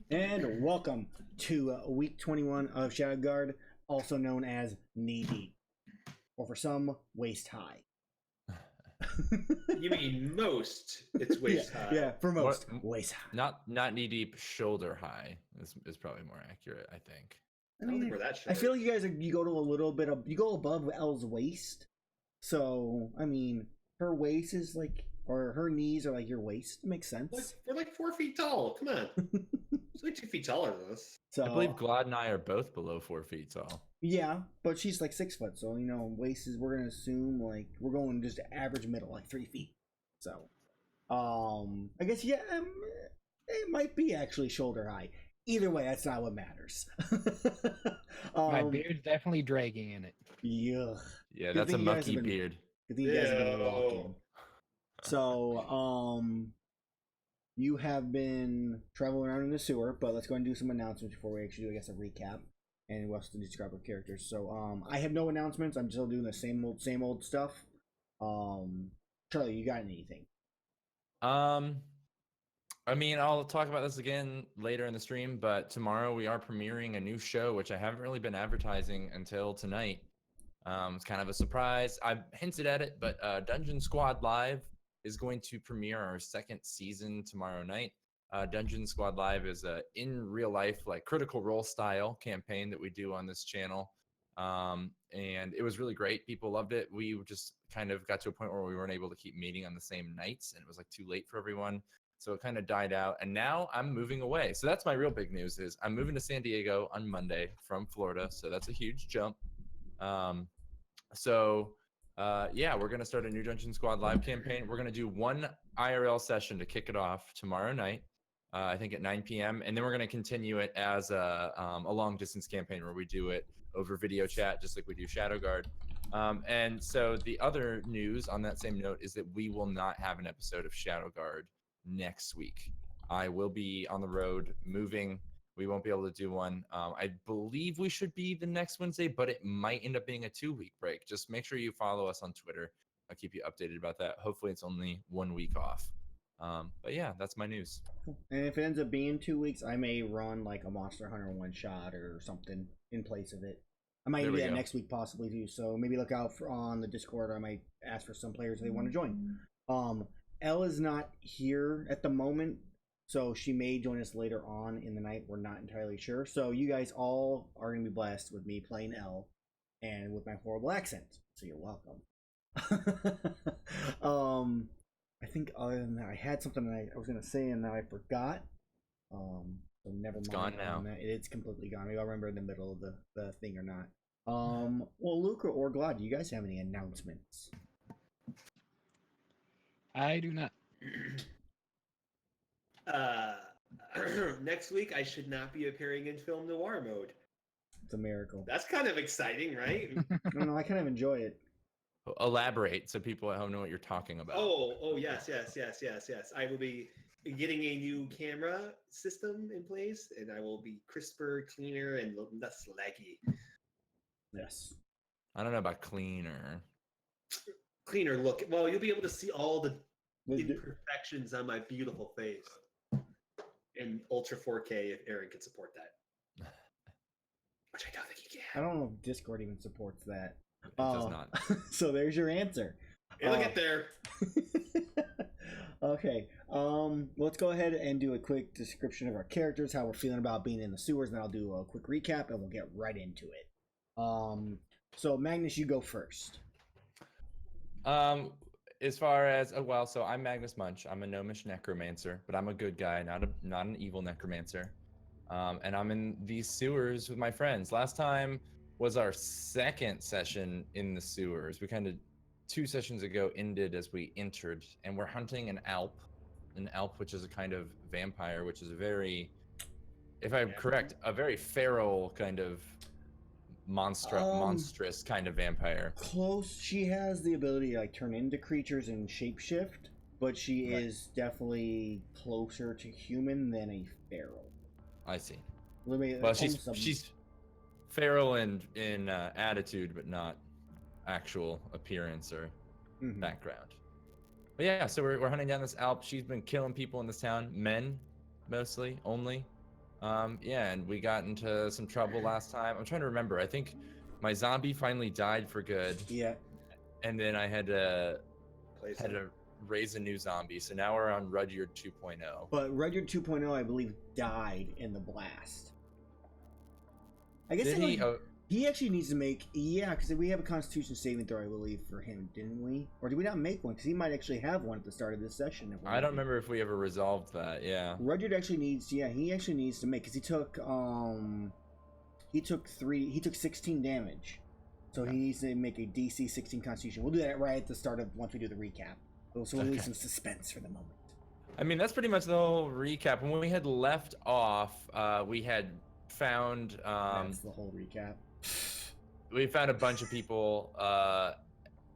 And welcome to week 21 of Shadowguard, also known as Knee Deep, or for some, Waist High. You mean most? It's waist high. Yeah, for most, waist high. Not knee deep, shoulder high is probably more accurate, I think. I don't think we're that I short. feel like you go to a little bit of, you go above Elle's waist. So, I mean, her waist is like, or her knees are like your waist. It makes sense. We're like 4 feet tall. Come on. She's like 2 feet taller than us. So, I believe Glad and I are both below 4 feet tall. yeah, but she's like 6 foot. So, waist is, we're going to assume like, we're going just average middle, like 3 feet. So, I guess, yeah, it might be actually shoulder high. Either way, that's not what matters. My beard's definitely dragging in it. Yeah. Yeah, Good that's a thing you guys mucky have been- beard. Good thing you guys have been Ew. walking. So, you have been traveling around in the sewer, but let's go and do some announcements before we actually do, I guess, a recap and what's to describe our characters. So, I have no announcements. I'm still doing the same old stuff. Charlie, you got anything? I mean, I'll talk about this again later in the stream, but tomorrow we are premiering a new show, which I haven't really been advertising until tonight. It's kind of a surprise. I hinted at it, but Dungeon Squad Live is going to premiere our second season tomorrow night. Dungeon Squad Live is a in real life, like Critical Role style campaign that we do on this channel. And it was really great. People loved it. We just kind of got to a point where we weren't able to keep meeting on the same nights, and it was like too late for everyone. So it kind of died out, and now I'm moving away. So that's my real big news is I'm moving to San Diego on Monday from Florida. So that's a huge jump. Yeah, we're going to start a new Dungeon Squad Live campaign. We're going to do one IRL session to kick it off tomorrow night, I think at 9 p.m. And then we're going to continue it as a long distance campaign where we do it over video chat, just like we do Shadowguard. And so the other news on that same note is that we will not have an episode of Shadowguard next week. I will be on the road moving. We won't be able to do one. I believe we should be the next Wednesday, but it might end up being a 2-week break. Just make sure you follow us on Twitter. I'll keep you updated about that. Hopefully it's only 1 week off. But yeah, that's my news. And if it ends up being 2 weeks, I may run like a Monster Hunter one shot or something in place of it. I might do that next week possibly too. So maybe look out on the Discord. I might ask for some players if they want to join. Elle is not here at the moment, so she may join us later on in the night. We're not entirely sure. So you guys all are going to be blessed with me playing Elle and with my horrible accent. So you're welcome. I think other than that, I had something that I was going to say and now I forgot. So never mind. It's gone now. It's completely gone. Maybe I'll remember in the middle of the thing or not. Well, Luca or Glad, do you guys have any announcements? I do not. Next week, I should not be appearing in film noir mode. It's a miracle. That's kind of exciting, right? I don't know. I kind of enjoy it. Elaborate so people at home know what you're talking about. Oh, yes. I will be getting a new camera system in place, and I will be crisper, cleaner, and less laggy. Yes. I don't know about cleaner. Cleaner look. Well, you'll be able to see all the imperfections on my beautiful face in Ultra 4K if Aaron can support that. Which I don't think he can. I don't know if Discord even supports that. It does not. So there's your answer. It'll get there. Okay. Let's go ahead and do a quick description of our characters, how we're feeling about being in the sewers, and then I'll do a quick recap and we'll get right into it. So Magnus, you go first. As far as so I'm Magnus Munch. I'm a gnomish necromancer, but I'm a good guy, not an evil necromancer. And I'm in these sewers with my friends. Last time was our second session in the sewers. We kind of 2 sessions ago ended as we entered, and we're hunting an alp, which is a kind of vampire, which is a very, if I'm correct, a very feral kind of monstrous kind of vampire. Close. She has the ability to like turn into creatures and shapeshift, but she is definitely closer to human than a feral. I see. Well, she's feral in attitude, but not actual appearance or background. But yeah, so we're hunting down this alp. She's been killing people in this town, men mostly, only. Yeah, and we got into some trouble last time. I'm trying to remember. I think my zombie finally died for good. Yeah. And then I had to raise a new zombie. So now we're on Rudyard 2.0. But Rudyard 2.0, I believe, died in the blast. I guess he actually needs to make, because we have a Constitution saving throw, I believe, for him, didn't we? Or did we not make one? Because he might actually have one at the start of this session. I don't remember if we ever resolved that. Yeah. Rudyard actually needs, he actually needs to make, because he took 16 damage, so he needs to make a DC 16 Constitution. We'll do that right at the start of once we do the recap. So we'll leave some suspense for the moment. I mean, that's pretty much the whole recap. When we had left off, we had found that's the whole recap. We found a bunch of people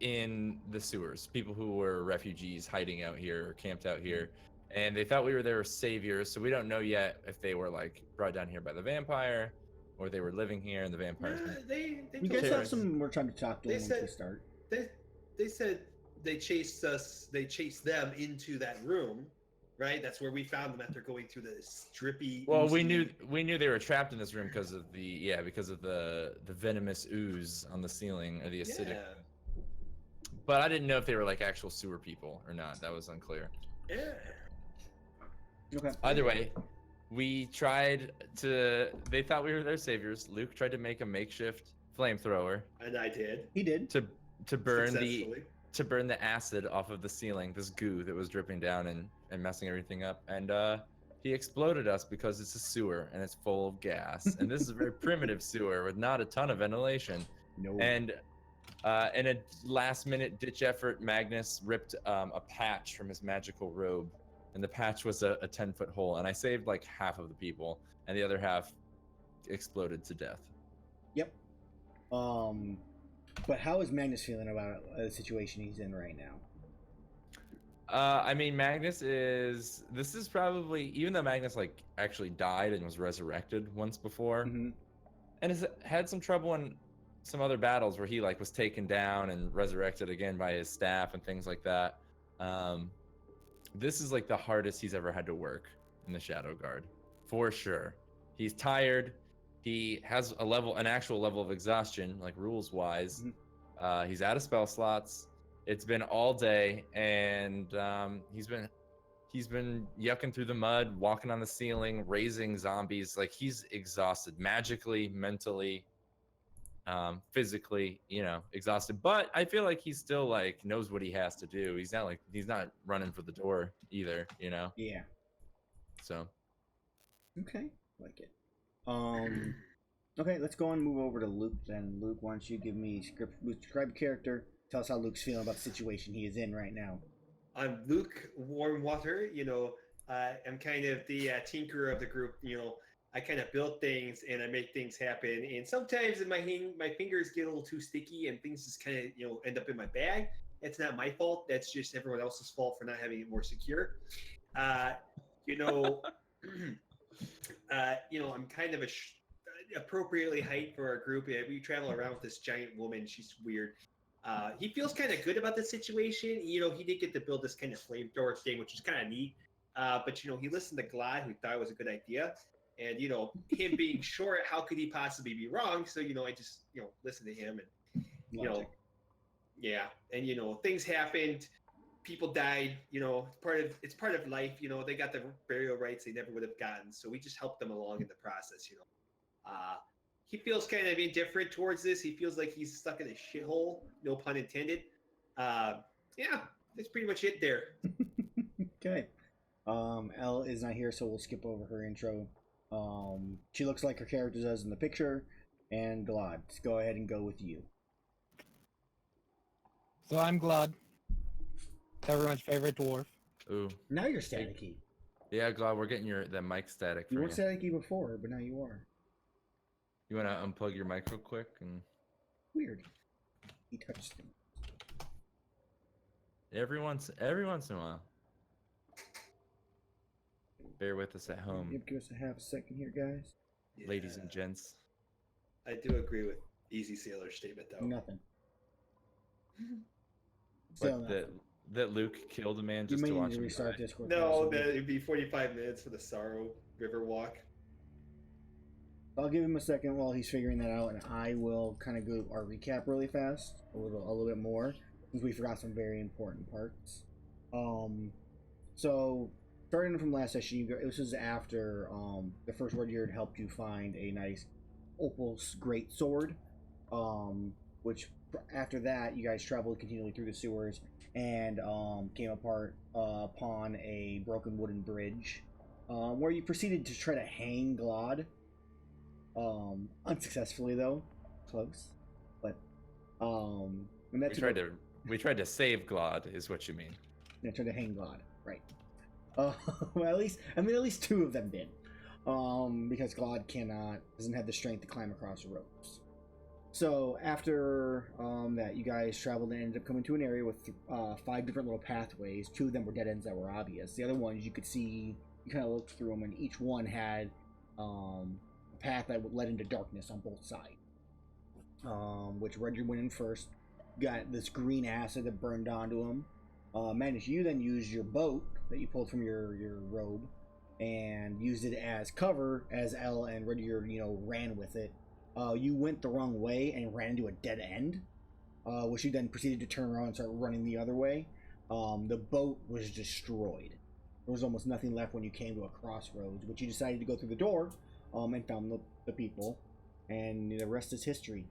in the sewers, people who were refugees hiding out here or camped out here, and they thought we were their saviors. So we don't know yet if they were like brought down here by the vampire, or they were living here and the vampires. You guys have some more time to talk to them once we start. They said they chased us. They chased them into that room, right? That's where we found them after going through this drippy. Well, we knew they were trapped in this room because of the venomous ooze on the ceiling, or the acidic. Yeah. But I didn't know if they were like actual sewer people or not. That was unclear. Yeah. Okay. Either way, we tried to. They thought we were their saviors. Luke tried to make a makeshift flamethrower. And I did. He did. To burn the acid off of the ceiling, this goo that was dripping down and messing everything up. And he exploded us because it's a sewer and it's full of gas. And this is a very primitive sewer with not a ton of ventilation. No. And in a last-minute ditch effort, Magnus ripped a patch from his magical robe, and the patch was a 10-foot hole. And I saved like half of the people, and the other half exploded to death. Yep. But how is Magnus feeling about the situation he's in right now? I mean, Magnus is. This is probably, even though Magnus like actually died and was resurrected once before, and has had some trouble in some other battles where he like was taken down and resurrected again by his staff and things like that. This is like the hardest he's ever had to work in the Shadowguard, for sure. He's tired. He has an actual level of exhaustion, like rules wise. He's out of spell slots. It's been all day, and he's been yucking through the mud, walking on the ceiling, raising zombies. Like, he's exhausted, magically, mentally, physically, exhausted. But I feel like he still like knows what he has to do. He's not running for the door either, Yeah. So. Okay, like it. Okay, let's go and move over to Luke then. Luke, why don't you give me describe character, tell us how Luke's feeling about the situation he is in right now. I'm Luke Warmwater. I'm kind of the tinkerer of the group. I kind of build things and I make things happen. And sometimes my fingers get a little too sticky and things just kind of end up in my bag. It's not my fault. That's just everyone else's fault for not having it more secure. I'm kind of appropriately height for our group. We travel around with this giant woman. She's weird. He feels kind of good about the situation. He did get to build this kind of flamethrower thing, which is kind of neat. But he listened to Glad, who thought it was a good idea. And him being short, how could he possibly be wrong? So I just listened to him, and yeah. And things happened. People died. It's part of life. They got the burial rights they never would have gotten. So we just helped them along in the process. He feels kind of indifferent towards this. He feels like he's stuck in a shithole, no pun intended. Yeah, that's pretty much it there. Okay. Elle is not here, so we'll skip over her intro. She looks like her character does in the picture. And Glad, let's go ahead and go with you. So I'm Glad, everyone's favorite dwarf. Ooh. Now you're staticky. Yeah, Glad, we're getting the mic static. You weren't staticky before, but now you are. You want to unplug your mic real quick? And weird. He touched him. Every once in a while. Bear with us at home. Give us a half a second here, guys. Yeah. Ladies and gents. I do agree with Easy Sailor's statement, though. Nothing. That Luke killed a man just to watch him die. Discord. No, it'd be 45 minutes for the Sorrow River walk. I'll give him a second while he's figuring that out, and I will kind of go our recap really fast, a little bit more, since we forgot some very important parts. So starting from last session, this was after the first Rudyard helped you find a nice opal great sword, which after that you guys traveled continually through the sewers and came upon a broken wooden bridge, where you proceeded to try to hang Glod. Unsuccessfully though, close. But and that's we tried to save Glod, is what you mean. Yeah, tried to hang Glod, right? Well, at least two of them did, because Glod doesn't have the strength to climb across the ropes. So after that, you guys traveled and ended up coming to an area with 5 different little pathways. 2 of them were dead ends that were obvious. The other ones you could see, you kind of looked through them, and each one had a path that led into darkness on both sides. Which Rudyard went in first, got this green acid that burned onto him. Magnus, you then used your boat that you pulled from your robe and used it as cover as Elle and Rudyard, ran with it. You went the wrong way and ran into a dead end, which you then proceeded to turn around and start running the other way. The boat was destroyed. There was almost nothing left when you came to a crossroads, but you decided to go through the door and found the people, and the rest is history.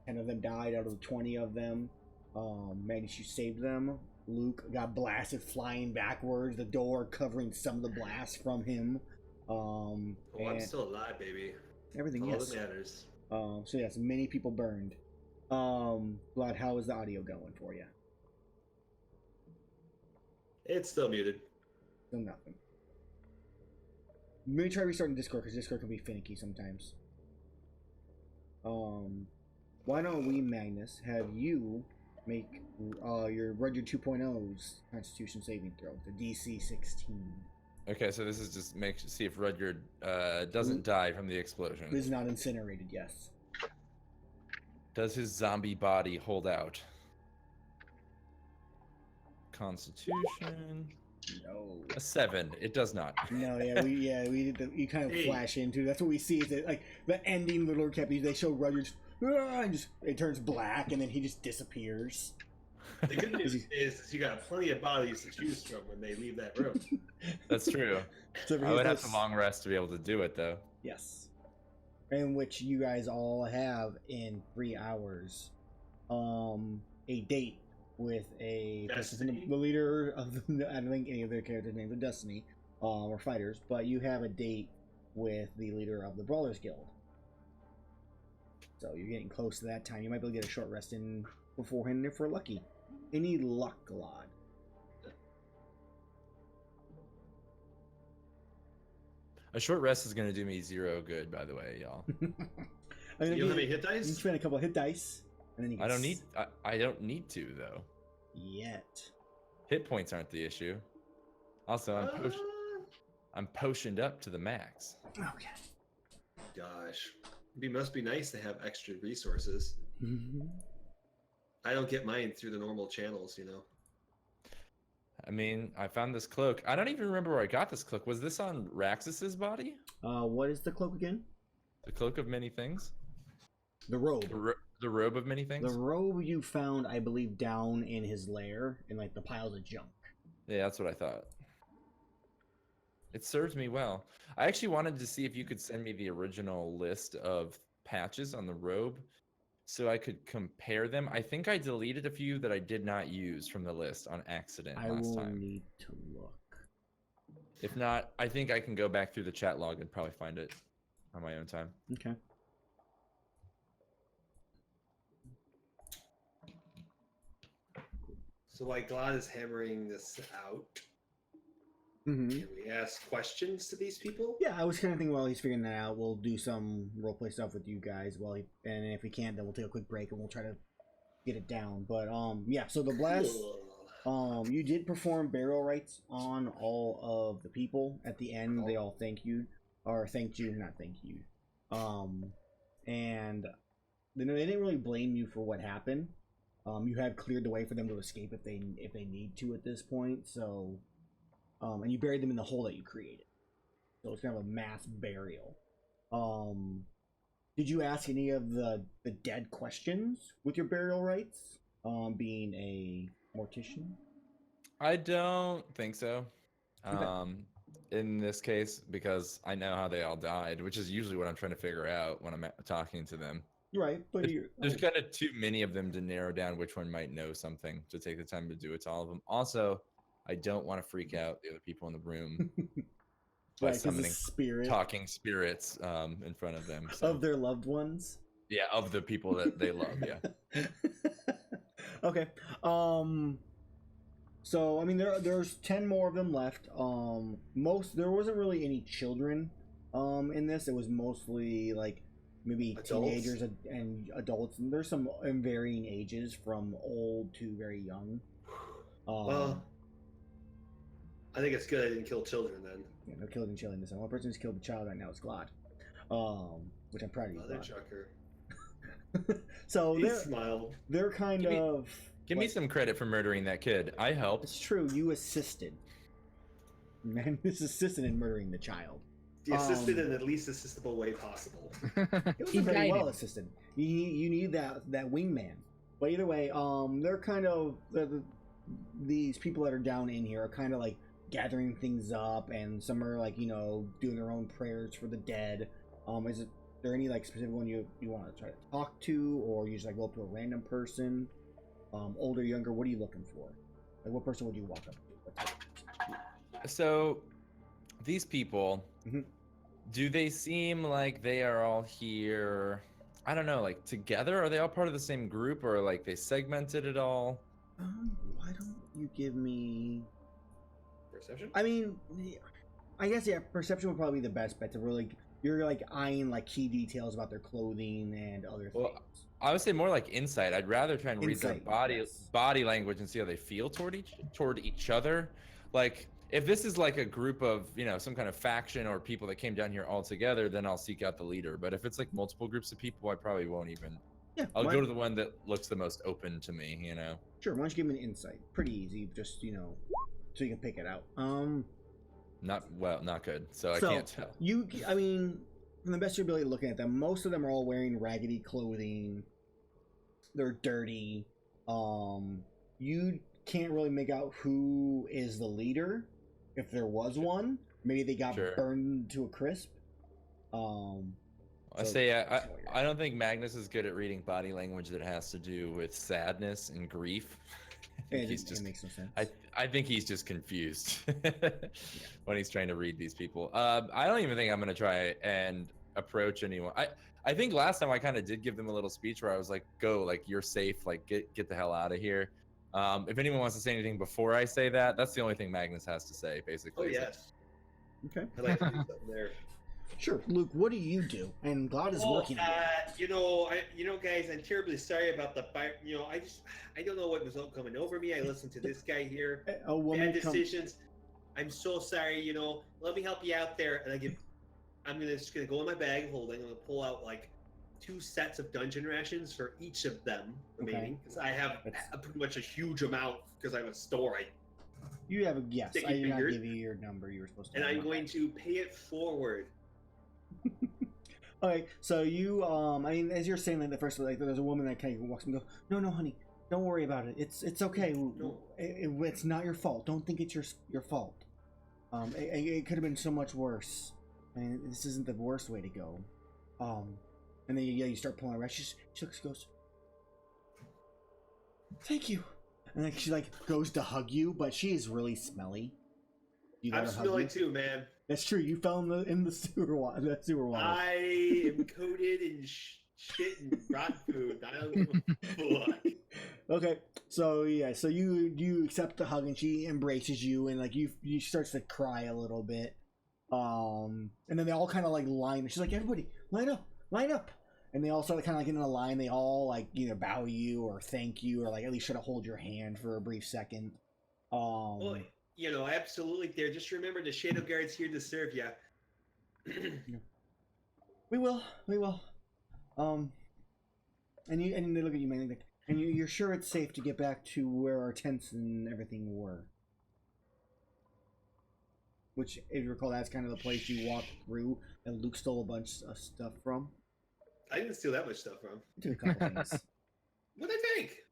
10 of them died out of the 20 of them. Magnus, you saved them. Luke got blasted flying backwards, the door covering some of the blast from him. I'm still alive, baby. Everything, all yes. that matters. So yes, many people burned. Vlad, how is the audio going for you? It's still muted. Still nothing. Maybe try restarting Discord, because Discord can be finicky sometimes. Why don't we, Magnus, have you make your Rudyard 2.0's Constitution saving throw, the DC 16. Okay, so this is just see if Rudyard doesn't die from the explosion. This is not incinerated, yes. Does his zombie body hold out? Constitution. No. A 7. It does not. No, we did you kind of flash into. That's what we see. Is that like the ending, the Lord Cap? They show Rudyard and it turns black, and then he just disappears. The good news is you got plenty of bodies to choose from when they leave that room. That's true. So I would have to long rest to be able to do it, though. Yes. In which you guys all have in 3 hours a date with a person, the leader of the, I don't think any of their characters' names are Destiny or fighters, but you have a date with the leader of the Brawlers Guild. So you're getting close to that time. You might be able to get a short rest in beforehand if we're lucky. Any luck, Glod? A short rest is going to do me 0 good, by the way, y'all. I mean, you don't have any hit dice? You spend a couple of hit dice, and then you can I don't need to, though. Yet. Hit points aren't the issue. Also, I'm potioned up to the max. Okay. Gosh. It must be nice to have extra resources. Mm-hmm. I don't get mine through the normal channels, you know. I mean, I found this cloak. I don't even remember where I got this cloak. Was this on Raxus's body? What is the cloak again? The cloak of many things? The robe. The robe of many things? The robe you found, I believe, down in his lair, in like the piles of junk. Yeah, that's what I thought. It served me well. I actually wanted to see if you could send me the original list of patches on the robe so I could compare them. I think I deleted a few that I did not use from the list on accident last time. I will need to look. If not, I think I can go back through the chat log and probably find it on my own time. Okay. So while Glad is hammering this out, Mm-hmm. can we ask questions to these people? Yeah, I was kind of thinking while he's figuring that out, we'll do some roleplay stuff with you guys and if we can't, then we'll take a quick break and we'll try to get it down. But yeah, so the blast, you did perform burial rites on all of the people at the end. They all thanked you, and they didn't really blame you for what happened. You have cleared the way for them to escape if they need to at this point. So. And you buried them in the hole that you created. So it's kind of a mass burial. Did you ask any of the dead questions with your burial rites? Being a mortician? I don't think so. Okay. In this case, because I know how they all died, which is usually what I'm trying to figure out when I'm talking to them. Right, but There's kind of too many of them to narrow down which one might know something to take the time to do it to all of them. Also, I don't want to freak out the other people in the room by right, because the summoning spirit talking spirits in front of them. So. of their loved ones. Yeah, of the people that they love. Yeah. Okay. So I mean, there's 10 more of them left. There wasn't really any children, in this. It was mostly like maybe Adults? teenagers and adults. And there's some in varying ages, from old to very young. Well, I think it's good I didn't kill children then. Yeah, no killing and chilling. This one person who's killed a child right now is Glad. Which I'm proud of you. Mother chucker. So He smiled. they're kind of. Give me some credit for murdering that kid. I helped. It's true. You assisted. Magnus assisted in murdering the child. He assisted in the least assistable way possible. It was very well assisted. You need that wingman. But either way, they're kind of these people that are down in here are kind of like gathering things up, and some are like doing their own prayers for the dead. Is there any like specific one you want to try to talk to, or you just like go up to a random person? Older, younger, what are you looking for? Like, what person would you walk up to? So, these people, do they seem like they are all here? I don't know, like together? Are they all part of the same group, or like they segmented it all? Why don't you give me Perception? I mean, I guess perception would probably be the best bet to really. You're like eyeing like key details about their clothing and other things. I would say more like insight. I'd rather try and read their Insight, body language and see how they feel toward each other. Like if this is like a group of some kind of faction or people that came down here all together, then I'll seek out the leader. But if it's like multiple groups of people, I probably won't even. Yeah, I'll go to the one that looks the most open to me. Sure. Why don't you give me an insight? Pretty easy, just so you can pick it out. Not good. So I can't tell. I mean, from the best of your ability looking at them, most of them are all wearing raggedy clothing. They're dirty. You can't really make out who is the leader, if there was one. Maybe they got burned to a crisp. I don't think Magnus is good at reading body language that has to do with sadness and grief. It makes no sense. I think he's just confused when he's trying to read these people. I don't even think I'm gonna try and approach anyone. I think last time I kind of did give them a little speech where I was like, "Go, like you're safe, like get the hell out of here." If anyone wants to say anything before I say that, that's the only thing Magnus has to say, basically. Oh yes. Okay. I'd like to do something there. Sure, Luke. What do you do? And God is working. Guys, I'm terribly sorry about the fire. I don't know what was coming over me. I listened to this guy here. Bad decisions. I'm so sorry. Let me help you out there. And I'm just gonna go in my bag of holding. I'm gonna pull out like 2 sets of dungeon rations for each of them remaining, because I have pretty much a huge amount because I have a store. You have a yes. I did not give you your number. You were supposed to. And I'm going to pay it forward. Okay, so you, I mean, as you're saying that, the first, like, there's a woman that kind of walks and goes, no, honey, don't worry about it. It's okay. No. It's not your fault. Don't think it's your fault. It could have been so much worse. And this isn't the worst way to go. And then you start pulling her. She goes, thank you. And then she like goes to hug you, but she is really smelly. I'm smelly too, man. That's true. You fell in the sewer water. I am coated in shit and rotten food. I don't give a fuck. Okay, so yeah, so you accept the hug and she embraces you, and like you starts to cry a little bit. And then they all kind of like line. She's like, everybody, line up. And they all start kind of like in a line. They all like bow you or thank you or like at least try to hold your hand for a brief second. Well, absolutely. There. Just remember, the Shadowguard's here to serve you. We will. And they look at you mainly like, and you're sure it's safe to get back to where our tents and everything were. Which, if you recall, that's kind of the place you walked through and Luke stole a bunch of stuff from. I didn't steal that much stuff from. Took a couple things. What'd I take?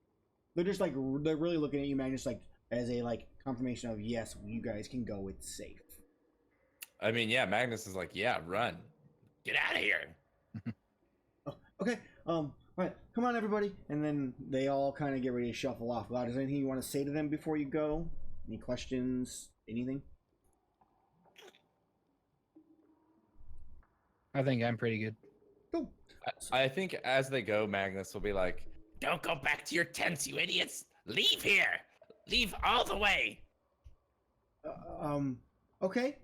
They're just like they're really looking at you, Magnus, like as a like confirmation of yes, you guys can go. It's safe. I mean, yeah, Magnus is like, yeah, run. Get out of here. Oh, okay. Right. Come on, everybody. And then they all kind of get ready to shuffle off. God, is there anything you want to say to them before you go? Any questions? Anything? I think I'm pretty good. Cool. I think as they go, Magnus will be like, don't go back to your tents, you idiots. Leave here. Leave all the way. Okay.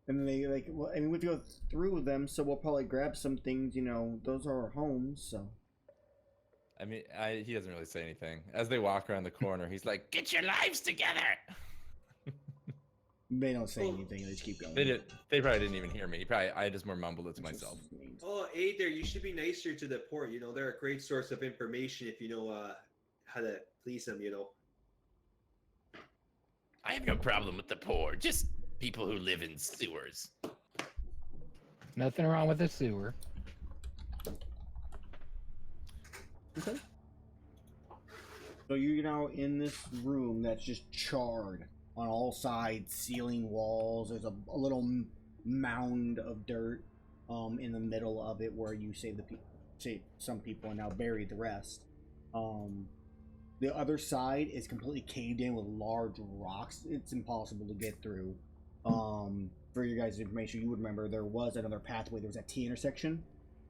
And then they like, well, I mean, we have to go through with them, so we'll probably grab some things. You know, those are our homes, so. I mean, he doesn't really say anything. As they walk around the corner, he's like, get your lives together. They don't say anything. They just keep going. They probably didn't even hear me. I just more mumbled it to myself. Oh, hey there, you should be nicer to the poor. You know, they're a great source of information if you know how to please them, you know. I have no problem with the poor, just people who live in sewers. Nothing wrong with the sewer. Okay. So you're now in this room that's just charred on all sides, ceiling, walls. There's a little mound of dirt in the middle of it where you saved some people and now buried the rest. The other side is completely caved in with large rocks. It's impossible to get through. For your guys' information, you would remember there was another pathway. There was that T intersection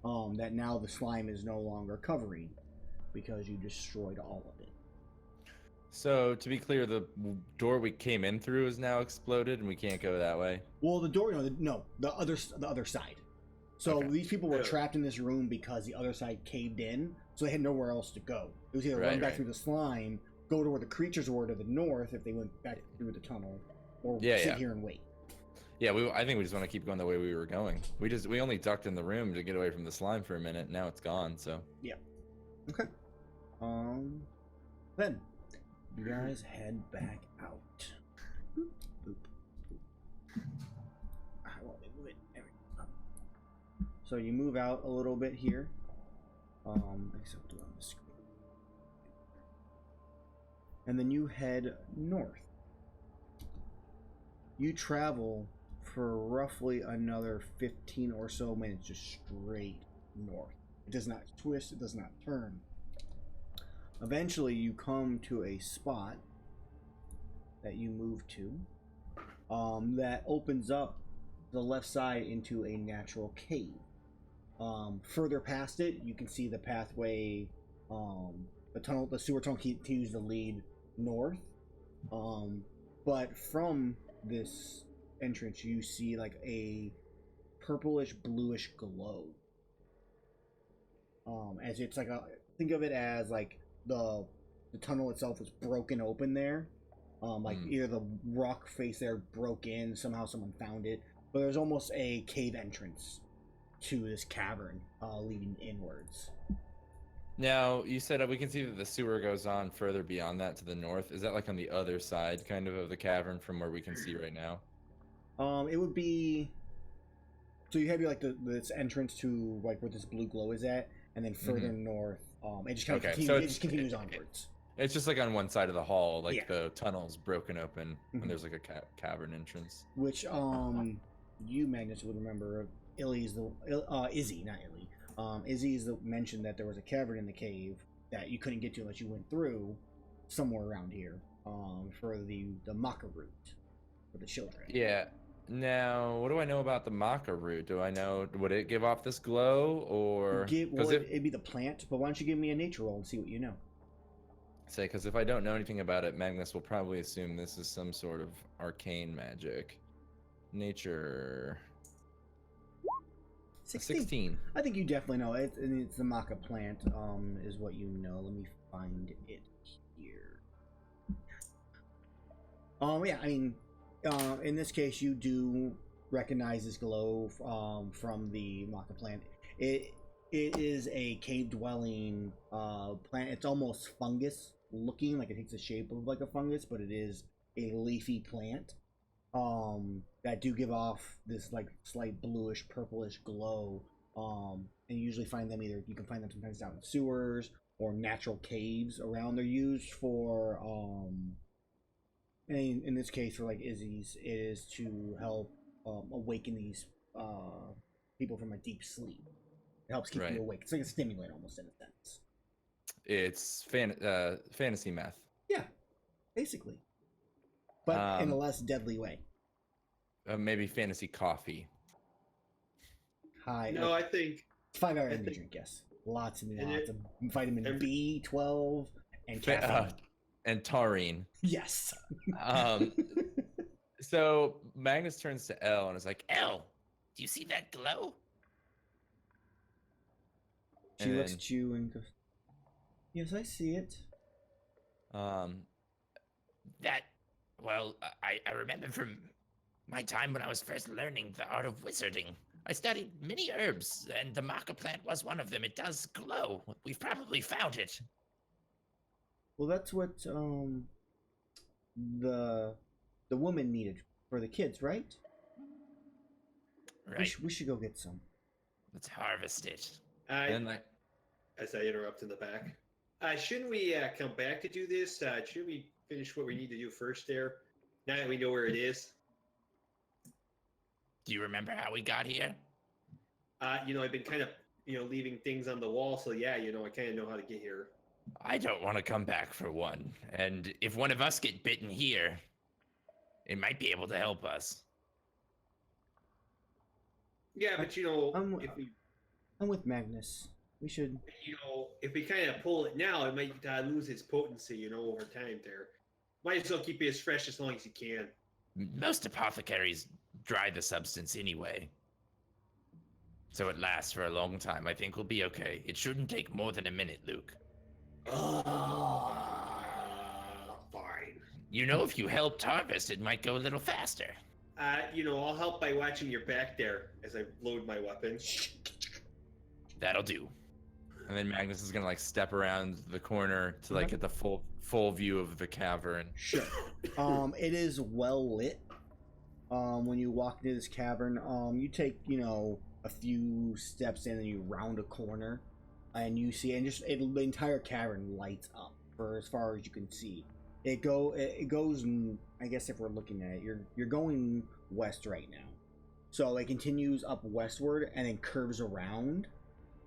that now the slime is no longer covering because you destroyed all of it. So, to be clear, the door we came in through is now exploded and we can't go that way? Well, the door, the other side. So Okay. these people were trapped in this room because the other side caved in, so they had nowhere else to go. It was either run back through the slime, go to where the creatures were to the north if they went back through the tunnel, or sit here and wait. Yeah, I think we just want to keep going the way we were going. We only ducked in the room to get away from the slime for a minute. Now it's gone, so. Yeah. Okay. Then you guys head back out. Boop, boop, boop. Let me move it. There we go. So you move out a little bit here. Except on the screen. And then you head north. You travel for roughly another 15 or so minutes just straight north. It does not twist, it does not turn. Eventually you come to a spot that you move to that opens up the left side into a natural cave. Further past it, you can see the pathway, the sewer tunnel continues to lead north. But from this entrance, you see like a purplish bluish glow. As it's like think of it as like the tunnel itself is broken open there. Either the rock face there broke in, somehow someone found it, but there's almost a cave entrance to this cavern leading inwards. Now, you said we can see that the sewer goes on further beyond that to the north. Is that like on the other side kind of the cavern from where we can see right now? It would be, so you have like this entrance to like where this blue glow is at, and then further north, it just kind of continues onwards. It's just like on one side of the hall, like the tunnel's broken open, and there's like a cavern entrance. Which you, Magnus, would remember. Izzy, not Illy. Izzy's mentioned that there was a cavern in the cave that you couldn't get to unless you went through somewhere around here for the Macca route for the children. Yeah. Now, what do I know about the Macca root? Do I know, would it give off this glow, or... It'd be the plant, but why don't you give me a nature roll and see what you know? Say, because if I don't know anything about it, Magnus will probably assume this is some sort of arcane magic. Nature... 16. I think you definitely know it. It's the Macca plant, is what you know. Let me find it here. Yeah, I mean... in this case, you do recognize this glow from the Macca plant. It is a cave-dwelling plant. It's almost fungus-looking, like it takes the shape of like a fungus, but it is a leafy plant that do give off this like slight bluish, purplish glow And you usually find them you can find them sometimes down in sewers or natural caves around. They're used for and in this case for like Izzy's is to help awaken these people from a deep sleep. It helps keep you awake. It's like a stimulant almost in a sense. It's fantasy meth. Yeah, basically, but in a less deadly way. Maybe fantasy coffee. High. No, I think 5-hour energy drink. Yes, lots and lots of vitamin B12 and caffeine and taurine. Yes. So Magnus turns to Elle and is like, "Elle, do you see that glow?" She looks at you and goes, "Yes, I see it." Well, I remember from my time when I was first learning the art of wizarding. I studied many herbs, and the Macca plant was one of them. It does glow. We've probably found it. Well, that's what the woman needed for the kids, right? Right. We should go get some. Let's harvest it. As I interrupt in the back, shouldn't we come back to do this? Shouldn't we finish what we need to do first there? Now that we know where it is. Do you remember how we got here? I've been kind of, leaving things on the wall. So yeah, I kind of know how to get here. I don't want to come back for one. And if one of us get bitten here, it might be able to help us. Yeah, but I'm with Magnus. We should. If we kind of pull it now, it might lose its potency, over time there. Might as well keep it as fresh as long as you can. Most apothecaries dry the substance anyway. So it lasts for a long time. I think we'll be okay. It shouldn't take more than a minute, Luke. Fine. If you helped harvest, it might go a little faster. I'll help by watching your back there as I load my weapon. That'll do. And then Magnus is gonna step around the corner to get the full view of the cavern. Sure. It is well lit. When you walk into this cavern, you take a few steps in and you round a corner, and you see, and the entire cavern lights up for as far as you can see. It goes. I guess if we're looking at it, you're going west right now, so it continues up westward and then curves around.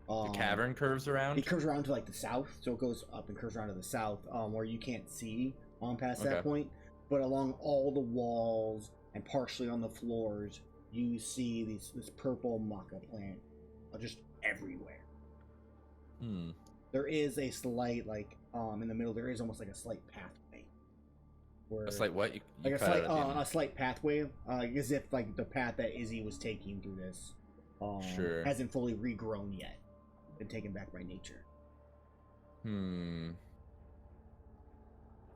The cavern curves around? It curves around to the south, so it goes up and curves around to the south, where you can't see past that point. But along all the walls and partially on the floors, you see this purple Macca plant just everywhere. There is a slight, in the middle, there is almost a slight pathway. A slight what? A slight pathway, as if the path that Izzy was taking through this hasn't fully regrown yet. Been taken back by nature.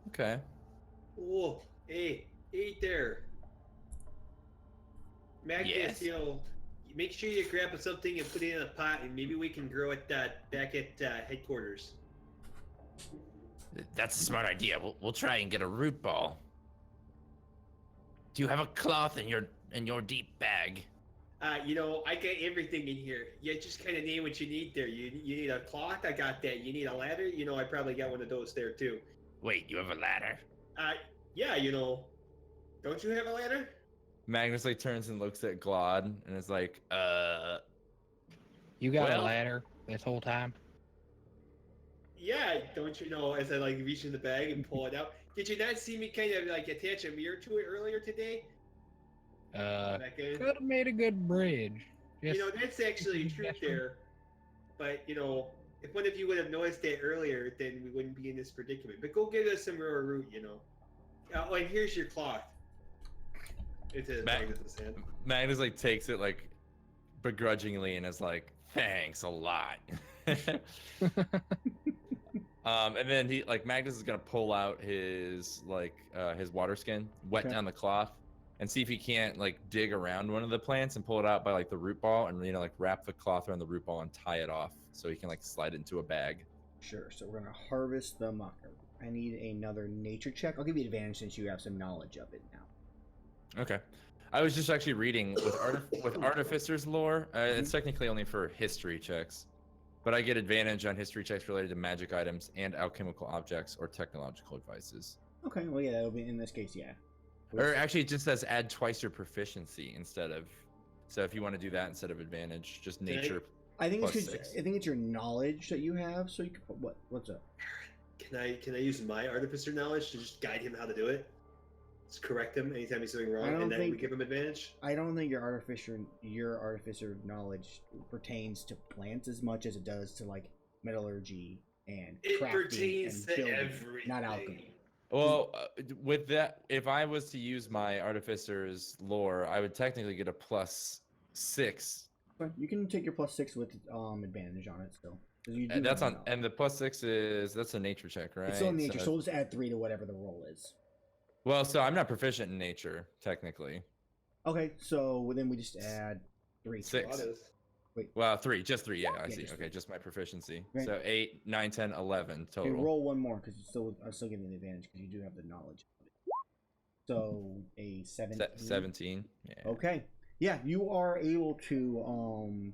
Okay. Oh, hey there. Magnus, yes. Make sure you grab something and put it in a pot, and maybe we can grow it back at headquarters. That's a smart idea. We'll try and get a root ball. Do you have a cloth in your deep bag? I got everything in here. You just kind of name what you need there. You need a cloth? I got that. You need a ladder? I probably got one of those there too. Wait, you have a ladder? Yeah, don't you have a ladder? Magnus turns and looks at Glod and is like, You got a ladder this whole time? Yeah, don't you know, as I reach in the bag and pull it out. Did you not see me kind of attach a mirror to it earlier today? Could have made a good bridge. That's actually true there. But, if one of you would have noticed that earlier, then we wouldn't be in this predicament. But go get us some raw root, Oh, and here's your cloth. It's Magnus' hand. Magnus takes it begrudgingly and is like, thanks a lot. And then he Magnus is gonna pull out his his water skin, wet down the cloth, and see if he can't dig around one of the plants and pull it out by the root ball, and wrap the cloth around the root ball and tie it off so he can slide it into a bag. Sure. So we're gonna harvest the Macca. I need another nature check. I'll give you advantage since you have some knowledge of it now. Okay. I was just actually reading with Artificer's lore. It's technically only for history checks, but I get advantage on history checks related to magic items and alchemical objects or technological devices. Okay, well, yeah, that'll be in this case, yeah. Or actually, it just says add twice your proficiency instead of. So if you want to do that instead of advantage, just nature. I think plus 6. I think it's your knowledge that you have. So you can put what's up? Can I use my artificer knowledge to just guide him how to do it? Just correct him anytime he's doing wrong, and then we give him advantage. I don't think your artificer knowledge pertains to plants as much as it does to like metallurgy and it crafting pertains and to building, everything. not alchemy. Well, with that, if I was to use my Artificer's lore, I would technically get a +6. But you can take your +6 with advantage on it still. And that's on, and the +6 that's a nature check, right? It's still nature, so we'll just add 3 to whatever the roll is. Well, so I'm not proficient in nature technically. Okay, so then we just add 3. 6. Wait. Well, 3, just 3. Yeah, I see. Just okay, 3. Just my proficiency. Right. So 8, 9, 10, 11 total. Okay, roll one more because I'm still getting the advantage because you do have the knowledge. So a 17. 17. Yeah. Okay. Yeah, you are able to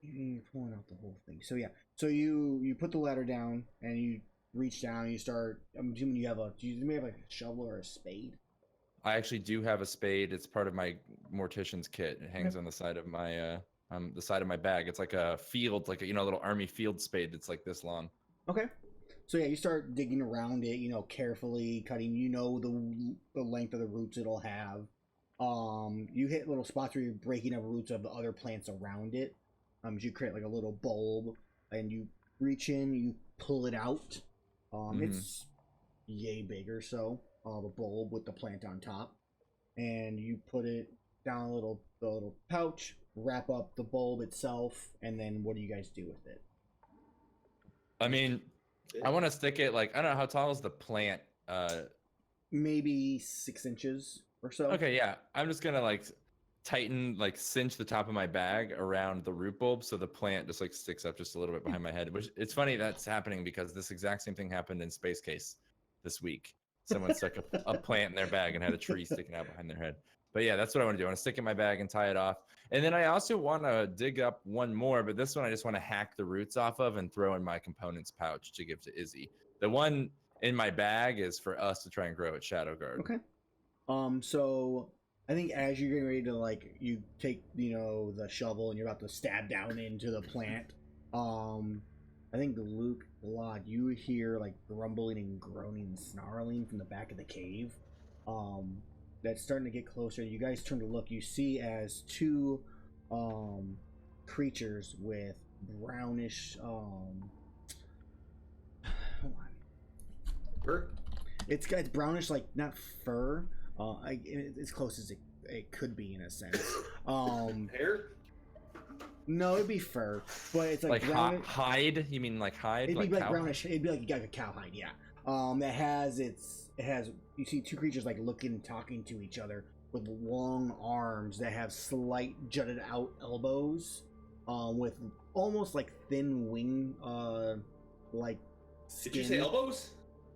you're pulling out the whole thing. So yeah, so you put the ladder down and you reach down. You start. I'm assuming you have a shovel or a spade. I actually do have a spade. It's part of my mortician's kit. It hangs on the side of my the side of my bag. It's like a field, like a little army field spade that's like this long. Okay. So yeah, you start digging around it, carefully cutting. The length of the roots it'll have. You hit little spots where you're breaking up roots of the other plants around it. You create like a little bulb, and you reach in, you pull it out. It's yay big or so. The bulb with the plant on top, and you put it down the little pouch, wrap up the bulb itself, and then what do you guys do with it? I mean, I want to stick it like, I don't know, how tall is the plant? Maybe 6 inches or so. Okay, yeah. I'm just gonna like tighten, like cinch the top of my bag around the root bulb so the plant just like sticks up just a little bit behind my head. Which it's funny that's happening because this exact same thing happened in Space Case this week. Someone stuck a plant in their bag and had a tree sticking out behind their head. But yeah, that's what I want to do. I want to stick it in my bag and tie it off. And then I also want to dig up one more, but this one I just want to hack the roots off of and throw in my components pouch to give to Izzy. The one in my bag is for us to try and grow at Shadowguard. Okay. So I think as you're getting ready to you take, the shovel and you're about to stab down into the plant, I think Luke, Lod, you hear like grumbling and groaning and snarling from the back of the cave. That's starting to get closer. You guys turn to look. You see as 2 creatures with brownish hold on. Fur? It's brownish, like not fur. As close as it could be in a sense. Hair? No, it'd be fur, but it's like brownish. Hide? You mean like hide? It'd be like brownish. It'd be like a cowhide, yeah. That has you see 2 creatures like looking, talking to each other with long arms that have slight jutted out elbows, with almost like thin wing, like skin. Did you say elbows?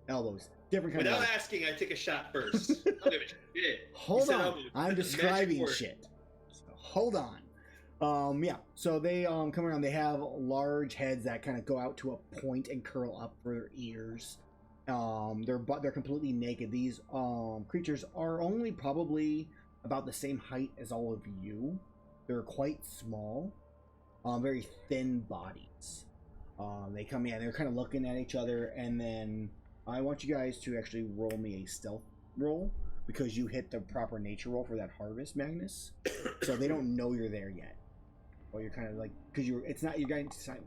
Elbows. Different kind Without of. asking, I take a shot first. I'll give it shit. Hold on, I'm describing shit. So, hold on. Yeah. So they come around. They have large heads that kind of go out to a point and curl up for their ears. They're completely naked. These creatures are only probably about the same height as all of you. They're quite small, very thin bodies. They come in. They're kind of looking at each other, and then I want you guys to actually roll me a stealth roll because you hit the proper nature roll for that harvest, Magnus. So they don't know you're there yet. Well, you're kind of like, because it's not, you're getting silent.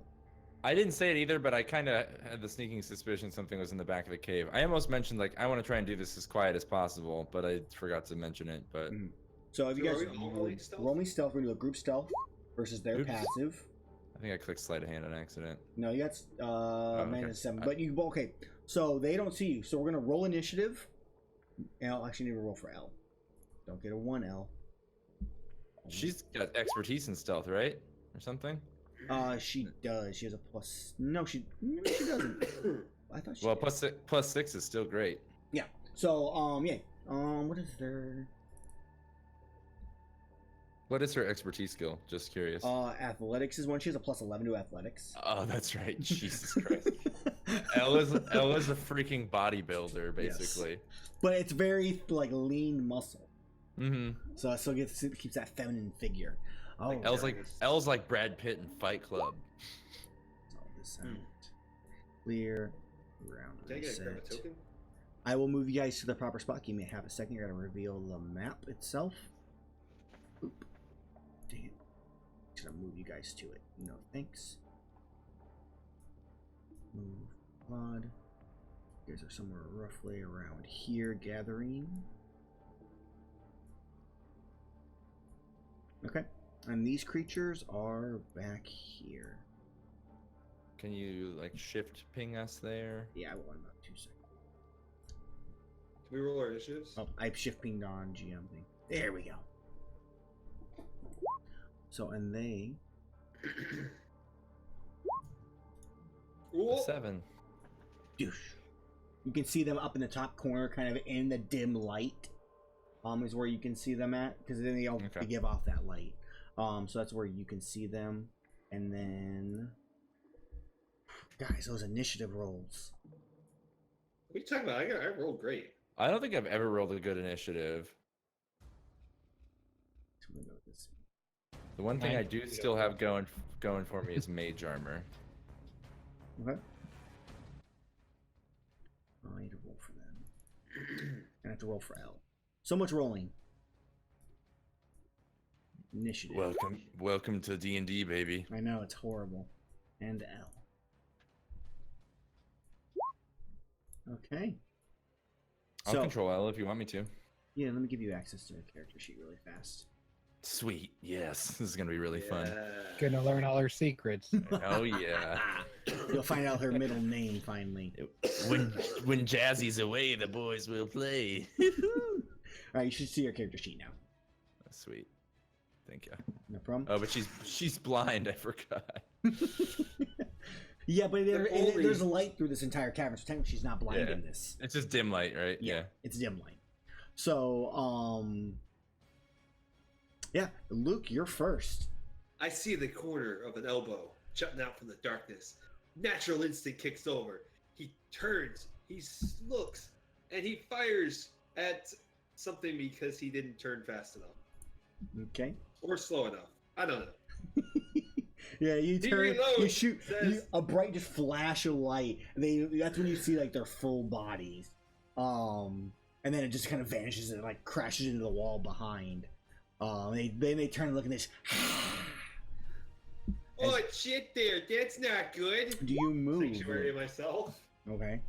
I didn't say it either, but I kind of had the sneaking suspicion something was in the back of the cave. I almost mentioned, like, I want to try and do this as quiet as possible, but I forgot to mention it. But So if you guys roll me stealth, we're going to do a group stealth versus their passive. I think I clicked sleight of hand on accident. No, you got -7. But okay. So they don't see you. So we're going to roll initiative. And I'll actually need to roll for L. Don't get a 1L. She's got expertise in stealth, right? Or something? She does. She has a plus. No, she doesn't. I thought she. Well, +6 is still great. Yeah. So, yeah. What is their? What is her expertise skill? Just curious. Athletics is one. She has a +11 to athletics. Oh, that's right. Jesus Christ. Ella's a freaking bodybuilder, basically. Yes. But it's very like lean muscle. Mm-hmm. So it still keeps that feminine figure. Oh, Elle's like Brad Pitt in Fight Club. All this out. Clear. Round Can I get a grab a reset. token? I will move you guys to the proper spot. Give me half a second. You're gonna reveal the map itself. Oop. Dang it. Just gonna move you guys to it. No thanks. Move pod. You guys are somewhere roughly around here gathering. Okay. And these creatures are back here. Can you like shift ping us there? Yeah, I will in about 2 seconds. Can we roll our initiatives? Oh, I shift pinged on GM thing. There we go. So, and they... Ooh. 7. Douche. You can see them up in the top corner, kind of in the dim light. Is where you can see them at, because then they all Okay. they give off that light. So that's where you can see them, and then, guys, those initiative rolls. What are you talking about? I rolled great. I don't think I've ever rolled a good initiative. So we'll go with this. The one thing I do still have going for me is mage armor. Okay. I need to roll for them. I have to roll for L. So much rolling. Initiative. Welcome to D&D, baby. I know, it's horrible. And L. Okay. I'll control L if you want me to. Yeah, let me give you access to the character sheet really fast. Sweet. Yes. This is going to be really fun. Gonna learn all her secrets. Oh, yeah. You'll find out her middle name finally. When Jazzy's away, the boys will play. Alright, you should see your character sheet now. Sweet. Thank you. No problem. Oh, but she's blind. I forgot. Yeah, but there's a light through this entire cavern, so technically she's not blind in this. It's just dim light, right? Yeah. It's dim light. So, yeah, Luke, you're first. I see the corner of an elbow jutting out from the darkness. Natural instinct kicks over. He turns, he looks, and he fires at something because he didn't turn fast enough. Okay. Or slow enough. I don't know. Yeah, you turn, you shoot, says, a bright just flash of light. That's when you see like their full bodies, and then it just kind of vanishes and like crashes into the wall behind. They turn and look at this. Oh shit! There, that's not good. Do you move? Sanctuary myself. Okay.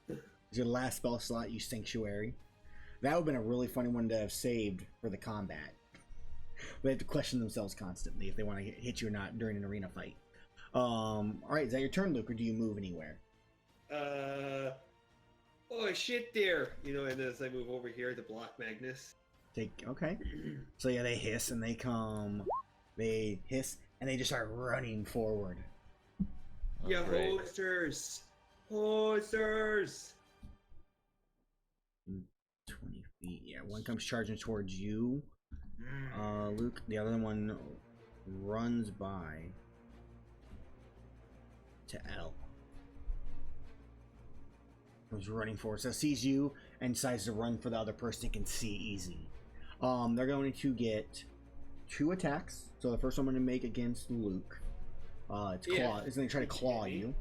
Is your last spell slot you Sanctuary? That would have been a really funny one to have saved for the combat. They have to question themselves constantly if they want to hit you or not during an arena fight. Alright, is that your turn, Luke, or do you move anywhere? Oh shit! There, and as I move over here to block Magnus. Okay. So yeah, they hiss and they hiss and they just start running forward. Yeah, great. hosters! 20 feet. Yeah, one comes charging towards you, Luke. The other one runs by to L. Comes running forward. So sees you and decides to run for the other person. Can see easy. They're going to get 2 attacks. So the first one I'm going to make against Luke. It's claw. It's going to try to claw you.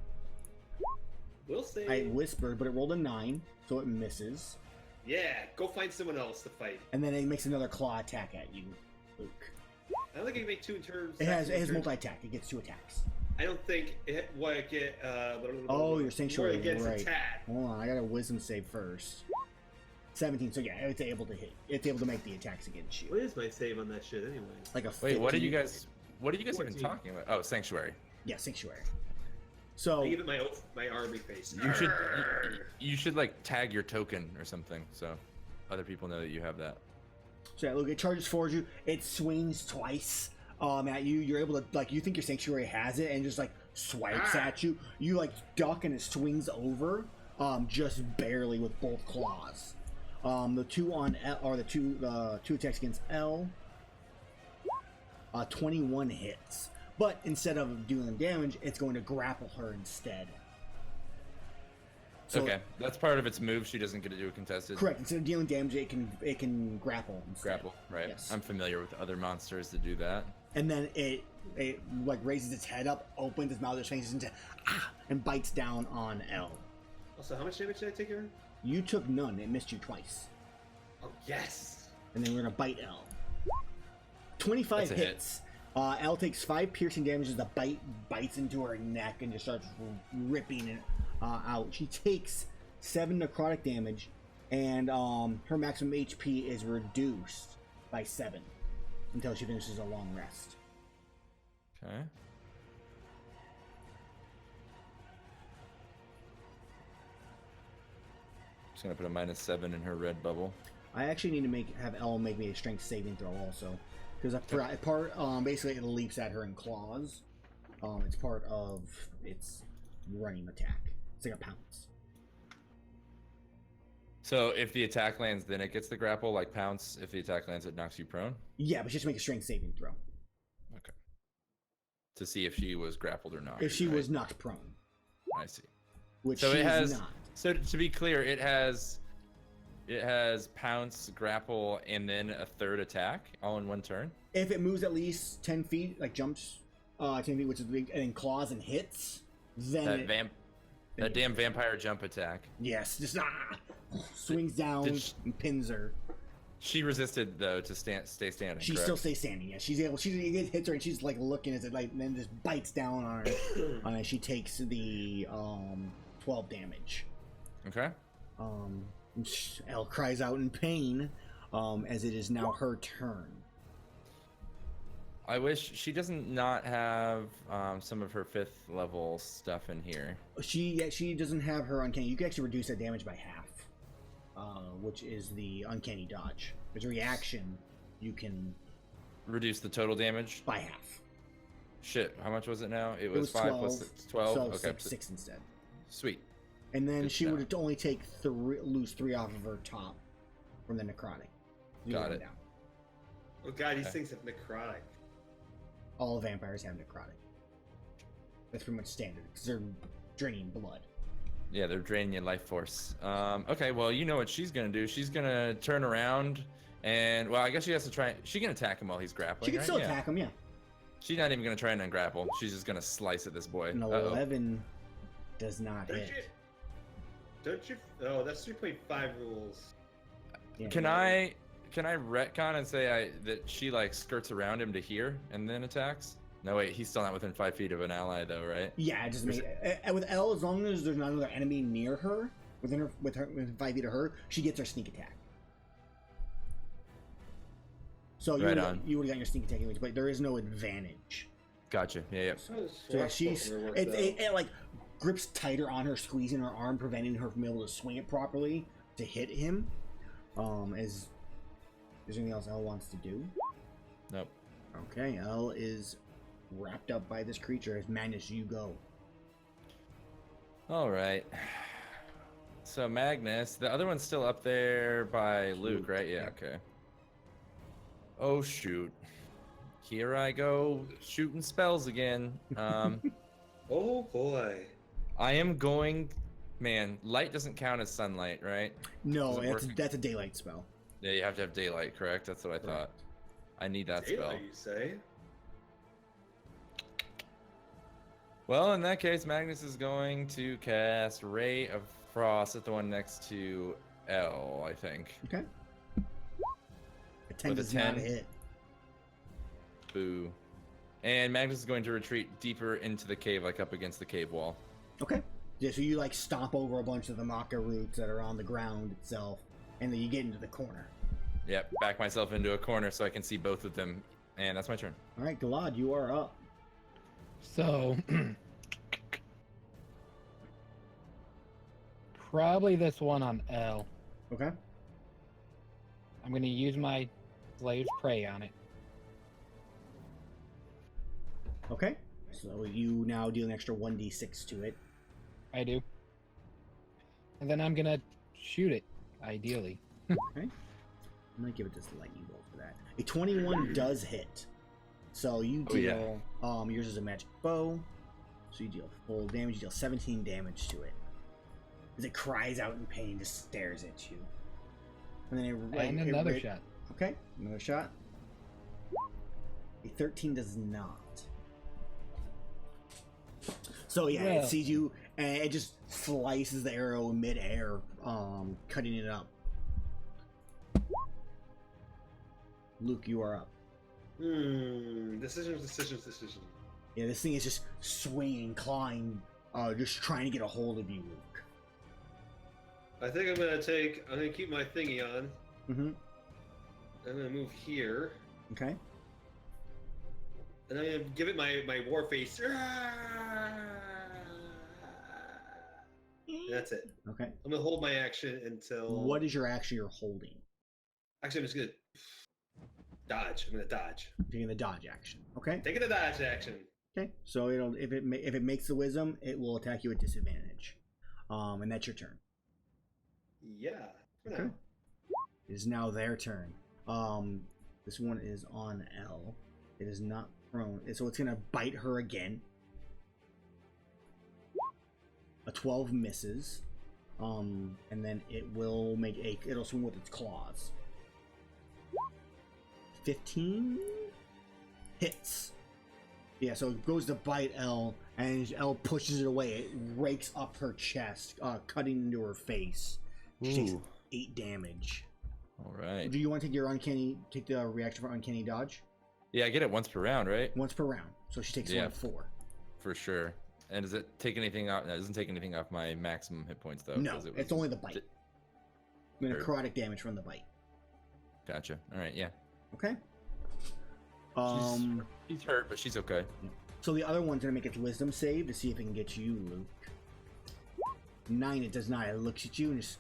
We'll see. I whispered, but it rolled a 9, so it misses. Yeah, go find someone else to fight. And then it makes another claw attack at you, Luke. I don't think it can make 2 in turns. It has multi-attack. It gets 2 attacks. I don't think it what get. Oh, your Sanctuary, right? Attack. Hold on, I got a Wisdom save first. 17. So yeah, it's able to hit. It's able to make the attacks against you. What is my save on that shit anyway? Like a 15. Wait, what are you guys even 14. talking about? Oh, Sanctuary. Yeah, Sanctuary. So I give it my army face. You should like tag your token or something so other people know that you have that. So yeah, look, it charges towards you. It swings twice at you. You're able to, like, you think your Sanctuary has it and just like swipes at you. You like duck and it swings over, just barely with both claws. The 2 on L, or the two attacks against L. 21 hits. But instead of doing damage, it's going to grapple her instead. So, okay, that's part of its move. She doesn't get to do a contested. Correct. Instead of dealing damage, it can grapple instead. Grapple, right? Yes. I'm familiar with other monsters that do that. And then it like raises its head up, opens its mouth, its faces into and bites down on L. Also, how much damage did I take here? You took none. It missed you twice. Oh yes. And then we're gonna bite L. 25 That's a hits. L takes 5 piercing damage as the bite bites into her neck and just starts ripping it out. She takes 7 necrotic damage, and her maximum HP is reduced by 7 until she finishes a long rest. Okay. Just gonna put a -7 in her red bubble. I actually need to have L make me a strength saving throw also, because basically it leaps at her in claws. It's part of its running attack. It's like a pounce. So if the attack lands, then it gets the grapple, like pounce. If the attack lands, it knocks you prone. Yeah, but just make a strength saving throw. Okay. To see if she was grappled or not. If she was knocked prone. I see. Which So she it has. is not. So to be clear, it has pounce, grapple, and then a third attack all in one turn. If it moves at least 10 feet, like jumps 10 feet, which is big, and then claws and hits, then that damn vampire jump attack. Yes, just swings down and pins her. She resisted though to stay standing. She still stays standing. Yeah, she's able. She hits her and she's like looking as it like, and then just bites down on her. She takes the 12 damage. Okay. Elle cries out in pain as it is now her turn. I wish she doesn't not have some of her 5th level stuff in here. She doesn't have her uncanny. You can actually reduce that damage by half, which is the uncanny dodge. As a reaction, you can Reduce the total damage by half. Shit, how much was it now? It was 5 plus 12. So Okay, 6 instead. Sweet. And then Good she stuff. would only take lose 3 off of her top from the necrotic. Got it. Down. Oh god, these Okay. things have necrotic. All vampires have necrotic. That's pretty much standard because they're draining blood. Yeah, they're draining your life force. Okay, well, you know what she's gonna do. She's gonna turn around and, well, I guess she has to try. She can attack him while he's grappling. She can right? still Yeah. attack him, yeah. She's not even gonna try and ungrapple. She's just gonna slice at this boy. An Uh-oh. 11 does not Don't hit. you? Don't you? Oh, that's 3.5 rules. Yeah. Can I retcon and say that she like skirts around him to here and then attacks? No, wait, he's still not within 5 feet of an ally though, right? Yeah, it just with Elle, as long as there's not another enemy near her, within 5 feet of her, she gets her sneak attack. So you Right would on. have gotten your sneak attack anyways, but there is no advantage. Gotcha. Yeah. So yeah, it like grips tighter on her, squeezing her arm, preventing her from being able to swing it properly to hit him. Is there anything else Elle wants to do? Nope. Okay, Elle is wrapped up by this creature. As Magnus, you go. All right. So Magnus, the other one's still up there by Luke, right? Yeah. Okay. Oh shoot. Here I go shooting spells again. Oh boy. I am going. Man, light doesn't count as sunlight, right? No, Does it work? that's a daylight spell. Yeah, you have to have daylight, correct? That's what I thought. I need that spell. Daylight, you say? Well, in that case, Magnus is going to cast Ray of Frost at the one next to L, I think. Okay. A 10 With a does not 10. hit. Boo. And Magnus is going to retreat deeper into the cave, like up against the cave wall. Okay. Yeah, so you like stomp over a bunch of the Macca roots that are on the ground itself, and then you get into the corner. Yep, back myself into a corner so I can see both of them. And that's my turn. All right, Galad, you are up. So, probably this one on L. Okay. I'm going to use my Slayer's Prey on it. Okay. So you now deal an extra 1d6 to it. I do. And then I'm going to shoot it, ideally. Okay. I'm going to give it this lightning bolt for that. A 21 does hit. So you deal. Yours is a magic bow. So you deal full damage. You deal 17 damage to it. As it cries out in pain, just stares at you. And then another shot. Okay, another shot. A 13 does not. So yeah, it sees you and it just slices the arrow in midair, cutting it up. Luke, you are up. Decisions. Yeah, this thing is just swinging, clawing, just trying to get a hold of you, Luke. I think I'm gonna keep my thingy on. Mm-hmm. I'm gonna move here. Okay. And I'm gonna give it my war face. That's it. Okay. I'm gonna hold my action until. What is your action you're holding? Actually, I'm just gonna dodge. I'm gonna dodge. Taking the dodge action. Okay. Taking the dodge action. Okay. So if it makes the wisdom, it will attack you at disadvantage. And that's your turn. Yeah. Okay. It is now their turn. This one is on L. It is not prone, so it's gonna bite her again. A 12 misses. And then it'll swing with its claws. 15 hits. Yeah, so it goes to bite L, and L pushes it away. It rakes up her chest, cutting into her face. She takes 8 damage. All right. Do you want to take the reaction for uncanny dodge? Yeah, I get it once per round, right? Once per round. So she takes 1 of 4. For sure. And does it take anything out? No, it doesn't take anything off my maximum hit points, though. No, it's only the bite. Necrotic damage from the bite. Gotcha. All right, yeah. Okay. She's hurt, but she's okay. So the other one's gonna make its wisdom save to see if it can get you, Luke. 9, it does not. It looks at you and just...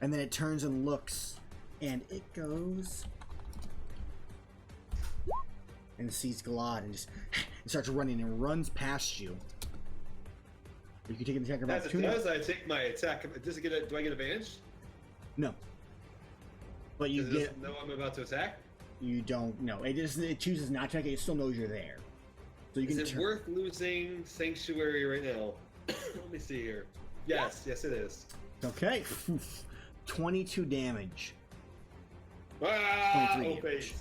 and then it turns and looks, and it goes... and sees Glad and just starts running and runs past you. You can take an attack of opportunity. As I take my attack, do I get advantage? No. But you Does it know I'm about to attack? You don't know. It chooses not to attack. It still knows you're there. So you Is it worth losing Sanctuary right now? Let me see here. Yes, it is. Okay. 22 damage. 23 damage.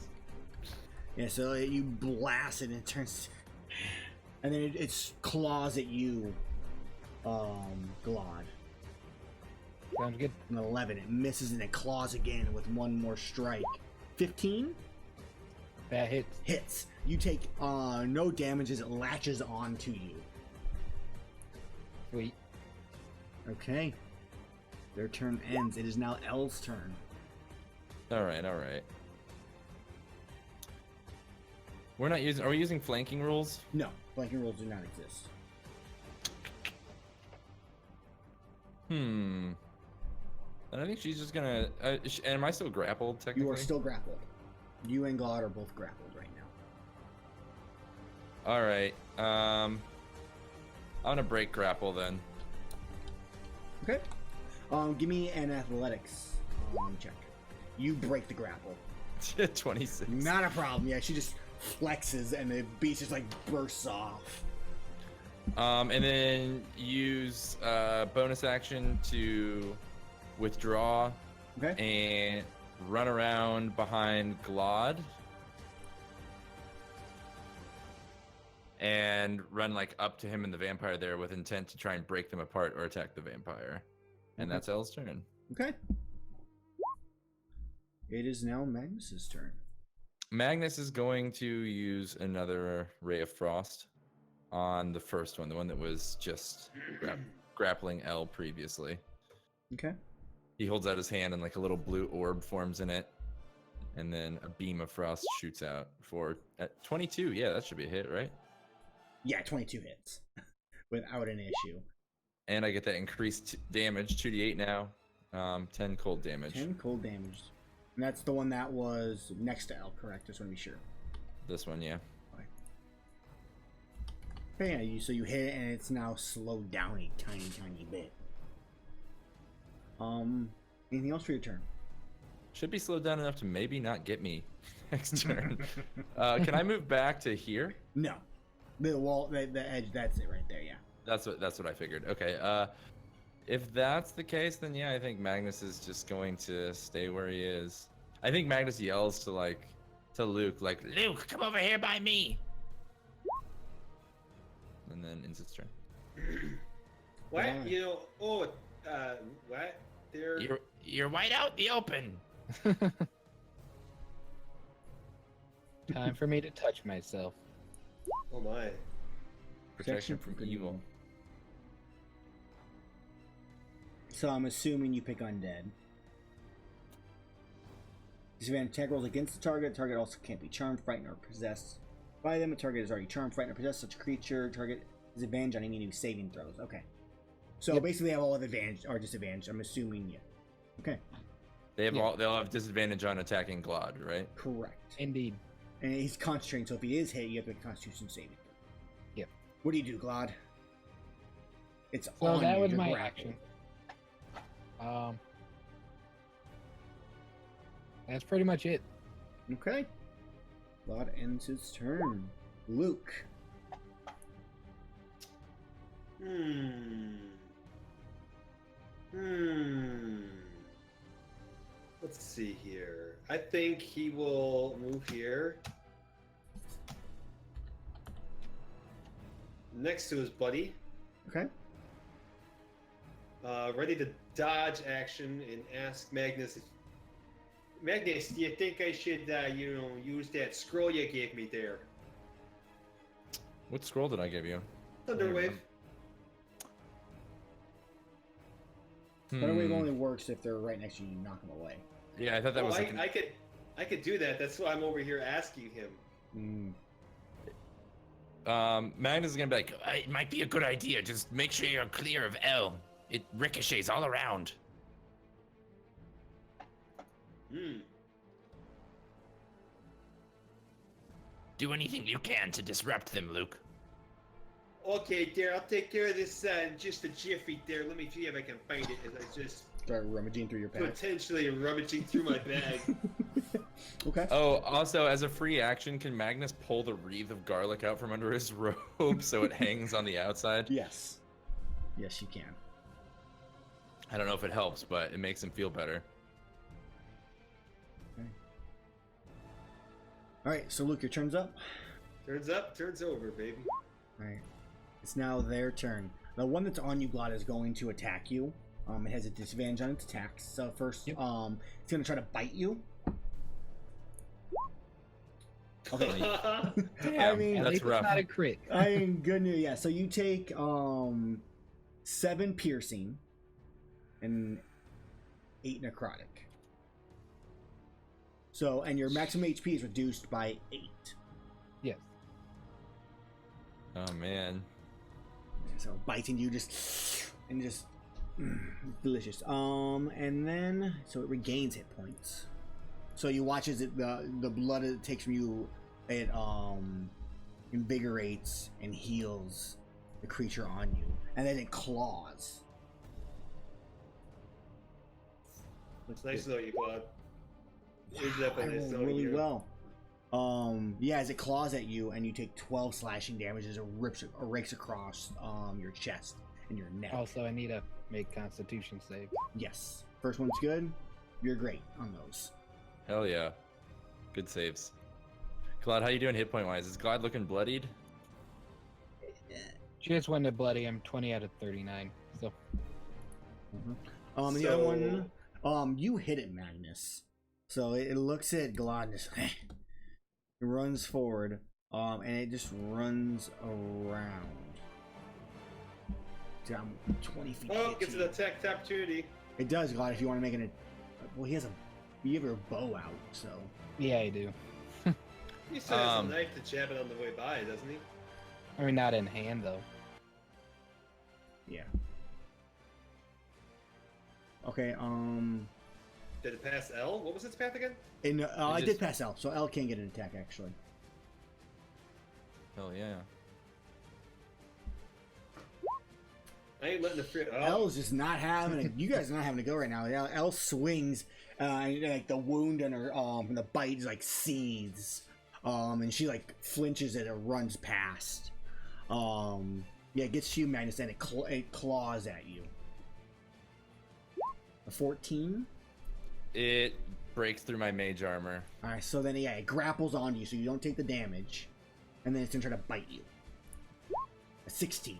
Yeah, so you blast it and it turns, and then it claws at you, Glad. Sounds good. An 11, it misses and it claws again with 1 more strike. 15? That hits. Hits. You take no damage as it latches onto you. Sweet. Okay. Their turn ends. It is now L's turn. All right. Are we using flanking rules? No, flanking rules do not exist. And I think she's just gonna. Am I still grappled? Technically, You are still grappled. You and Glad are both grappled right now. All right. I'm gonna break grapple then. Okay. Give me an athletics check. You break the grapple. 26. Not a problem. Yeah, she just flexes and the beast just like bursts off. And then use bonus action to withdraw. Okay. And run around behind Glad. And run like up to him and the vampire there with intent to try and break them apart or attack the vampire. And that's Elle's turn. Okay. It is now Magnus's turn. Magnus is going to use another Ray of Frost on the first one, the one that was just grappling Elle previously. Okay. He holds out his hand and like a little blue orb forms in it. And then a beam of frost shoots out for at 22. Yeah, that should be a hit, right? Yeah, 22 hits without an issue. And I get that increased damage, 2d8 now. 10 cold damage. 10 cold damage. And that's the one that was next to Elle, correct? Just want to be sure. This one, yeah. Okay, yeah, so you hit it and it's now slowed down a tiny bit. Anything else for your turn? should be slowed down enough to maybe not get me next turn. Can I move back to here? No. The wall, the edge, that's it right there, yeah. That's what I figured. Okay. If that's the case, then yeah, I think Magnus is just going to stay where he is. I think Magnus yells to Luke, like, Luke, come over here by me. and then ends its turn. What? Yeah. You know? Oh, what? There. You're wide out in the open. Time for me to touch myself. Oh my. Protection from evil. So I'm assuming you pick undead. Disadvantage attack rolls against the target. The target also can't be charmed, frightened, or possessed by them. The target is already charmed, frightened, or possessed. Such a creature. Target disadvantage on any new saving throws. Okay. So basically, they have all of advantage or disadvantage. I'm assuming, yeah. Okay. They'll have disadvantage on attacking Glad, right? Correct. Indeed. And he's concentrating, so if he is hit, you have to make a Constitution saving. Yep. What do you do, Glad? It's So on that you, was you're my grappled. action. That's pretty much it. Okay. Glad ends his turn. Luke. Let's see here. I think he will move here. Next to his buddy. Okay. Ready to dodge action and ask Magnus. Magnus, do you think I should, use that scroll you gave me there? What scroll did I give you? Thunderwave. Thunderwave only works if they're right next to you and you knock them away. Yeah, I thought that was. I could do that. That's why I'm over here asking him. Magnus is gonna be like, It might be a good idea. Just make sure you're clear of L. It ricochets all around. Do anything you can to disrupt them, Luke. Okay, there. I'll take care of this in just a jiffy there. Let me see if I can find it as I just Start rummaging through your pack. potentially rummaging through my bag. Okay. oh, also as a free action, can Magnus pull the wreath of garlic out from under his robe so it hangs on the outside? Yes. Yes, you can. I don't know if it helps, but it makes him feel better. Okay. All right, so Luke, your turn's up. Turns up, turns over, baby. All right. It's now their turn. The one that's on you, Glad, is going to attack you. It has a disadvantage on its attacks. So first, it's going to try to bite you. Okay. Damn, I mean, At that's least rough. it's not a crit. I mean, good news. Yeah. So you take 7 piercing and 8 necrotic. So, and your maximum HP is reduced by 8. Yes. Oh man. So biting you just delicious. And then so it regains hit points. So you watch as the blood it takes from you, it invigorates and heals the creature on you, and then it claws. It's nice to know you, Claude. It's I definitely nice to rolled know really you. well. Yeah, as it claws at you, and you take 12 slashing damage as it rakes across your chest and your neck. Also, I need to make Constitution save. Yes, first one's good. You're great on those. Hell yeah. Good saves. Claude, how you doing hit point wise? Is Glad looking bloodied? Just went to bloody. I'm 20 out of 39. So The other one, you hit it, Magnus. So it looks at Glad and just it runs forward, and it just runs around. Down 20 feet. Oh, hit gets you. an attack opportunity. It does, Glad, if you want to make it. Well, you have your bow out, so. yeah, I do. He still has a knife to jab it on the way by, doesn't he? I mean, not in hand though. Yeah. Okay, Did it pass L? What was its path again? and I just- did pass L, so L can get an attack, actually. Hell yeah. I ain't letting the free. Oh. Elle's just not having it. You guys are not having to go right now. Elle swings, and, like the wound on her, from the bite is like seethes, and she like flinches and it runs past. Yeah, it gets to you, Magnus, and it claws at you. A 14. It breaks through my mage armor. All right, so then it grapples onto you, so you don't take the damage, and then it's gonna try to bite you. A 16.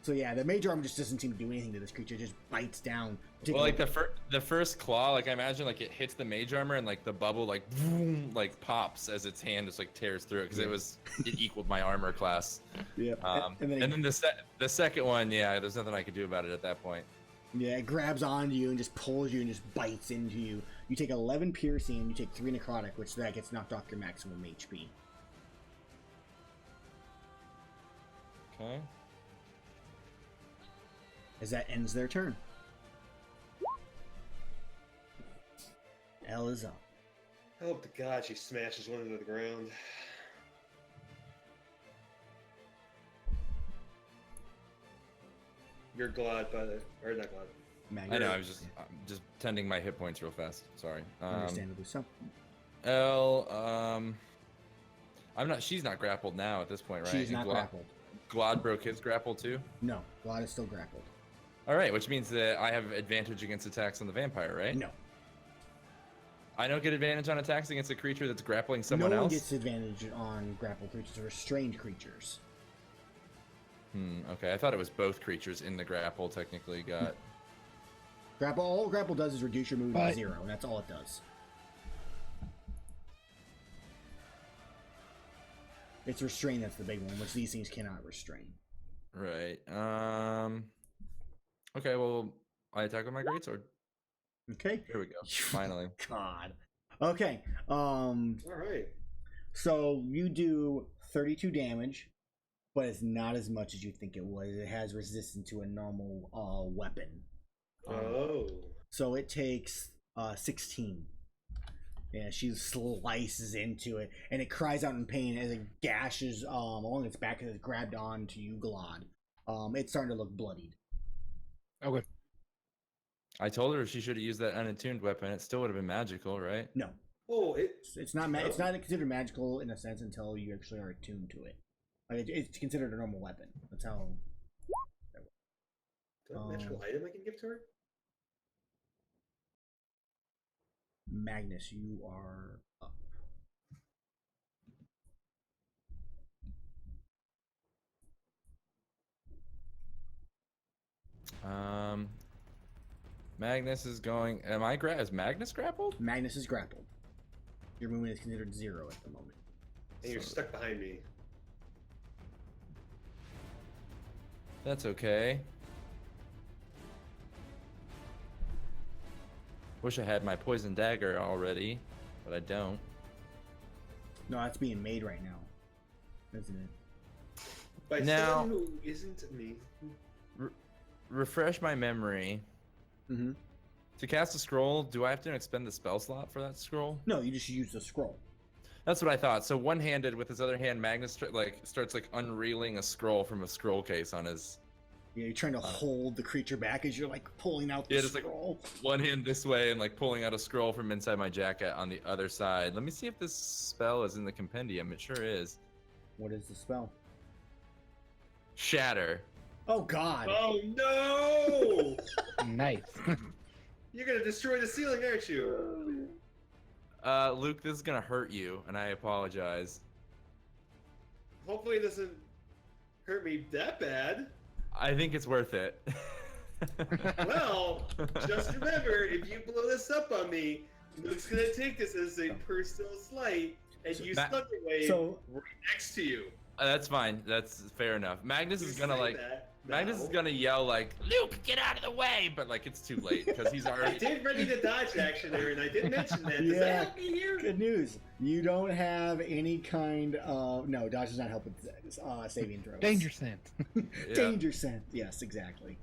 So yeah, the mage armor just doesn't seem to do anything to this creature. It just bites down. Well, like the first claw, like I imagine like it hits the mage armor and like the bubble like boom, like pops as its hand just like tears through it because it equaled my armor class. Yeah. And then the second one, yeah, there's nothing I could do about it at that point. Yeah, it grabs onto you and just pulls you and just bites into you. You take 11 piercing and you take 3 necrotic, which that gets knocked off your maximum HP. Okay. As that ends their turn. Elle is up. I hope to God she smashes one into the ground. You're glad by the, or not glad. Magnus. I know. I'm just tending my hit points real fast. Sorry. Understandably so. Elle, she's not grappled now at this point, right? She's not grappled. Glad broke his grapple too? No, Glad is still grappled. All right, which means that I have advantage against attacks on the vampire, right? No. I don't get advantage on attacks against a creature that's grappling someone else? No else? one gets advantage on grappled creatures or restrained creatures. Okay, I thought it was both creatures in the grapple technically got... Grapple, all grapple does is reduce your movement to 0, and that's all it does. It's restrain that's the big one, which these things cannot restrain. Right. Okay, well, I attack with my greatsword. Okay. Here we go. Finally. God. Okay. All right. So you do 32 damage, but it's not as much as you think it was. It has resistance to a normal weapon. So it takes 16. Yeah, she slices into it, and it cries out in pain as it gashes along its back as it's grabbed on to you, Glad. It's starting to look bloodied. Okay. I told her she should have used that unattuned weapon. It still would have been magical, right? No. Oh, it's not. It's not considered magical in a sense until you actually are attuned to it. Like it's considered a normal weapon. That's how. Do I have a magical item I can give to her? Magnus, you are up. Magnus is going. Is Magnus grappled? Magnus is grappled. Your movement is considered 0 at the moment. And you're stuck behind me. That's okay. Wish I had my poison dagger already, but I don't. No, that's being made right now, isn't it? By someone who isn't me. Refresh my memory. Mm-hmm. To cast a scroll, do I have to expend the spell slot for that scroll? No, you just use the scroll. That's what I thought. So one-handed with his other hand, Magnus starts unreeling a scroll from a scroll case on his. Yeah, you're trying to hold the creature back as you're pulling out the scroll. One hand this way and pulling out a scroll from inside my jacket on the other side. Let me see if this spell is in the compendium. It sure is. What is the spell? Shatter. Oh God. Oh no! Nice. You're gonna destroy the ceiling, aren't you? Luke, this is gonna hurt you, and I apologize. Hopefully it doesn't hurt me that bad. I think it's worth it. Well, just remember, if you blow this up on me, Luke's gonna take this as a personal slight and use Thunderwave right next to you. That's fine. That's fair enough. Magnus is gonna Magnus is gonna yell Luke, get out of the way! but it's too late because he's already. I did ready to dodge action there, and I did mention that. Does that help me here? Good news. You don't have any kind of no. Dodge does not help with saving throws. Danger sense. Danger sense. Yes, exactly.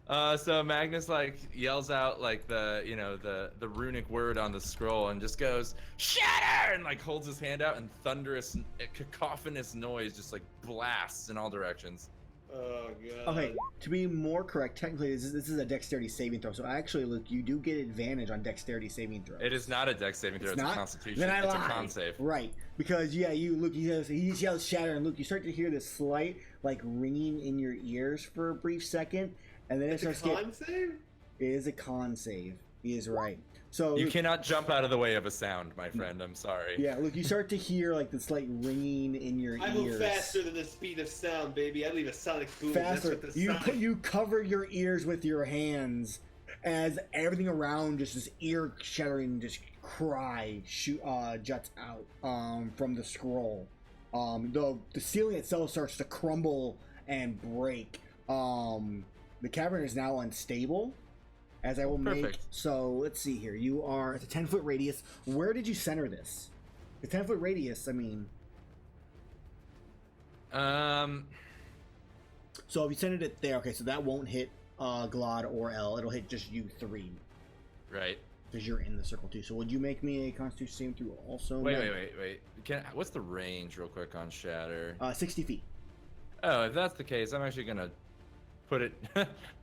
So Magnus yells out the runic word on the scroll and just goes shatter and holds his hand out and thunderous cacophonous noise just blasts in all directions. Oh god. Okay, to be more correct, technically this is a dexterity saving throw. So actually, Luke, you do get advantage on dexterity saving throws. It is not a dex saving throw. It's not? a constitution. Then I It's lied. a con save. Right, because yeah, you Luke, he yells shatter, and Luke, you start to hear this slight like ringing in your ears for a brief second, and then It's a con save? It is a con save. He is right. So You cannot jump out of the way of a sound, my friend. I'm sorry. yeah, look, you start to hear like this like ringing in your ears. I move faster than the speed of sound, baby. I leave a sonic boom. Faster. That's what the You cover your ears with your hands as everything around just this ear shattering just cry juts out from the scroll. The ceiling itself starts to crumble and break. The cavern is now unstable. As I will make. So let's see here. You are at a 10-foot radius. Where did you center this? The 10-foot radius. I mean. So if you centered it there, okay, so that won't hit Glad or L. It'll hit just you three. Right. Because you're in the circle too. So would you make me a Constitution saving throw also? Wait. What's the range, real quick, on Shatter? 60 feet. Oh, if that's the case, I'm actually gonna put it.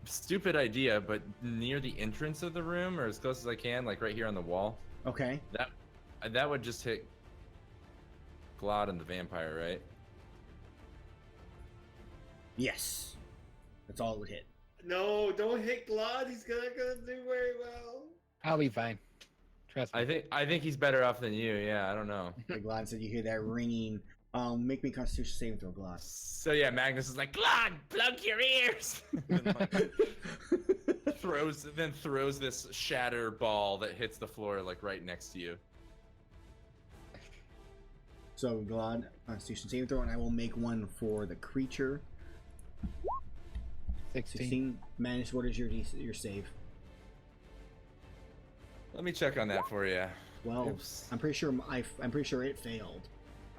Stupid idea, but near the entrance of the room, or as close as I can, like right here on the wall. Okay. That would just hit Glad and the vampire, right? Yes. That's all it would hit. No, don't hit Glad. He's not gonna do very well. I'll be fine. Trust me. I think he's better off than you. Yeah, I don't know. Like Glad said, you hear that ringing. Make me a Constitution saving throw, Glad. So yeah, Magnus is like, Glad, plug your ears. then throws this shatter ball that hits the floor like right next to you. So Glad, Constitution saving throw, and I will make one for the creature. 16. Magnus, what is your save? Let me check on that for you. Well, Oops. I'm pretty sure it failed.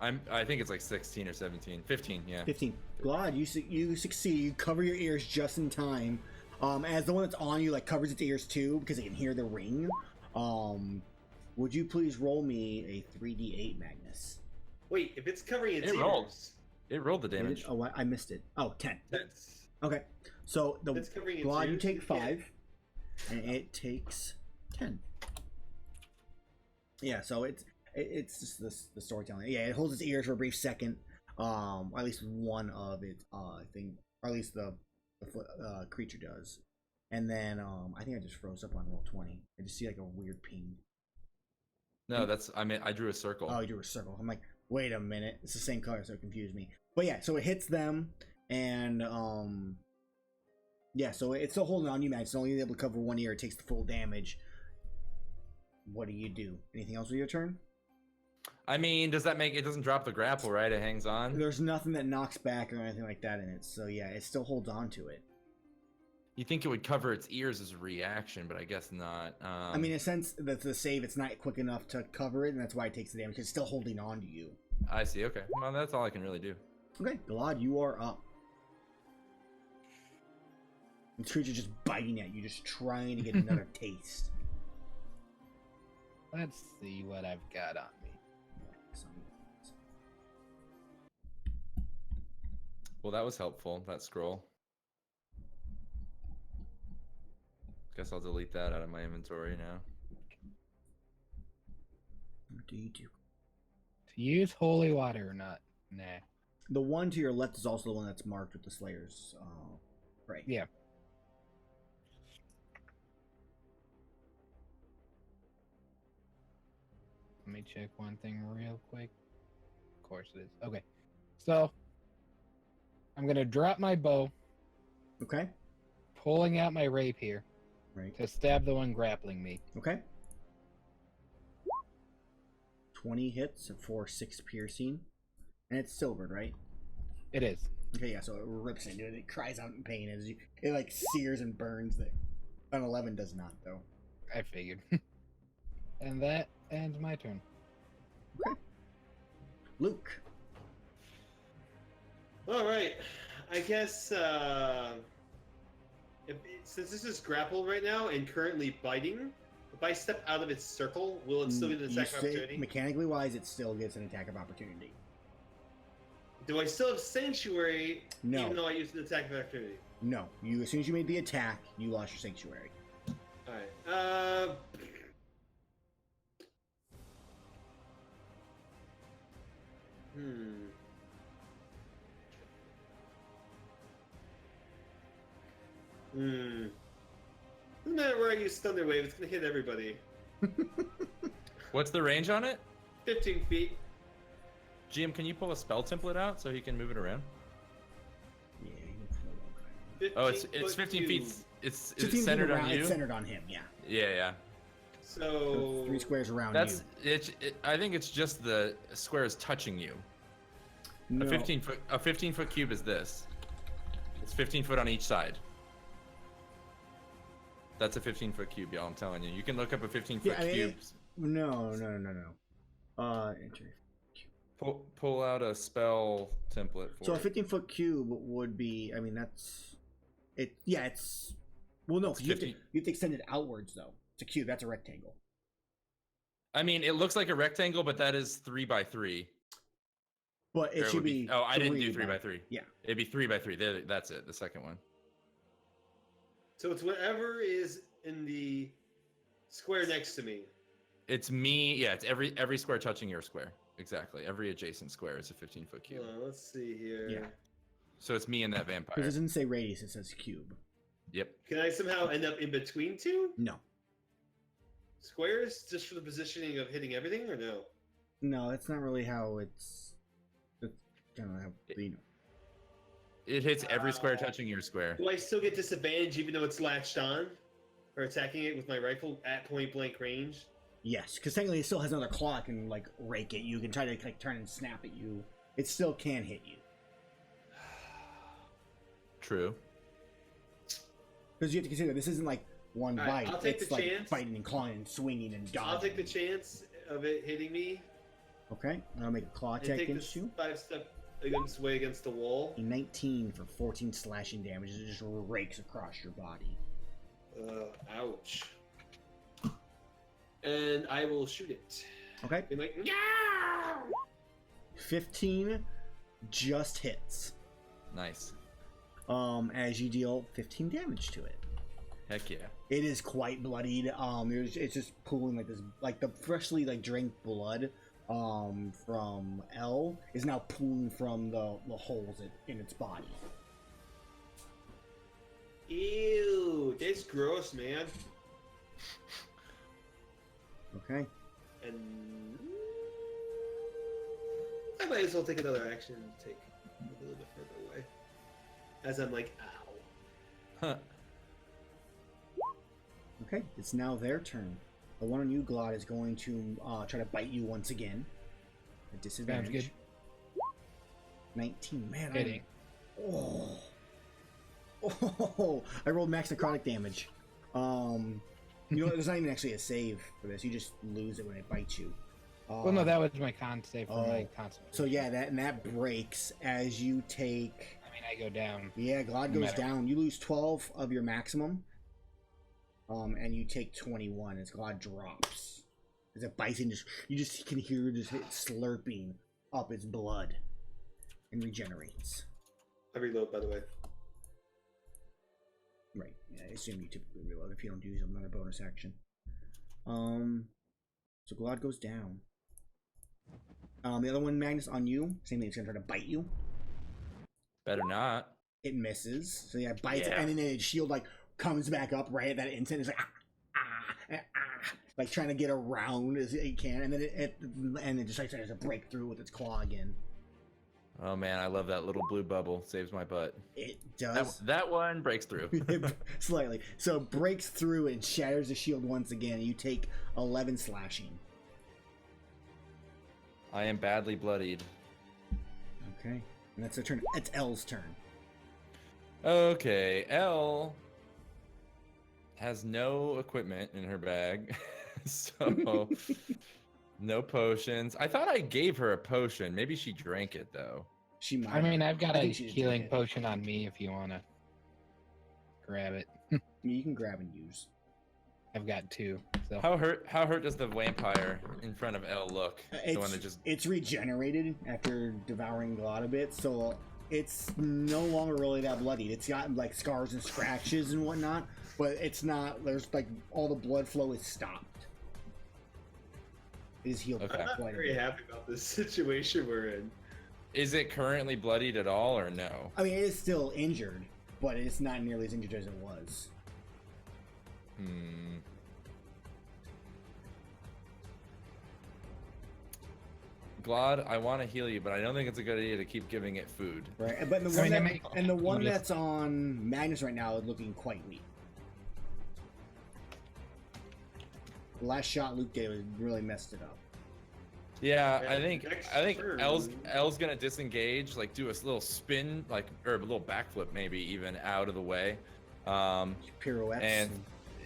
I think it's like 16 or 17. 15, yeah. 15. Glad, you succeed. You cover your ears just in time. As the one that's on you like covers its ears too, because it can hear the ring. Would you please roll me a 3d8, Magnus? Wait, if it's covering its ears. Rolled. It rolled the damage. Oh, I missed it. Oh, 10. That's... Okay. So the That's covering its Glad, you ears? take 5, and it takes 10. Yeah, so it's just the storytelling. Yeah, it holds its ears for a brief second. Or at least one of it, I think, or at least the creature does. And then I think I just froze up on roll 20. I just see like a weird ping. No, I drew a circle. Oh, you drew a circle. I'm like, wait a minute, it's the same color, so it confused me. But yeah, so it hits them, and yeah, so it's still holding on you, man. It's only able to cover one ear. It takes the full damage. What do you do? Anything else with your turn? I mean, does that make it doesn't drop the grapple, right? It hangs on. There's nothing that knocks back or anything like that in it. So yeah, it still holds on to it. You think it would cover its ears as a reaction, but I guess not. I mean, in a sense, that the save, it's not quick enough to cover it, and that's why it takes the damage. It's still holding on to you. I see. Okay, well, that's all I can really do. Okay, Glad, you are up. The creature's just biting at you, just trying to get another taste. Let's see what I've got on me. Well, that was helpful, that scroll. Guess I'll delete that out of my inventory now. What do you do? To use holy water or not? Nah. The one to your left is also the one that's marked with the Slayer's right. Yeah. Let me check one thing real quick. Of course it is. Okay. So, I'm going to drop my bow. Okay. Pulling out my rapier. Right. To stab the one grappling me. Okay. 20 hits for 6 piercing. And it's silvered, right? It is. Okay, yeah, so it rips into it. It cries out in pain as it like sears and burns. An 11 does not, though. I figured. And that ends my turn. Okay. Luke. All right. I guess since this is grappled right now and currently biting, if I step out of its circle, will it still get an attack of opportunity? Mechanically wise, it still gets an attack of opportunity. Do I still have Sanctuary No. even though I used the attack of activity? No. You as soon as you made the attack, you lost your sanctuary. Alright. No matter where I use Thunder Wave, it's gonna hit everybody. What's the range on it? 15 feet. GM, can you pull a spell template out so he can move it around? Yeah. Oh, it's 15 feet. cube. It's 15 centered around, on you. It's centered on him. Yeah. Yeah. So 3 squares around That's you. I think it's just the squares touching you. No. A 15-foot cube is this. It's 15 foot on each side. That's a 15-foot cube, y'all. I'm telling you. You can look up a 15-foot cube. No. Enter. Pull out a spell template for So a it. 15-foot cube would be. I mean, that's it. Yeah, it's. Well, no, 'cause you have to extend it outwards though. It's a cube. That's a rectangle. I mean, it looks like a rectangle, but that is 3 by 3. But it Or should be. Oh, I didn't do 3 3 by 3. Yeah. It'd be 3 by 3. There, that's it. The second one. So it's whatever is in the square next to me. It's me. Yeah, it's every square touching your square. Exactly. Every adjacent square is a 15-foot cube. Let's see here. Yeah. So it's me and that vampire. Because it doesn't say radius. It says cube. Yep. Can I somehow end up in between two No. squares just for the positioning of hitting everything, or no? No, that's not really how it's. That's kind of how you know. It hits every square touching your square. Do I still get disadvantage even though it's latched on? Or attacking it with my rifle at point blank range? Yes, because technically it still has another claw. It can like rake at you. Can try to like turn and snap at you. It still can hit you. True. Because you have to consider this isn't like one Alright, bite. I'll take It's the like chance. biting and clawing and swinging and dodging. I'll take the chance of it hitting me. Okay, I'll make a claw And attack take against this you. 5-step way against the wall. A 19 for 14 slashing damage. It just rakes across your body. Ouch. And I will shoot it. Okay, Be like, yeah! 15 just hits. Nice. As you deal 15 damage to it. Heck yeah. It is quite bloodied. It's just pooling like this, like the freshly like drank blood from L is now pooling from the holes in its body. Ew, that's gross, man. Okay. And I might as well take another action and take a little bit further away. As I'm like, ow. Huh. Okay, it's now their turn. The one on you, Glad, is going to try to bite you once again. At disadvantage. Sounds good. 19. Man, Hitting. Oh, I rolled max necrotic damage. You know, there's not even actually a save for this. You just lose it when it bites you. Well, no, that was my con save for my concentration. So yeah, that breaks as you take. I mean, I go down. Yeah, Glad No goes matter. down. You lose 12 of your maximum. And you take 21 as Glad drops. As it bites and you just can hear it slurping up its blood and regenerates. I reload, by the way. Right. Yeah, I assume you typically reload if you don't use another bonus action. So Glad goes down. The other one, Magnus, on you. Same thing. It's gonna try to bite you. Better not. It misses. So yeah, it bites, Yeah. and then its shield like comes back up right at that instant. It's like like trying to get around as it can, and then it just like tries to break through with its claw again. Oh man, I love that little blue bubble. Saves my butt. It does. That one breaks through. Slightly. So it breaks through and shatters the shield once again. You take 11 slashing. I am badly bloodied. Okay. And that's their turn. It's L's turn. Okay, Elle has no equipment in her bag, so no potions. I thought I gave her a potion. Maybe she drank it though. She might. I mean, I've got I a think she just did healing it. potion on me if you want to grab it. You can grab and use. I've got 2. So How hurt does the vampire in front of Elle look? The one that just It's regenerated after devouring Glot a bit, so it's no longer really that bloodied. It's got like scars and scratches and whatnot, but it's not. There's like all the blood flow is stopped. It is healed. Okay. I'm not quite a very bit. happy about this situation we're in. Is it currently bloodied at all or no? I mean, it is still injured, but it's not nearly as injured as it was. Glad, I want to heal you, but I don't think it's a good idea to keep giving it food. Right, but the I one, mean, the one Yes. that's on Magnus right now is looking quite weak. The last shot Luke gave really messed it up. Yeah, Yeah, I think next turn. Elle's gonna disengage, like do a little spin, like or a little backflip, maybe even out of the way, Pirouettes. and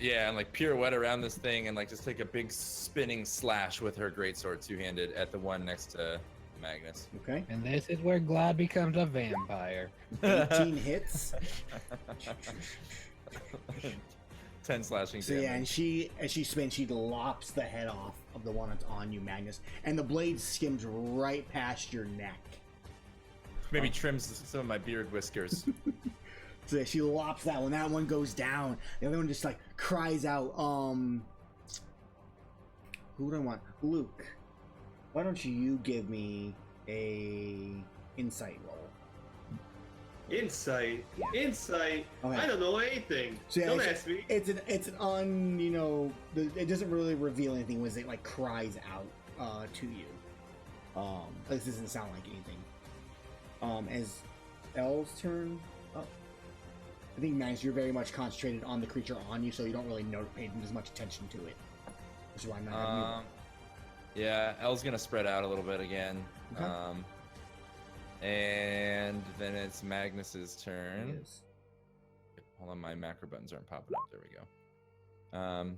yeah, and like pirouette around this thing, and like just take a big spinning slash with her greatsword two-handed at the one next to Magnus. Okay. and this is where Glad becomes a vampire. 18 hits. 10 slashing So damage. yeah, and as she spins, she lops the head off of the one that's on you, Magnus, and the blade skims right past your neck. Maybe trims some of my beard whiskers. So she lops that one. That one goes down. The other one just like cries out. Who do I want? Luke. Why don't you give me a insight roll? Insight. Okay. Okay. I don't know anything. So yeah, Don't ask me. It's an it doesn't really reveal anything. Was it like cries out to you? This doesn't sound like anything. As Elle's turn up, I think Magnus, you're very much concentrated on the creature on you, so you don't really pay as much attention to it. Which is why I'm not having you roll. Yeah, Elle's gonna spread out a little bit again. Okay. And then it's Magnus's turn. It is. Hold on, my macro buttons aren't popping up. There we go.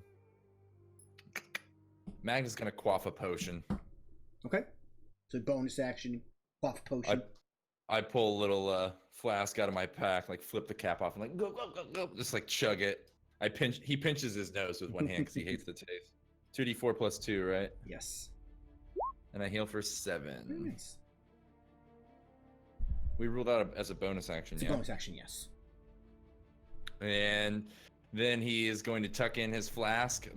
Magnus is gonna quaff a potion. Okay. So bonus action, buff potion. I pull a little flask out of my pack, like flip the cap off, and like go go go go, just like chug it. He pinches his nose with one hand because he hates the taste. 2d4 plus 2, right? Yes. And I heal for Very 7. nice. We ruled out as a bonus action, It's a yeah. bonus action, yes. And then he is going to tuck in his flask,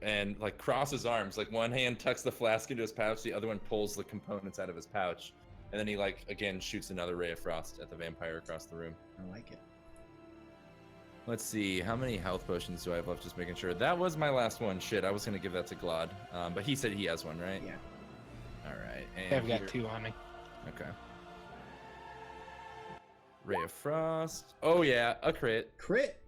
and cross his arms. Like one hand tucks the flask into his pouch, the other one pulls the components out of his pouch, and then he again shoots another ray of frost at the vampire across the room. I like it. Let's see, how many health potions do I have left? Just making sure. That was my last one. Shit, I was gonna give that to Glad, but he said he has one, right? Yeah. All right. And I've got here- 2 on me. Okay. Ray of frost. Oh yeah, a crit. Crit.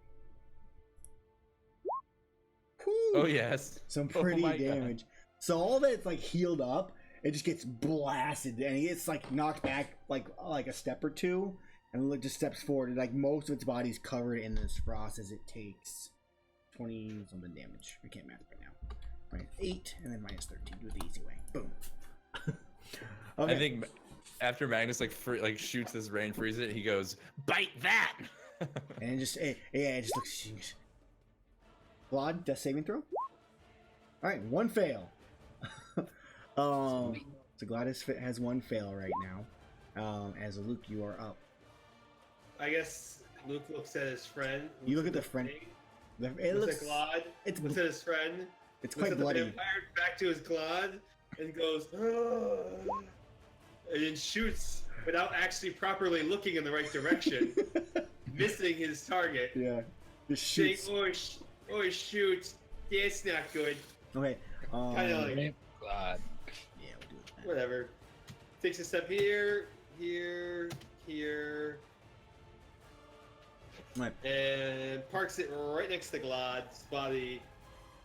Whew. Oh yes. Some Oh pretty my God. damage. So all that's like healed up, it just gets blasted, and he gets like knocked back like a step or two, and it just steps forward. And, like most of its body's covered in this frost as it takes 20 something damage. We can't math right now. Right, 8 and then minus 13. Do it the easy way. Boom. Okay. I think after Magnus shoots this ray and freezes it, he goes, Bite that! And it just it just looks. Vlad, death saving throw. All right, one fail. So Gladys has one fail right now. As Luke, you are up. I guess Luke looks at his friend. You look at the his friend. thing, It looks looks. at Glad. It's Looks at his friend. it's Looks quite at the bloody. vampire, back to his Glad, and goes, "Ugh," and then shoots without actually properly looking in the right direction, missing his target. Yeah, just Saying, shoots. "Oh, shoot! That's not good." Okay. Kinda like- Rip Glad. Yeah, we'll do it. Whatever. Takes a step here, here, here, Right. and parks it right next to Glad's body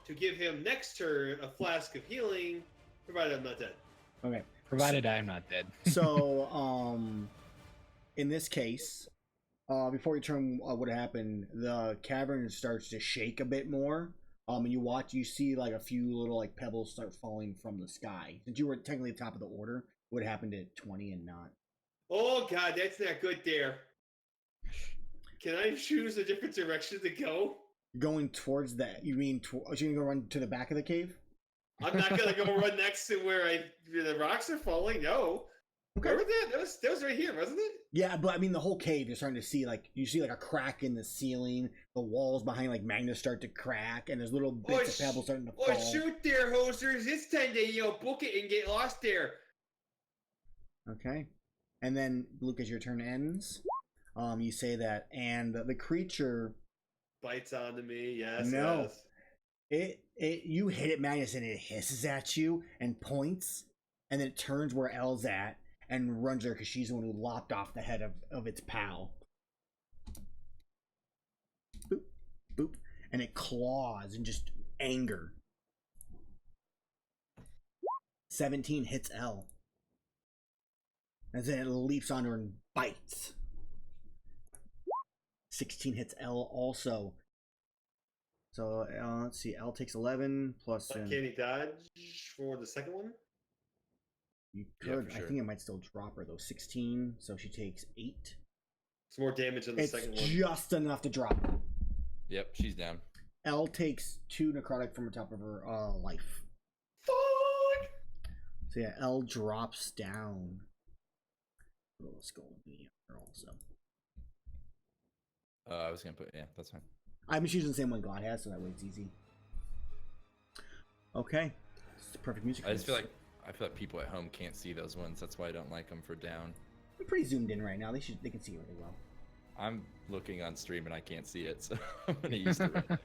to give him next turn a flask of healing, provided I'm not dead. Okay. Provided I'm not dead. So, in this case, before your turn would happen, the cavern starts to shake a bit more. And you see like a few little like pebbles start falling from the sky. Since you were technically at the top of the order, it would happen to 20 and not. Oh god, that's not good there. Can I choose a different direction to go? Going towards that, you mean are you gonna go run to the back of the cave? I'm not gonna go run next to where the rocks are falling. No. Okay. Where was that? That was right here, wasn't it? Yeah, but I mean the whole cave. You're starting to see you see a crack in the ceiling. The walls behind Magnus start to crack, and there's little bits of pebbles starting to fall. Oh shoot, there, hosers! It's time to book it and get lost there. Okay, and then Luke, as your turn ends, you say that, and the creature bites onto me. Yes. No. Yes. You hit it, Magnus, and it hisses at you and points, and then it turns where Elle's at and runs her because she's the one who lopped off the head of its pal. Boop, boop, and it claws in just anger. 17 hits Elle. And then it leaps onto her and bites. 16 hits Elle also. So let's see. Elle takes 11 plus. Can he dodge for the second one? You could. Yeah, for sure. I think it might still drop her though. 16. So she takes 8. It's more damage than the second one. It's just enough to drop her. Yep, she's down. Elle takes 2 necrotic from the top of her life. Fuck! So yeah, Elle drops down. Let's go with me also. I was gonna put that's fine. I'm just using the same one God has, so that way it's easy. Okay, it's the perfect music. I feel like people at home can't see those ones. That's why I don't like them for down. I'm pretty zoomed in right now. They can see it really well. I'm looking on stream and I can't see it, so I'm gonna use the red.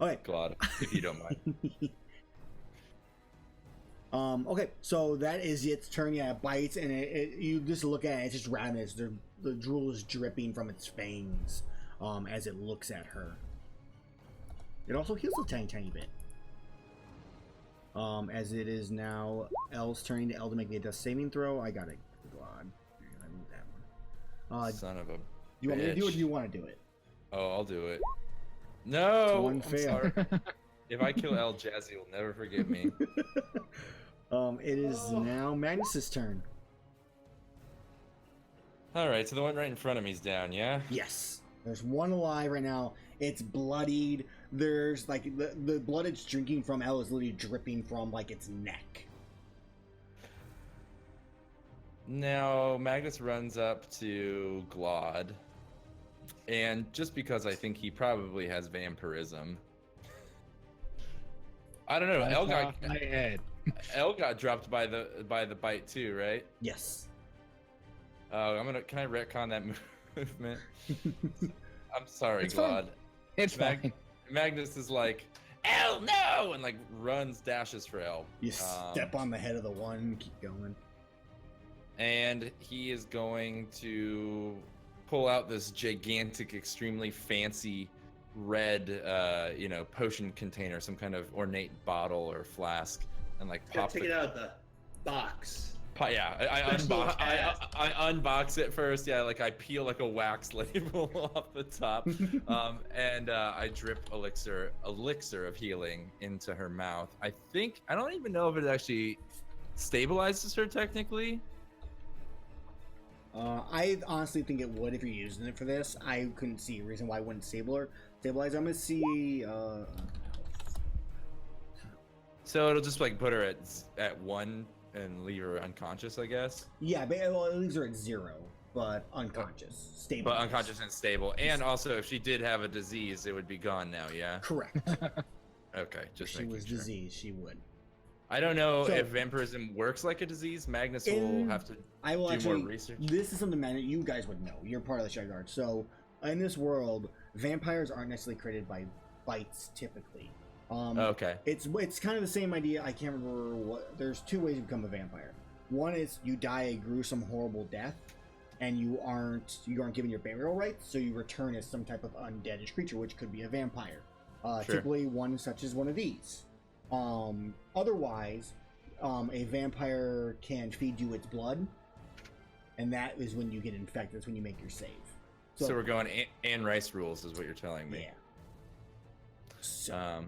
Okay, God, if you don't mind. Okay, so that is its turn. Yeah, it bites, and you just look at it. It's just ravenous. The drool is dripping from its fangs as it looks at her. It also heals a tiny bit. As it is now Elle's turn. Elle to make me a death saving throw. I got it. God, I moved that one. Son of a. You want me to do it? Or do you want to do it? Oh, I'll do it. No, One fail. If I kill El, Jazzy will never forgive me. It is now Magnus's turn. All right, so the one right in front of me is down, yeah? Yes. There's one alive right now. It's bloodied. There's the blood it's drinking from Elle is literally dripping from its neck. Now Magnus runs up to Glod, and just because I think he probably has vampirism, I don't know. Elle got dropped by the bite too, right? Yes. Can I retcon that movement? I'm sorry, It's Glod. fine. It's fine. Magnus is like, Elle, no! And runs, dashes for Elle. You step on the head of the one, keep going. And he is going to pull out this gigantic, extremely fancy red, potion container, some kind of ornate bottle or flask, and pop take it out of the box. Yeah, I unbox it first. Yeah, I peel a wax label off the top, and I drip elixir of healing into her mouth. I don't even know if it actually stabilizes her technically. I honestly think it would if you're using it for this. I couldn't see a reason why it wouldn't stabilize. I'm gonna see. So it'll just put her at 1 and leave her unconscious, I guess. Yeah, but it leaves her at 0, but unconscious, stable. But unconscious and stable, and also if she did have a disease, it would be gone now. Yeah. Correct. Okay, just if she was diseased, she would. I don't know if vampirism works like a disease. Magnus will have to do more research. This is something that you guys would know. You're part of the Shadowguard. So in this world, vampires aren't necessarily created by bites typically. Okay. It's kind of the same idea. I can't remember what. There's 2 ways to become a vampire. One is you die a gruesome, horrible death, and you aren't given your burial rights, so you return as some type of undeadish creature, which could be a vampire. Typically, one such as one of these. Otherwise, a vampire can feed you its blood, and that is when you get infected. That's when you make your save. So we're going Anne Rice rules, is what you're telling me. Yeah. So.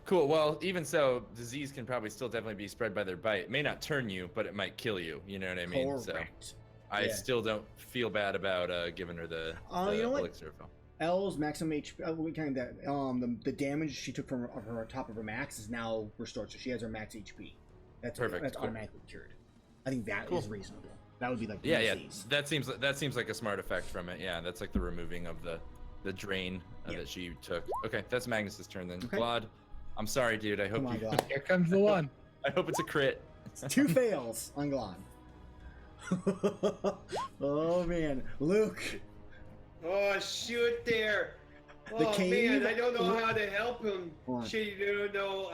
Cool. Well, even so, disease can probably still definitely be spread by their bite. It may not turn you, but it might kill you. You know what I mean? Correct. So I still don't feel bad about giving her the you know elixir. Elle's maximum HP. We kind of that. The damage she took from her top of her max is now restored, so she has her max HP. That's Perfect. That's Cool. automatically cured. I think that is reasonable. That would be like Yeah. disease. That seems like a smart effect from it. Yeah, that's like the removing of the drain that she took. Okay, that's Magnus's turn then. Okay. Glad. I'm sorry, dude. I hope Come on, you. Glad. Here comes the one. I hope it's a crit. 2 fails on Glad. Oh man, Luke. Oh shoot there. The Oh cave- man, I don't know how to help him. Hold on. Shit, you don't know.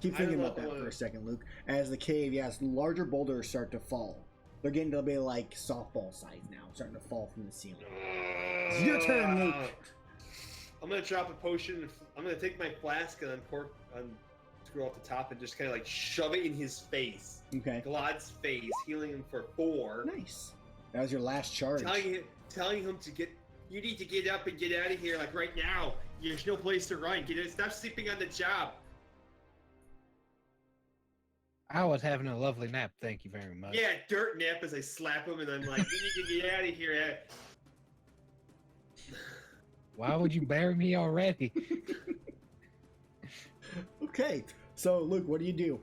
Keep I thinking don't about know that how for to- a second, Luke. As the cave, yes, larger boulders start to fall. They're getting to be like softball size now, starting to fall from the ceiling. It's your turn, Luke. I'm gonna drop a potion. I'm gonna take my flask and screw off the top and just kind of like shove it in his face. Okay. Glad's face, healing him for 4. Nice. That was your last charge. Telling him to get. You need to get up and get out of here, like right now. There's no place to run. Get it. Stop sleeping on the job. I was having a lovely nap. Thank you very much. Yeah, dirt nap as I slap him, and I'm like, you need to get out of here. Why would you bury me already? Okay. So, Luke, what do you do?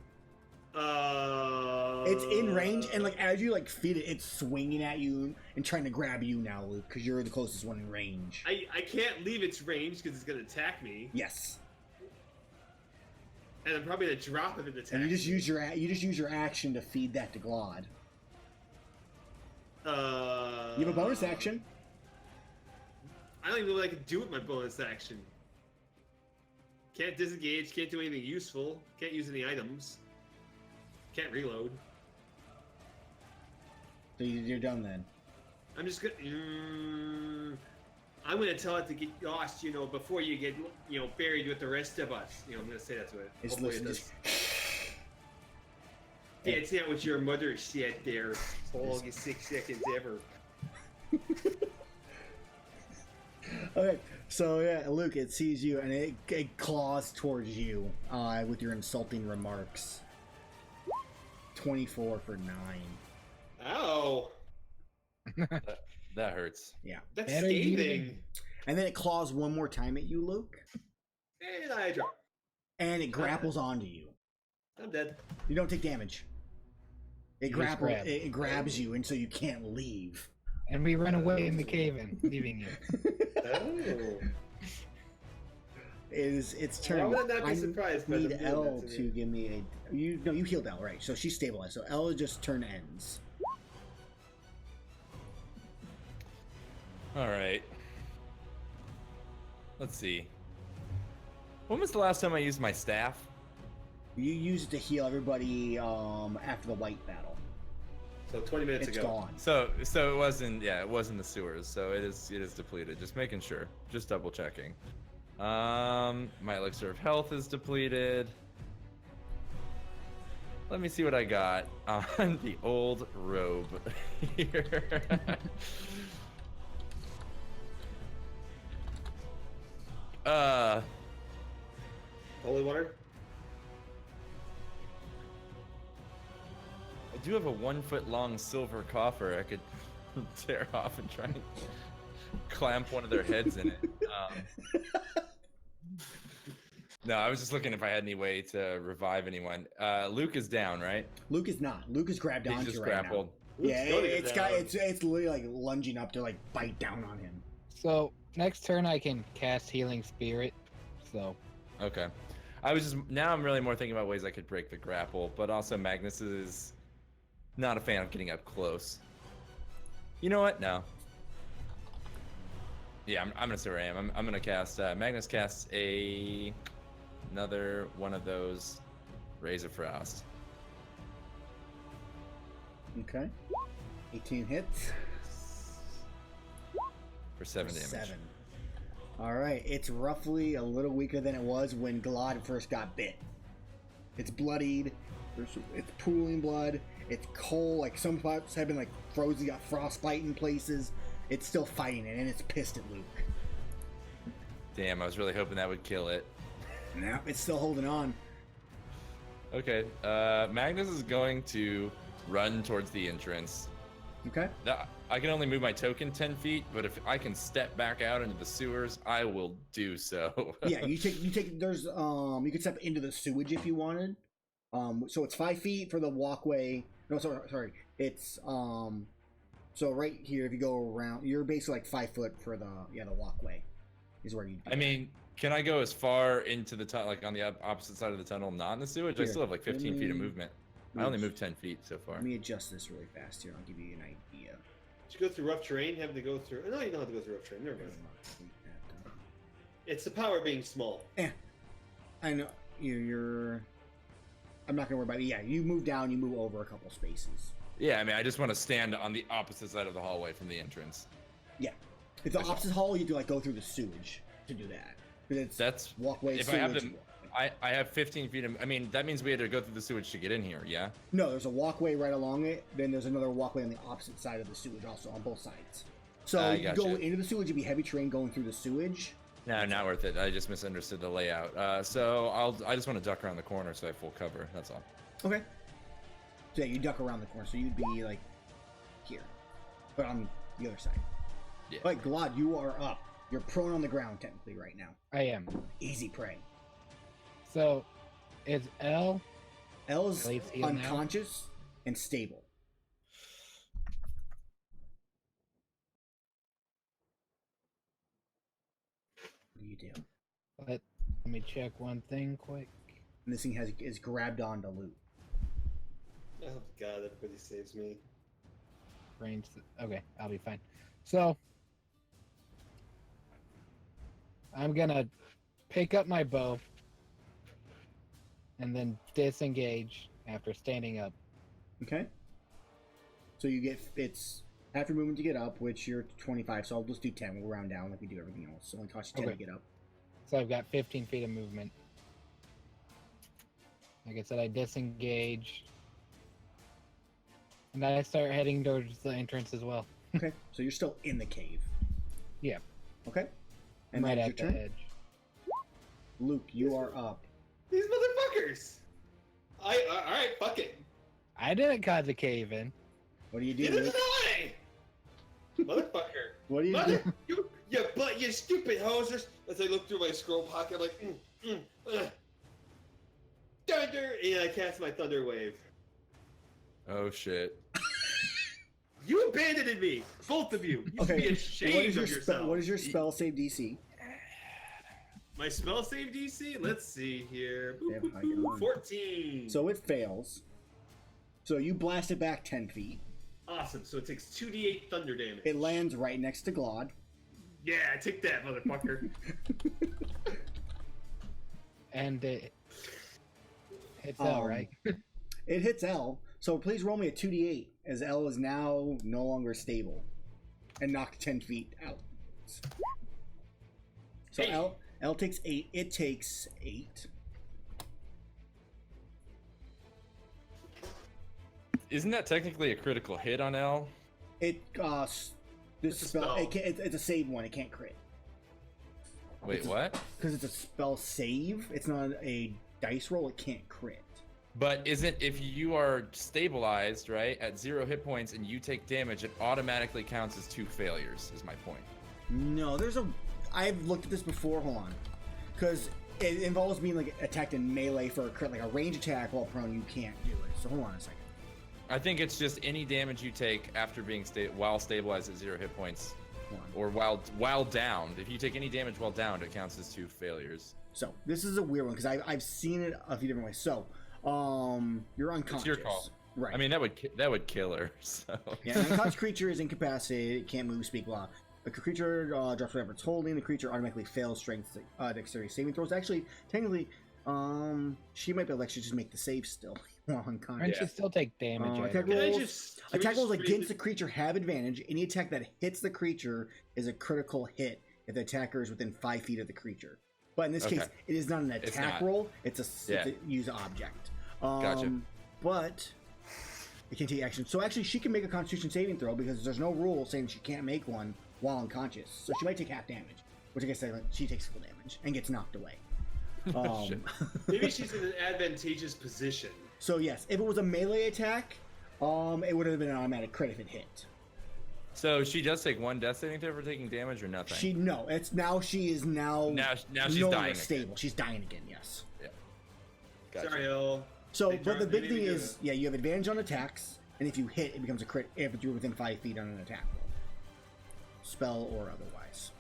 It's in range, and like as you like feed it, it's swinging at you and trying to grab you now, Luke, because you're the closest one in range. I can't leave its range because it's gonna attack me, Yes. and I'm probably gonna drop if it attacks. And you just me. use your action to feed that to Glad. You You have a bonus action. I don't even know what I can do with my bonus action. Can't disengage. Can't do anything useful. Can't use any items. Can't reload. So you're done then. I'm just gonna. I'm gonna tell it to get lost, before you get, buried with the rest of us. I'm gonna say that to it. It's Hopefully it literally does. Yeah, it's not what your mother said there. Longest 6 seconds ever. Okay, so yeah, Luke, it sees you and it claws towards you with your insulting remarks. 24 for 9. Ow! That hurts. Yeah. That's Better you scathing. And then it claws one more time at you, Luke, And I drop. and it grapples onto you. I'm dead. You don't take damage. It You just grab. it grabs you, and so you can't leave. And we run away in the cave and leaving you. Oh. It's turn. Why would I not be surprised by need them doing Elle that to to me? give me a. You healed Elle, right? So she's stabilized. So Elle just turn ends. All right. Let's see. When was the last time I used my staff? You use it to heal everybody after the white battle. So 20 minutes It's ago. gone. So it wasn't the sewers. So it is depleted. Just making sure. Just double checking. My elixir of health is depleted. Let me see what I got on the old robe here. Holy water? I do have a 1 foot long silver coffer I could tear off and try and clamp one of their heads in it. No, I was just looking if I had any way to revive anyone. Luke is down, right? Luke is not. Luke is grabbed He's onto just right grappled. now. Yeah, Luke's it's going down. it's literally like lunging up to like bite down on him. So next turn I can cast Healing Spirit. So Okay. Now I'm really more thinking about ways I could break the grapple, but also Magnus is not a fan of getting up close. You know what? No. Yeah, I'm gonna stay where I am. I'm gonna cast. Magnus casts another one of those Rays of Frost. Okay. 18 hits. For 7 damage. 7. All right. It's roughly a little weaker than it was when Glad first got bit. It's bloodied. It's pooling blood. It's cold. Like some parts have been like frozen. Got frostbite in places. It's still fighting it, and it's pissed at Luke. Damn, I was really hoping that would kill it. No, it's still holding on. Okay, Magnus is going to run towards the entrance Okay. I can only move my token 10 feet, but if I can step back out into the sewers, I will do so. Yeah, you take. There's you could step into the sewage if you wanted. So it's 5 feet for the walkway. No, sorry. It's So right here, if you go around, you're basically like 5 foot for the walkway. Is where you. I mean, can I go as far into the tunnel, like on the opposite side of the tunnel, not in the sewage? Here, I still have like 15 feet of movement. I only moved 10 feet so far. Let me adjust this really fast here. I'll give you an idea. Did you go through rough terrain? Having to go through? No, you don't have to go through rough terrain. Never mind. It's the power being small. Yeah, I know you're. I'm not gonna worry about it. Yeah, you move down, you move over a couple spaces. Yeah, I mean, I just want to stand on the opposite side of the hallway from the entrance. Yeah, if the opposite hall, you do like go through the sewage to do that. That's walkway. If sewage, I have the, I have 15 feet. I mean, that means we had to go through the sewage to get in here. Yeah. No, there's a walkway right along it. Then there's another walkway on the opposite side of the sewage, also on both sides. So you go into the sewage, it'd be heavy terrain going through the sewage. No, not worth it. I just misunderstood the layout. So I just want to duck around the corner so I have full cover. That's all. Okay. So yeah, you duck around the corner, so you'd be like here, but on the other side. Yeah. All right, Glad, you are up. You're prone on the ground technically right now. I am. Easy prey. So, is L? L's unconscious and stable. What do you do? Let me check one thing quick. And this thing is grabbed onto loot. Oh god, everybody saves me. Range. Okay, I'll be fine. So, I'm gonna pick up my bow and then disengage after standing up. Okay. So you get it's after movement to get up, which you're 25. So I'll just do 10. We'll round down like we do everything else. It only costs you 10 to get up. So I've got 15 feet of movement. Like I said, I disengage. And then I start heading towards the entrance as well. Okay, so you're still in the cave. Yeah. Okay. And right that's at your the turn. edge. Luke, you are up. These motherfuckers! Alright, fuck it. I didn't cause the cave in. What do you do? Neither Luke? did I! Motherfucker. What do you do? You stupid hosers! As I look through my scroll pocket, like, thunder! And I cast my thunder wave. Oh shit. You abandoned me! Both of you! You should be ashamed of yourself. What is your spell save DC? My spell save DC? Let's see here. Yeah, I got 14! So it fails. So you blast it back 10 feet. Awesome, so it takes 2d8 thunder damage. It lands right next to Glad. Yeah, take that, motherfucker. And it's L, right? It hits L. So please roll me a 2d8, as L is now no longer stable. And knocked 10 feet out. So Hey. L takes 8. It takes 8. Isn't that technically a critical hit on L? This It's a spell, spell. it's a save one. It can't crit. Wait, what? Because it's a spell save. It's not a dice roll. It can't crit. But isn't, if you are stabilized, right, at 0 hit points and you take damage, it automatically counts as 2 failures, is my point. No, I've looked at this before. Hold on. Because it involves being like attacked in melee for a crit, like a range attack while prone. You can't do it. So hold on a second. I think it's just any damage you take after being while stabilized at 0 hit points, or while downed. If you take any damage while downed, it counts as 2 failures. So this is a weird one because I've seen it a few different ways. So, you're unconscious. It's your call. Right. I mean, that would kill her. So. Yeah, an unconscious creature is incapacitated. It can't move, speak, blah. The creature drops whatever it's holding. The creature automatically fails strength, dexterity saving throws. Actually, technically, she might be able to actually just make the save still while unconscious. And she still take damage. Attack Can rolls against the creature have advantage. Any attack that hits the creature is a critical hit if the attacker is within 5 feet of the creature. But in this case, it is not an attack roll. It's a use object. Gotcha. But it can take action. So actually, she can make a Constitution saving throw because there's no rule saying she can't make one while unconscious. So she might take half damage, which I guess she takes full damage and gets knocked away. Maybe she's in an advantageous position. So yes, if it was a melee attack, It would have been an automatic crit if it hit. So she does take 1 death saving throw for taking damage or nothing? She is now she's no dying stable. again. She's dying again, yes. Yeah. Gotcha. Sorry, El. So, They but the dropped- big they thing didn't is, you have advantage on attacks, and if you hit, it becomes a crit if you're within 5 feet on an attack roll. Spell or otherwise.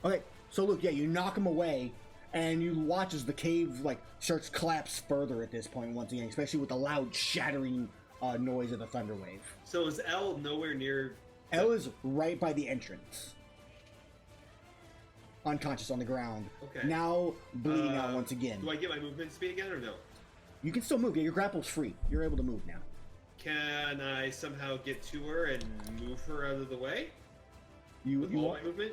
Okay, so look, you knock him away, and you watch as the cave, starts to collapse further at this point once again, especially with the loud shattering noise of the thunder wave. So is El nowhere near? Elle is right by the entrance. Unconscious on the ground. Okay. Now bleeding out once again. Do I get my movement speed again or no? You can still move. Yeah, your grapple's free. You're able to move now. Can I somehow get to her and move her out of the way? You With all my movement?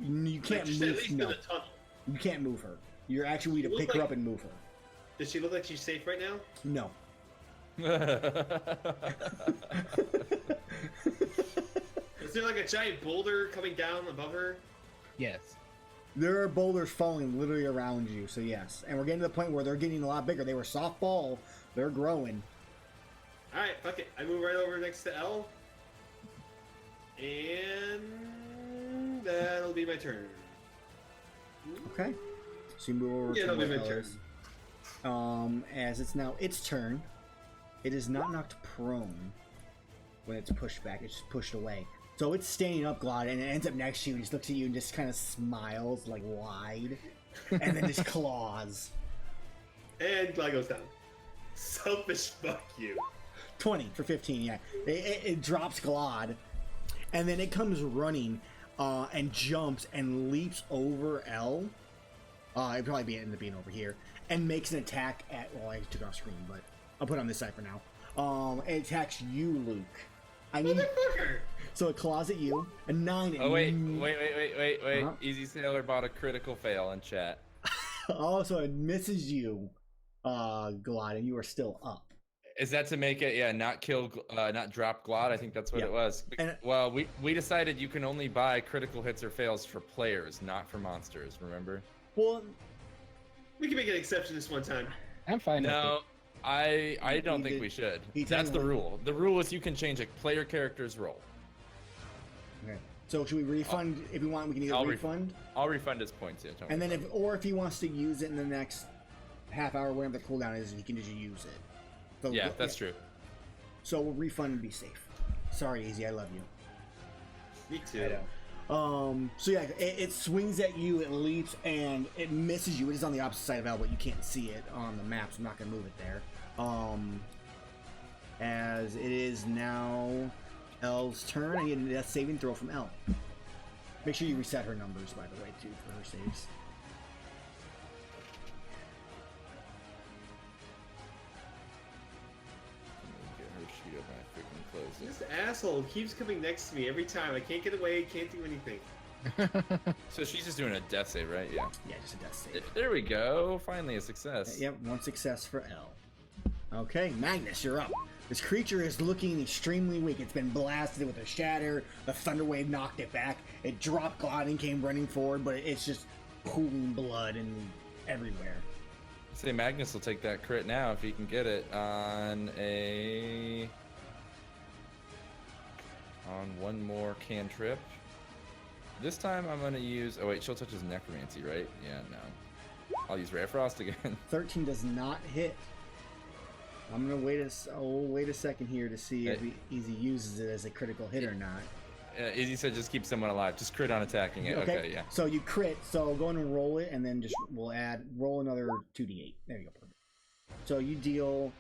You can't Like, just move. at least No, in the tunnel. you can't move her. You're actually to She pick look her like- up and move her. Does she look like she's safe right now? No. Is there like a giant boulder coming down above her? Yes. There are boulders falling literally around you. So yes, and we're getting to the point where they're getting a lot bigger. They were softball. They're growing. Alright, fuck it. I move right over next to El. And that'll be my turn. Okay. So you move over Yeah, to that'll be where my Elle turn. is. As it's now its turn. It is not knocked prone when it's pushed back. It's just pushed away. So it's standing up, Glod, and it ends up next to you and just looks at you and just kind of smiles, wide. And then just claws. And Glad goes down. Selfish fuck you. 20 for 15, yeah. It drops Glod. And then it comes running and jumps and leaps over Elle. It'd probably end up being over here. And makes an attack at... Well, I took it off screen, but I'll put it on this side for now. It attacks you, Luke. I need... Motherfucker! So it claws at you. A 9. Oh, wait. Uh-huh. Easy Sailor bought a critical fail in chat. Oh, so it misses you, Glod, and you are still up. Is that to make it, not drop Glot? I think that's what Yeah. it was. And- Well, we decided you can only buy critical hits or fails for players, not for monsters, remember? Well, We can make an exception this one time. I'm fine with No, I He don't think did- we should. he That's the technically- rule. The rule is you can change a player character's role. okay. So should we refund? If we want, we can either I'll refund. I'll refund his points. Yeah, don't And then worry if he wants to use it in the next half hour, whatever the cooldown is, he can just use it. So, yeah, that's true. So we'll refund and be safe. Sorry, Easy, I love you. Me too. So yeah, it swings at you, it leaps, and it misses you. It is on the opposite side of Elle, but you can't see it on the map, so I'm not gonna move it there. As it is now Elle's turn, I need a death saving throw from Elle. Make sure you reset her numbers, by the way, too, for her saves. Get her sheet up when I freaking close This asshole keeps coming next to me every time. I can't get away, can't do anything. it. So she's just doing a death save, right? Yeah. Yeah, just a death save. There we go. Finally a success. Yep, one success for Elle. Okay, Magnus, you're up. This creature is looking extremely weak. It's been blasted with a shatter. The thunder wave knocked it back. It dropped Glod and came running forward, but it's just pooling blood and everywhere. Say Magnus will take that crit now if he can get it on one more cantrip. This time I'm gonna use. Oh wait, she'll touch his necromancy, right? Yeah, no. I'll use Ray Frost again. 13 does not hit. I'm gonna wait a second here to see if Easy uses it as a critical hit or not. Izzy said just keep someone alive. Just crit on attacking it. Okay, yeah. So you crit. So go ahead and roll it, and then we'll roll another 2d8. There you go. Perfect. So you deal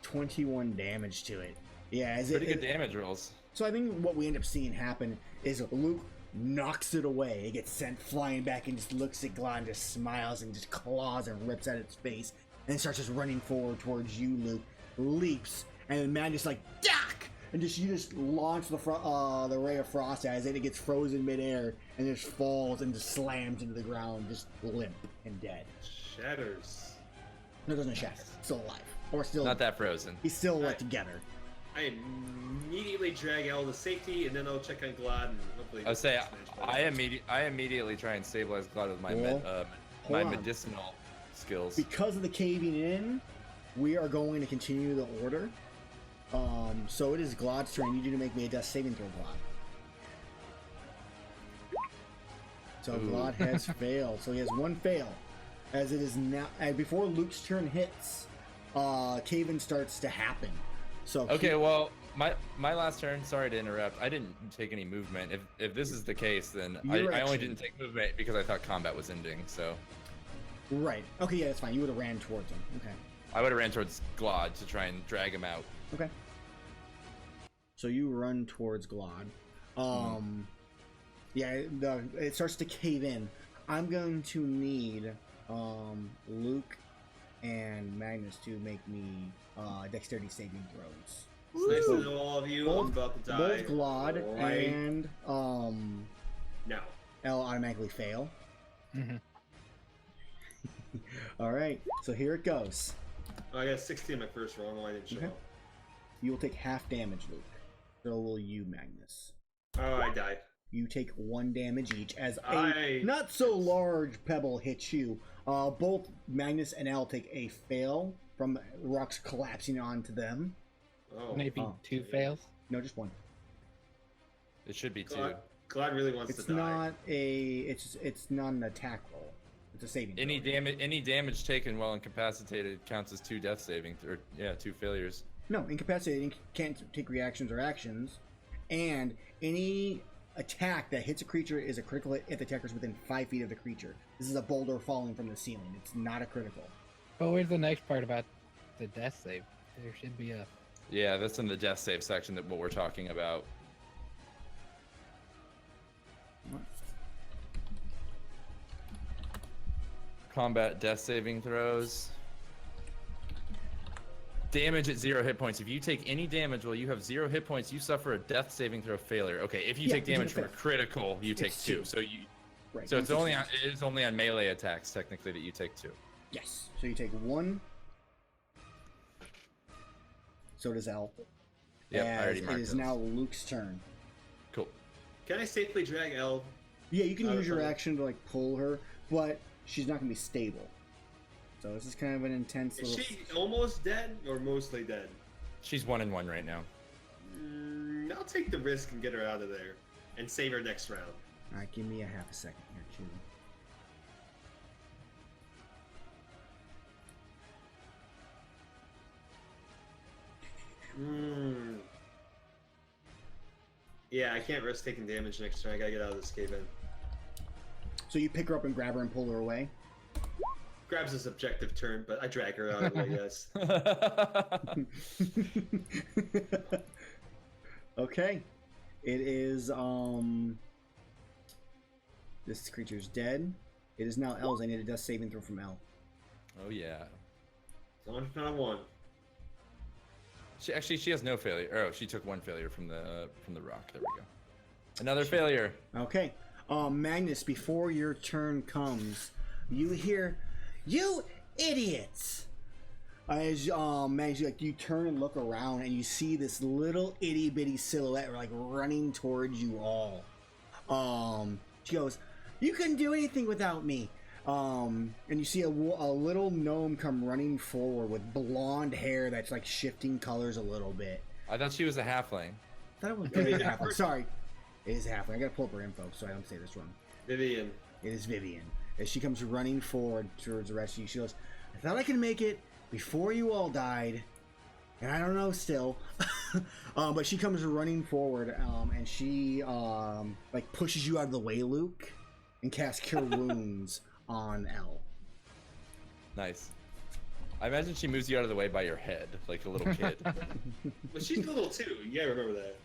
21 damage to it. Yeah, Pretty good damage rolls. So I think what we end up seeing happen is Luke knocks it away. It gets sent flying back and just looks at Glod and just smiles and just claws and rips at its face. And starts just running forward towards you, Luke. Leaps, and then man just Dak! And you just launch the ray of frost at it. It gets frozen midair and just falls and just slams into the ground, just limp and dead. Shatters. No, it doesn't shatter. Still alive, or still Not that frozen. He's still together. I immediately drag Elle to safety, and then I'll check on Glad and hopefully. I'll say smash I immediately try and stabilize Glad with my Well, my hold on. medicinal skills. Because of the caving in, we are going to continue the order. So it is Glod's turn. I need you to make me a death saving throw, Glod. So Glod has failed. So he has one fail. As it is now, before Luke's turn hits, cave-in starts to happen. So okay, well, my last turn. Sorry to interrupt. I didn't take any movement. If this is the case, then I only didn't take movement because I thought combat was ending. So. Right. Okay. Yeah, that's fine. You would have ran towards him. Okay. I would have ran towards Glod to try and drag him out. Okay. So you run towards Glod. Yeah, it starts to cave in. I'm going to need Luke and Magnus to make me dexterity saving throws. It's nice to know all of you. I'm about to die. Both Glod and no. L automatically fail. Mm-hmm. All right, so here it goes. Oh, I got 16 my first roll. I didn't show up. You will take half damage, Luke. So will you, Magnus. Oh, I died. You take 1 damage each as a not so large pebble hits you. Both Magnus and L take a fail from rocks collapsing onto them. Oh, maybe 2 fails. No, just 1. It should be 2. Glad really wants to die. It's not an attack roll. It's a saving. Any damage taken while incapacitated counts as 2 death saving, or 2 failures. No, incapacitated can't take reactions or actions, and any attack that hits a creature is a critical hit if the attacker is within 5 feet of the creature. This is a boulder falling from the ceiling. It's not a critical. But where's the next part about the death save? There should be a... Yeah, that's in the death save section that what we're talking about. What? Combat death saving throws. Damage at 0 hit points. If you take any damage while you have 0 hit points, you suffer a death saving throw failure. Okay, if you take damage from a critical, you take 2. So you, right. So it's only on melee attacks technically that you take 2. Yes. So you take 1. So does L. Yeah, I already marked it is now Luke's turn. Cool. Can I safely drag L? Yeah, you can use your action to like pull her, but she's not gonna be stable. So this is kind of an intense. Is she almost dead or mostly dead? She's 1 and 1 right now. I'll take the risk and get her out of there and save her next round. All right, give me a half a second here, too. Yeah, I can't risk taking damage next turn. I gotta get out of this cave-in. So you pick her up and grab her and pull her away? Grabs a subjective turn, but I drag her out of the way, yes. Okay. It is, this creature's dead. It is now L's. I need a death saving throw from L. Oh, yeah. It's on 1. She has no failure. Oh, she took 1 failure from the rock. There we go. Another failure. Okay. Magnus, before your turn comes, you hear, "You idiots!" As Magnus, you turn and look around, and you see this little itty bitty silhouette like running towards you all. She goes, "You couldn't do anything without me." And you see a little gnome come running forward with blonde hair that's like shifting colors a little bit. I thought she was a halfling. I thought it was a halfling. Sorry. It is a halfling. I gotta pull up her info so I don't say this wrong. Vivian. It is Vivian. As she comes running forward towards the rest of you, she goes, "I thought I could make it before you all died. And I don't know still." But she comes running forward, and she like pushes you out of the way, Luke, and casts Cure Wounds on L. Nice. I imagine she moves you out of the way by your head, like a little kid. Well, she's little too. You gotta remember that.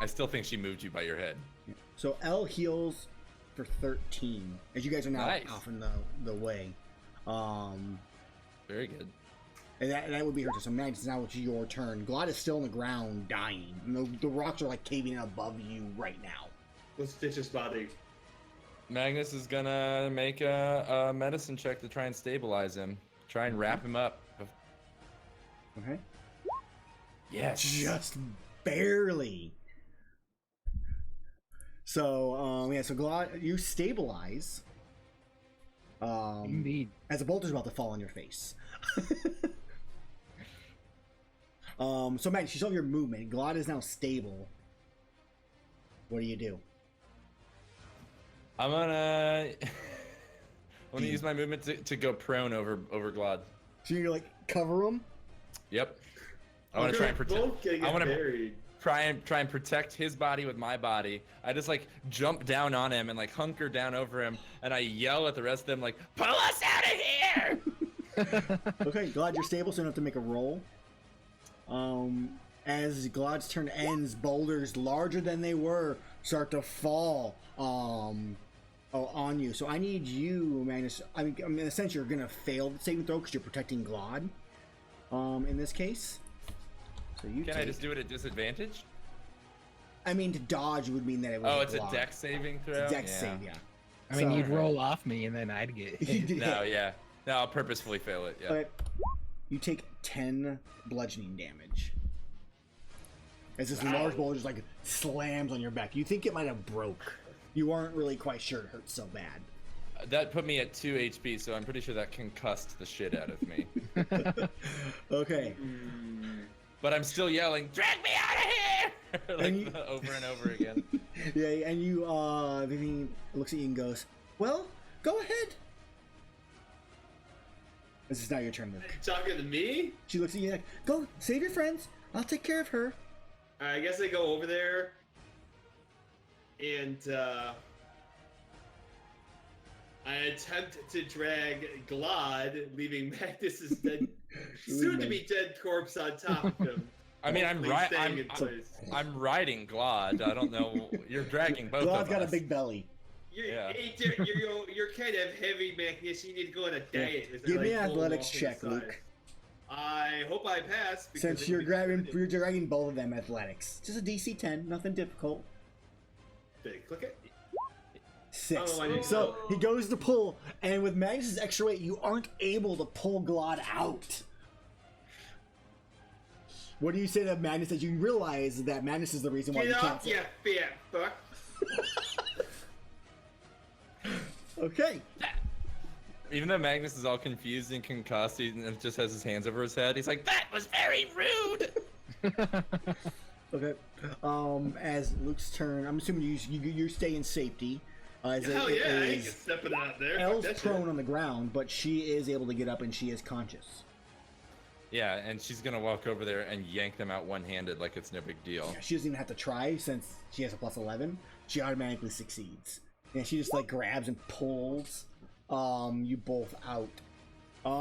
I still think she moved you by your head. So L heals for 13, as you guys are now off in the way. Very good. And that would be her turn. So Magnus, now it's your turn. Glad is still on the ground, dying. And the rocks are like caving in above you right now. Let's stitch his body. Magnus is gonna make a medicine check to try and stabilize him. Try and wrap him up. Okay. Yes. Just barely. So, so Glad, you stabilize. Indeed. As a boulder's about to fall on your face. So Magnus, you saw your movement. Glad is now stable. What do you do? I'm gonna use my movement to go prone over Glad. So you're like cover him? Yep. I want to try and protect. I want to buried. try and protect his body with my body. I just like jump down on him and like hunker down over him, and I yell at the rest of them like, "Pull us out of here!" Okay, Glad you're stable, so you don't have to make a roll. As Glad's turn ends, boulders larger than they were start to fall on you. So I need you, Magnus. I mean, in a sense, you're gonna fail the saving throw because you're protecting Glad. In this case. So you Can I just do it at disadvantage? I mean, to dodge would mean that it was. Oh, it's a dex saving throw. It's a dex save, yeah. I mean, you'd roll off me and then I'd get hit. No, yeah. No, I'll purposefully fail it. Yeah. But you take 10 bludgeoning damage as this large boulder just like slams on your back. You think it might have broke. You aren't really quite sure it hurts so bad. That put me at 2 HP, so I'm pretty sure that concussed the shit out of me. Okay. But I'm still yelling, "Drag me out of here!" Over and over again. Yeah, and you, Vivian looks at you and goes, "Well, go ahead." This is now your turn, Luke. Talking to me? She looks at you like, "Go, save your friends. I'll take care of her." I guess I go over there and I attempt to drag Glad, leaving Magnus's dead, soon-to-be dead corpse on top of him. I mean, I'm riding Glad. I don't know. You're dragging both Glad's of got us. a big belly. You're kind of heavy, Magnus. You need to go on a diet. Yeah. Give me an athletics check, Luke. I hope I pass. Since you're dragging both of them athletics. Just a DC 10, nothing difficult. Big. Click it. 6. Oh, so he goes to pull, and with Magnus's extra weight, you aren't able to pull Glad out. What do you say to Magnus as you realize that Magnus is the reason why you can't? Get off, you fat fuck. Okay. Even though Magnus is all confused and concussed, he just has his hands over his head. He's like, "That was very rude." Okay. As Luke's turn, I'm assuming you stay in safety. Hell yeah, I ain't stepping out there. Elle's prone on the ground, but she is able to get up and she is conscious. Yeah, and she's gonna walk over there and yank them out one-handed like it's no big deal. Yeah, she doesn't even have to try since she has a plus 11. She automatically succeeds. And she just like grabs and pulls you both out.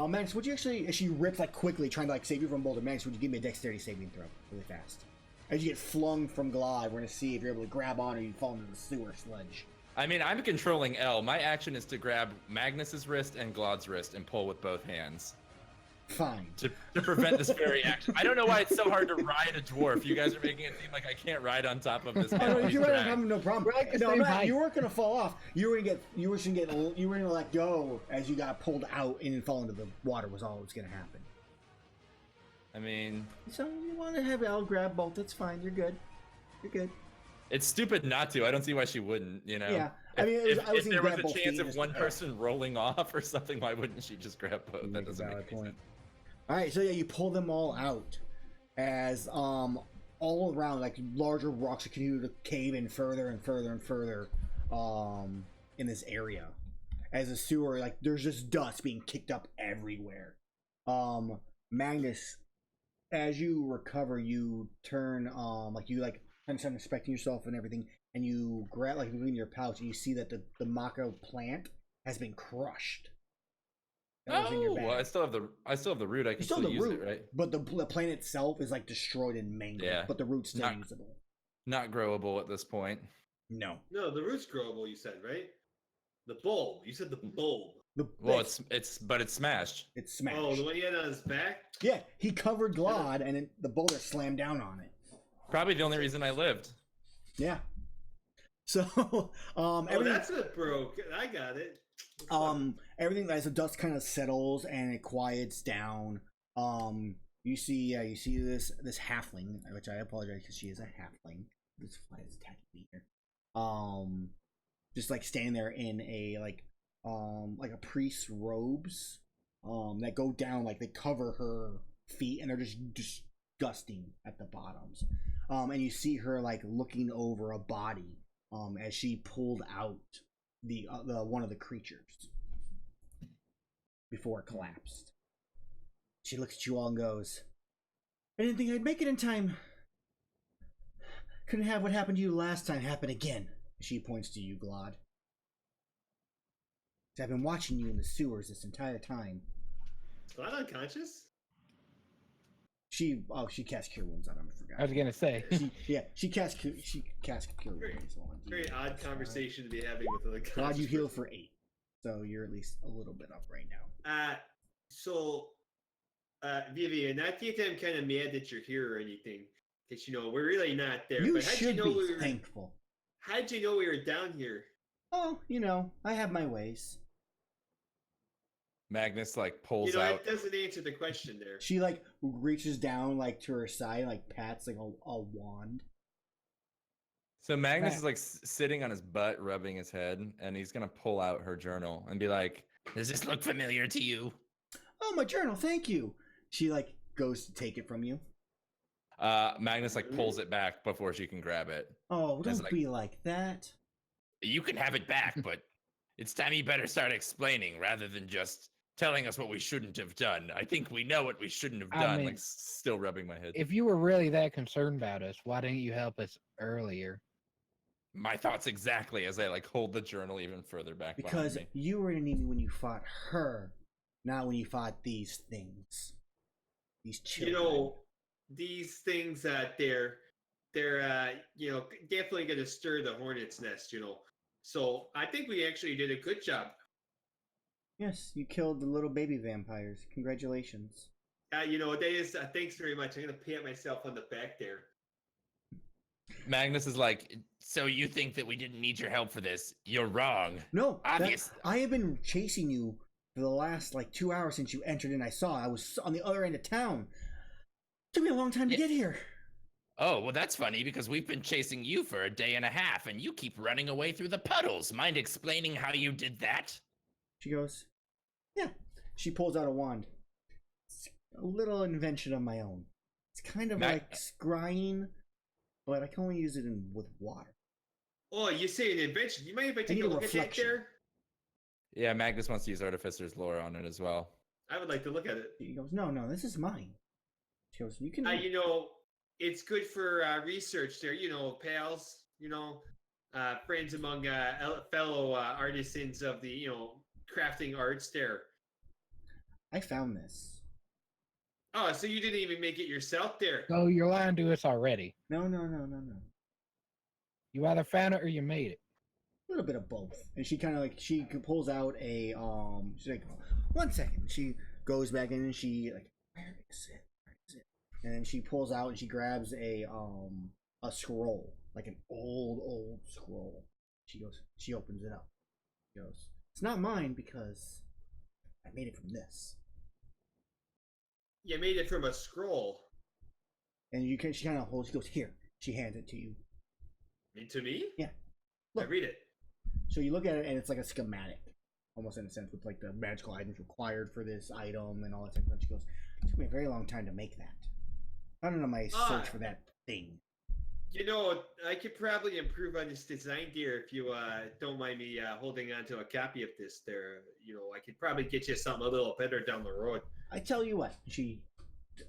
Max, would you actually, as she rips like quickly trying to like save you from Boulder, Max, would you give me a dexterity saving throw really fast? As you get flung from Glide, we're gonna see if you're able to grab on or you fall into the sewer sludge. I mean, I'm controlling Elle. My action is to grab Magnus's wrist and Glad's wrist and pull with both hands. Fine. To prevent this very action. I don't know why it's so hard to ride a dwarf. You guys are making it seem like I can't ride on top of this. No, you're right. I'm no problem. We're like the No, same Matt, height. you weren't gonna fall off. You were gonna let go as you got pulled out and fall into the water. Was all that was gonna happen. I mean, So you want to have Elle grab both? That's fine. You're good. You're good. it's stupid not to. I don't see why she wouldn't, you know? Yeah. I mean, If there was grab a both chance feet, of just- one person rolling off or something, why wouldn't she just grab both? That doesn't make any sense. All right, so yeah, you pull them all out as all around like larger rocks continue to cave in further and further and further in this area. As a sewer, like there's just dust being kicked up everywhere. Magnus, as you recover, you turn like you like kind of start inspecting yourself and everything, and you grab like between your pouch, and you see that the Macca plant has been crushed. That was in your Oh, bag. well, I still have the root. I can You still still the use root, it, right? but the plant itself is like destroyed and mangled. Yeah. But the root's still Not- usable. Not growable at this point. No. No, the root's growable, you said, right? The bulb. You said the bulb. Well, it's smashed. it's smashed. Oh, the one he had on his back? Yeah, he covered Glad, and then the boulder slammed down on it. Probably the only reason I lived. Yeah. So, Oh, everything, that's what broke. I got it. everything as the dust kind of settles and it quiets down. You see this halfling, which I apologize because she is a halfling. This fly is attacking me here. Just like standing there in a like like a priest's robes that go down, like they cover her feet, and they're just disgusting at the bottoms. And you see her like looking over a body as she pulled out the one of the creatures before it collapsed. She looks at you all and goes, "I didn't think I'd make it in time. Couldn't have what happened to you last time happen again." She points to you, Glod. I've been watching you in the sewers this entire time. Is Glad unconscious? She casts Cure Wounds on him. I forgot. I was gonna say. She casts Cure Wounds on you. Very odd conversation to be having with a Glad you heal for 8, so you're at least a little bit up right now. Vivian, not that I'm kind of mad that you're here or anything, because we're really not there. You but should be thankful. How'd you know we were down here? Oh, I have my ways. Magnus like pulls out. It doesn't answer the question there. She like reaches down like to her side, like pats like a wand. So Magnus is like sitting on his butt, rubbing his head, and he's gonna pull out her journal and be like, "Does this look familiar to you?" "Oh, my journal, thank you." She like goes to take it from you. Magnus like pulls it back before she can grab it. "Oh, don't be like that." "You can have it back, but it's time you better start explaining rather than just telling us what we shouldn't have done. I think we know what we shouldn't have done." Like still rubbing my head. If you were really that concerned about us, why didn't you help us earlier? My thoughts exactly as I like hold the journal even further back. Because you were in need when you fought her, not when you fought these things. These children. These things they're definitely gonna stir the hornet's nest, So I think we actually did a good job. Yes, you killed the little baby vampires. Congratulations. That is thanks very much. I'm gonna pat myself on the back there. Magnus is like, "So you think that we didn't need your help for this? You're wrong." No, obvious. I have been chasing you for the last 2 hours since you entered, and I was on the other end of town. Took me a long time to get here. Oh, well, that's funny because we've been chasing you for a day and a half, and you keep running away through the puddles. Mind explaining how you did that? She goes, "Yeah." She pulls out a wand. It's a little invention of my own. It's kind of like scrying, but I can only use it with water. Oh, you say an invention? You mind if I take a look at that there? Yeah, Magnus wants to use Artificer's Lore on it as well. I would like to look at it. He goes, No, this is mine. She goes, "You can." It's good for research there. Pals. Friends among fellow artisans of the crafting arts there. I found this. Oh, so you didn't even make it yourself there? So you're lying to us already. No. You either found it or you made it. A little bit of both. And she kind of she pulls out a she's like, "1 second." She goes back in and she like, where is it? And then she pulls out and she grabs a scroll, like an old scroll. She opens it up. She goes, "It's not mine because I made it from this." You made it from a scroll. And she kind of holds. She goes, "Here." She hands it to you. To me? Yeah. Look. I read it. So you look at it and it's like a schematic, almost in a sense, with like the magical items required for this item and all that type of stuff. She goes, "It took me a very long time to make that. I don't know my search for that thing." I could probably improve on this design gear if you don't mind me holding on to a copy of this there. I could probably get you something a little better down the road. I tell you what, she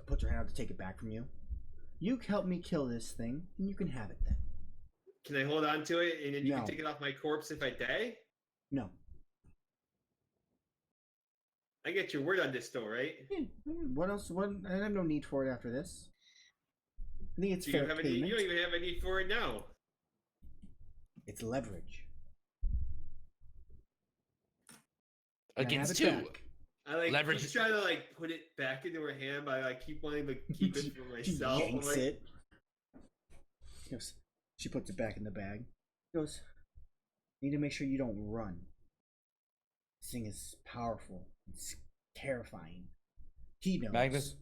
puts her hand out to take it back from you. "You help me kill this thing, and you can have it then." Can I hold on to it, and then you can take it off my corpse if I die? No. I get your word on this, though, right? Yeah. What else? I have no need for it after this. I think it's fair payment. You don't even have a need for it now. It's leverage. Against two. I leverage. Keep trying to put it back into her hand, but I keep wanting to keep it for myself. She yanks it. She puts it back in the bag. She goes, "You need to make sure you don't run. This thing is powerful. It's terrifying." He knows.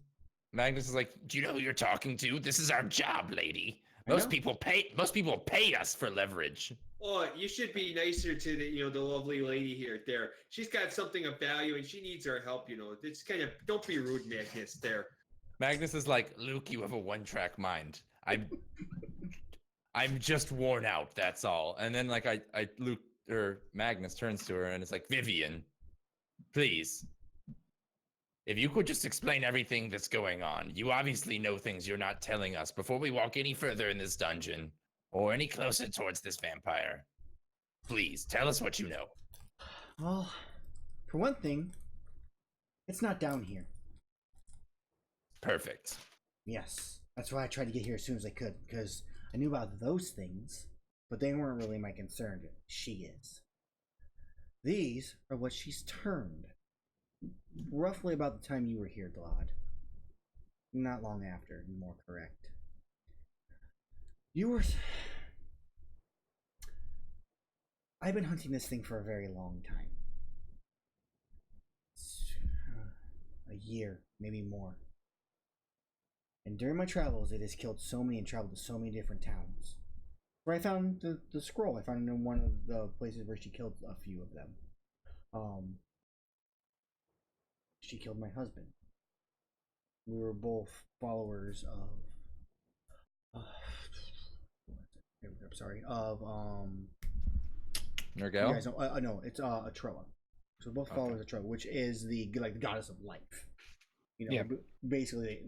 Magnus is like, "Do you know who you're talking to? This is our job, lady. Most people pay us for leverage. Oh, you should be nicer to the lovely lady here. There, she's got something of value, and she needs our help. It's kind of don't be rude, Magnus. There. Magnus is like, Luke, you have a one-track mind. I'm just worn out. That's all. And then like Luke or Magnus turns to her and it's like, Vivian, please. If you could just explain everything that's going on. You obviously know things you're not telling us before we walk any further in this dungeon or any closer towards this vampire. Please, tell us what you know. Well, for one thing, it's not down here. Perfect. Yes. That's why I tried to get here as soon as I could, because I knew about those things, but they weren't really my concern. She is. These are what she's turned. Roughly about the time you were here, Glad. Not long after, to be more correct. You were... I've been hunting this thing for a very long time. A year, maybe more. And during my travels, it has killed so many and traveled to so many different towns. Where I found the scroll. I found it in one of the places where she killed a few of them. She killed my husband. We were both followers of... I'm sorry. Of... Nergal? You guys know, no, it's Atroa. So both followers of Atroa, which is the goddess of life. Basically,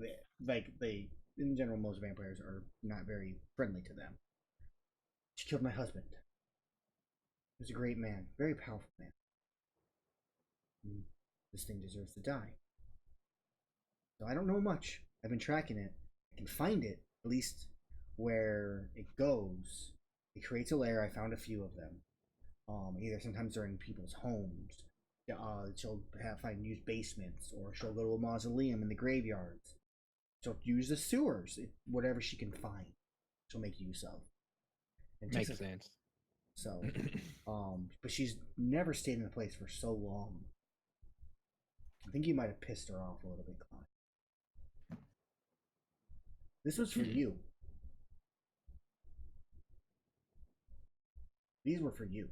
they in general, most vampires are not very friendly to them. She killed my husband. He was a great man, very powerful man. This thing deserves to die. So I don't know much. I've been tracking it. I can find it, at least where it goes. It creates a lair. I found a few of them. Either sometimes they're in people's homes. She'll find used basements, or she'll go to a mausoleum in the graveyards. She'll use the sewers, whatever she can find. She'll make use of. And Makes sense. So, but she's never stayed in the place for so long. I think you might have pissed her off a little bit, Clyde. This was for you. These were for you.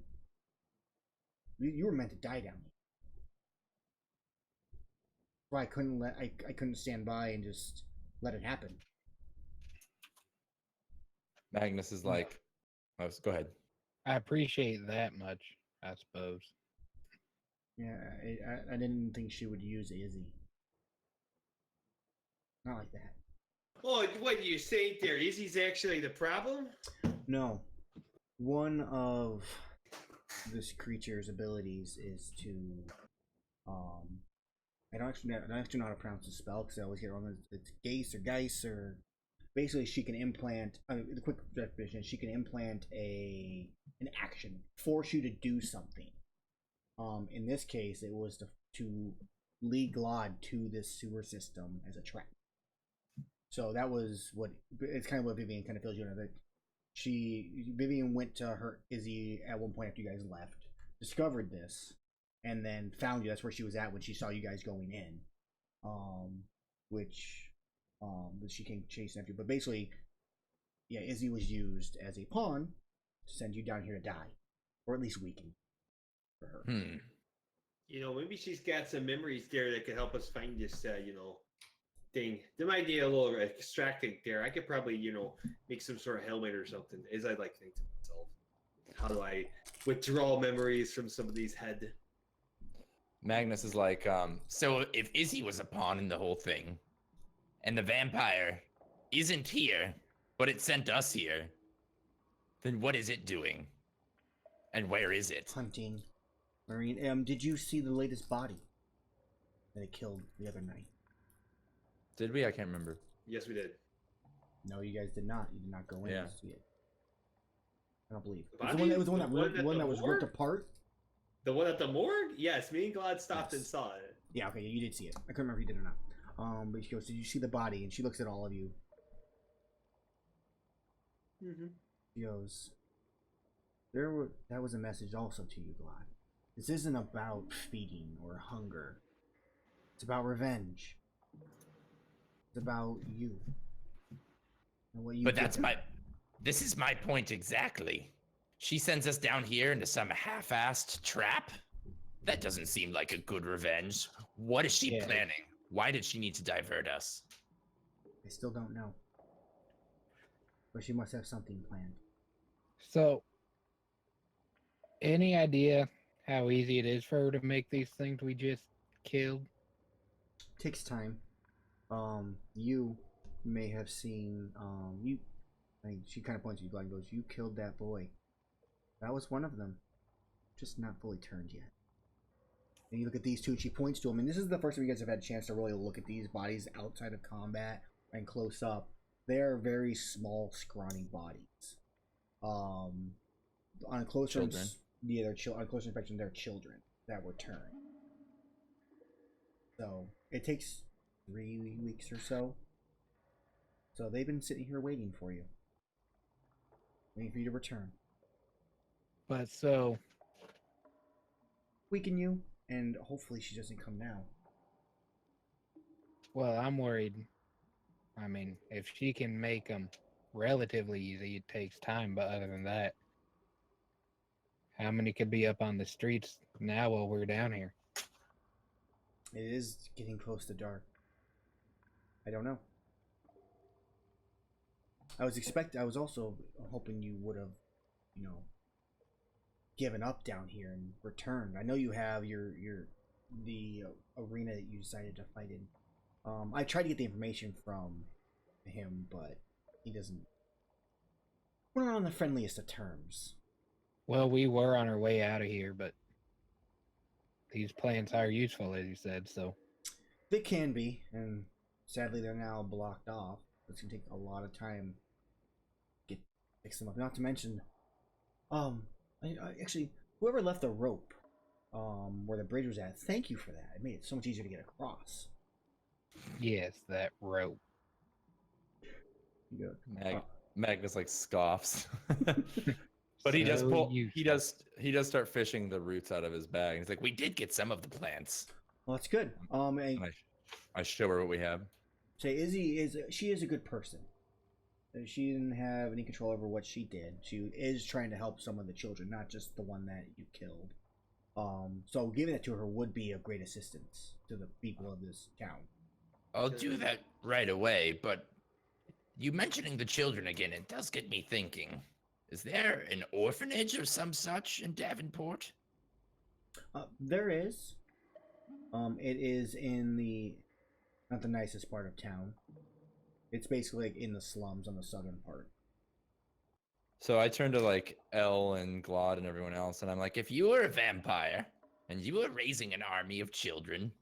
You were meant to die down here. Why I couldn't stand by and just let it happen. Magnus is like, go ahead. I appreciate that much, I suppose. Yeah, I didn't think she would use Izzy. Not like that. Oh, what are you saying there? Izzy's actually the problem? No. One of this creature's abilities is to I don't actually know how to pronounce the spell because I always get it wrong. It's Geis or basically she can implant. The quick definition: she can implant an action, force you to do something. In this case, it was to lead Glad to this sewer system as a trap. So that was what it's kind of what Vivian kind of feels you know that Vivian went to her Izzy at one point after you guys left, discovered this, and then found you. That's where she was at when she saw you guys going in. Which she came chasing after you. But basically, yeah, Izzy was used as a pawn to send you down here to die. Or at least weaken for her. Maybe she's got some memories there that could help us find this thing. There might be a little extracting there. I could probably, make some sort of helmet or something, as I like to think to myself. How do I withdraw memories from somebody's head? Magnus is like, So if Izzy was a pawn in the whole thing, and the vampire isn't here, but it sent us here, then what is it doing? And where is it? Hunting. Marine, did you see the latest body that it killed the other night? did we? I can't remember. Yes, we did. No, you guys did not. You did not go in Yeah. to see it. I don't believe. The It was the one body? that was ripped apart. The one at the morgue? Yes, me and Glad stopped and saw it. Yeah, okay, you did see it. I couldn't remember if you did or not. But she goes, "Did you see the body?" And she looks at all of you. Mm-hmm. She goes, that was a message also to you, Glad. This isn't about feeding or hunger. It's about revenge. It's about you. And what you But did that's to my her. This is my point exactly. She sends us down here into some half-assed trap? That doesn't seem like a good revenge. What is she planning? Why did she need to divert us? I still don't know. But she must have something planned. So, any idea how easy it is for her to make these things we just killed? Takes time. You may have seen, she kind of points at you, and goes, you killed that boy. That was one of them. Just not fully turned yet. And you look at these two, and she points to them, and this is the first time you guys have had a chance to really look at these bodies outside of combat and close up. They are very small, scrawny bodies. On a closer, on closer inspection, they're children that were turned. So it takes 3 weeks or so. So they've been sitting here waiting for you, waiting for you to return. But so, Weaken you, and hopefully she doesn't come now. well, I'm worried. I mean, if she can make them relatively easy, it takes time. But other than that, how many could be up on the streets now while we're down here? It is getting close to dark. I don't know. I was also hoping you would have, given up down here and returned. I know you have the arena that you decided to fight in. I tried to get the information from him, but he doesn't. We're not on the friendliest of terms. Well, we were on our way out of here, but these plans are useful, as you said, so. They can be, and sadly they're now blocked off. It's gonna take a lot of time to fix them up. Not to mention, actually, whoever left the rope, where the bridge was at, thank you for that. It made it so much easier to get across. Yes, that rope. Magnus like scoffs. But he does start fishing the roots out of his bag. He's like, We did get some of the plants. Well, that's good. I show her what we have. Say she is a good person. She didn't have any control over what she did. She is trying to help some of the children, not just the one that you killed. So giving it to her would be of great assistance to the people of this town. I'll do that right away, but you mentioning the children again, it does get me thinking. Is there an orphanage or some such in Davenport? There is. It is in not the nicest part of town. It's basically like in the slums on the southern part. So I turn to like Elle and Glod and everyone else, and I'm like, If you were a vampire and you were raising an army of children,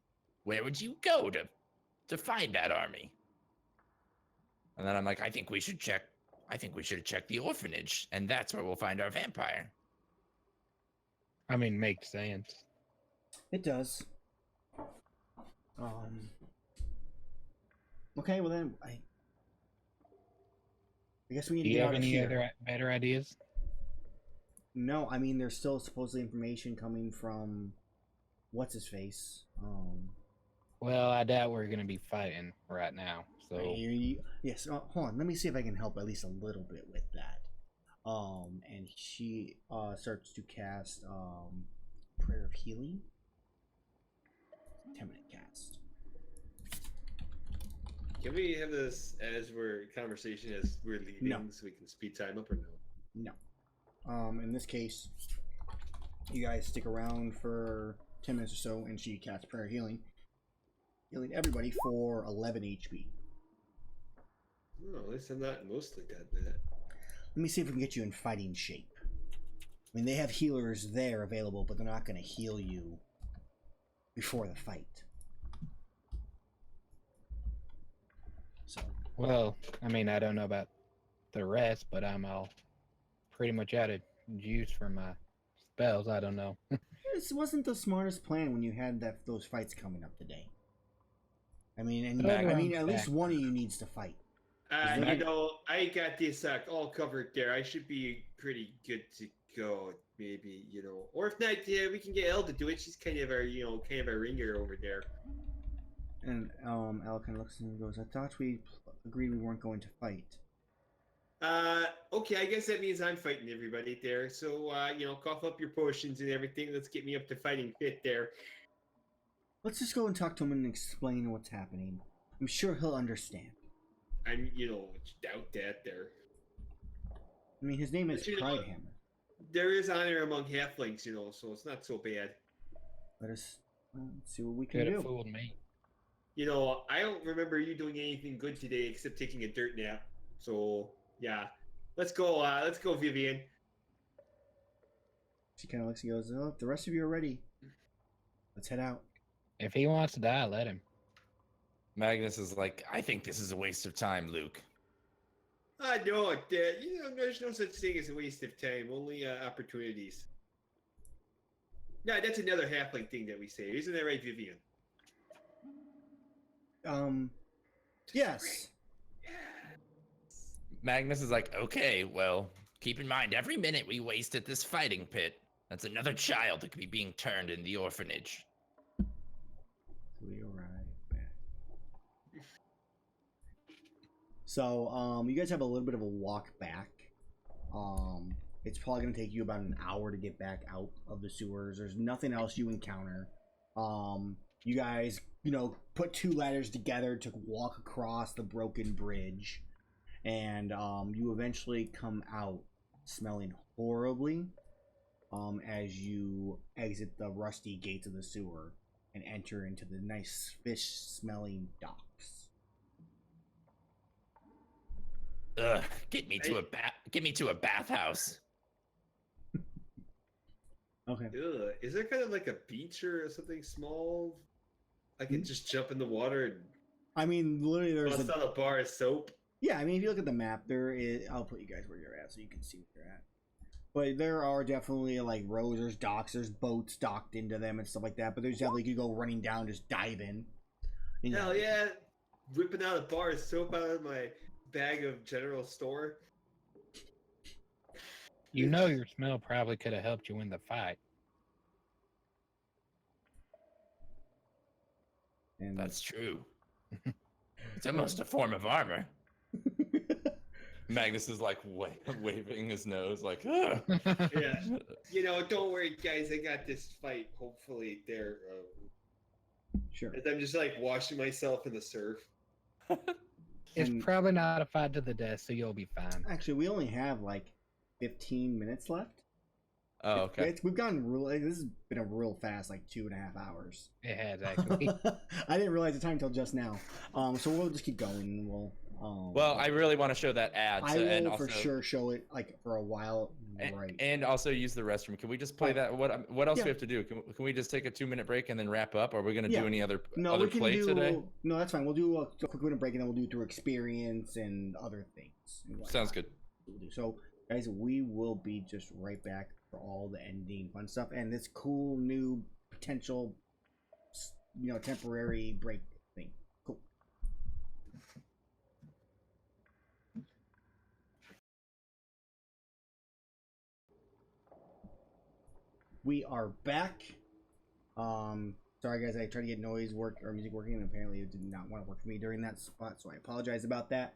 where would you go to find that army? And then I'm like, I think we should check the orphanage, and that's where we'll find our vampire. I mean, makes sense. It does. Okay, well then, I guess we need to get out of here. Do you have any other better ideas? No, I mean, there's still supposedly information coming from what's-his-face. Well, I doubt we're going to be fighting right now, so... Yes, hold on, let me see if I can help at least a little bit with that. And she starts to cast Prayer of Healing. 10-minute cast. Can we have this as we're leaving, No. so we can speed time up, or no? No. In this case, you guys stick around for 10 minutes or so, and she casts Prayer Healing, healing everybody for 11 HP. Oh, at least I'm not mostly dead then. Let me see if we can get you in fighting shape. I mean, they have healers there available, but they're not going to heal you before the fight. So. Well, I mean, I don't know about the rest, but I'm all pretty much out of juice for my spells. I don't know. This wasn't the smartest plan when you had those fights coming up today. I mean, at least one of you needs to fight. I got this all covered there. I should be pretty good to go, maybe, or if not, we can get Elle to do it. She's kind of our ringer over there. And Elle kind of looks and goes, I thought we agreed we weren't going to fight. Okay, I guess that means I'm fighting everybody there. So, cough up your potions and everything. Let's get me up to fighting fit there. Let's just go and talk to him and explain what's happening. I'm sure he'll understand. I'm, doubt that there. I mean, his name is Pridehammer. There is honor among halflings, so it's not so bad. Let's see what we can do. Could have fooled me. I don't remember you doing anything good today except taking a dirt nap. So, yeah. Let's go, Vivian. She kind of looks and goes, "Oh, the rest of you are ready. Let's head out." If he wants to die, let him. Magnus is like, I think this is a waste of time, Luke. I know it, Dad. There's no such thing as a waste of time. Only opportunities. No, that's another halfling thing that we say. Isn't that right, Vivian? Yes. Magnus is like, okay, well, Keep in mind, every minute we waste at this fighting pit, that's another child that could be being turned in the orphanage. We arrive back. So, you guys have a little bit of a walk back. It's probably going to take you about an hour to get back out of the sewers. There's nothing else you encounter. You guys, put two ladders together to walk across the broken bridge. And you eventually come out smelling horribly as you exit the rusty gates of the sewer and enter into the nice fish-smelling docks. Ugh, get me to a bathhouse. Okay. Ugh. Is there kind of like a beach or something small? I can just jump in the water and I mean, literally there's bust out a bar of soap. Yeah, I mean, if you look at the map, there is... I'll put you guys where you're at so you can see where you're at. But there are definitely, like, rows, there's docks, there's boats docked into them and stuff like that. But there's definitely, you could go running down, just dive in. Hell yeah. Whipping out a bar of soap out of my bag of general store. Your smell probably could have helped you win the fight. And That's true. It's almost a form of armor. Magnus is like waving his nose like, ugh. Yeah. Don't worry, guys. I got this fight. Hopefully they're... Sure. And I'm just like washing myself in the surf. It's And- probably not a fight to the death, so you'll be fine. Actually, we only have, like, 15 minutes left. Oh, okay. We've gone real... This has been a real fast, like, 2.5 hours. It has, actually. I didn't realize the time until just now. So we'll just keep going and we'll... Well, I really want to show that ad. I will and for also, sure show it, like, for a while. Right. And also use the restroom. Can we just play that? What else do we have to do? Can we just take a 2-minute break and then wrap up? Or are we going to do any other play today? No, that's fine. We'll do a quick minute break and then we'll do through experience and other things. And Sounds good. We'll do. So, guys, we will be just right back for all the ending fun stuff and this cool new potential, temporary break thing. Cool. We are back. Sorry guys, I tried to get music working and apparently it did not want to work for me during that spot, so I apologize about that.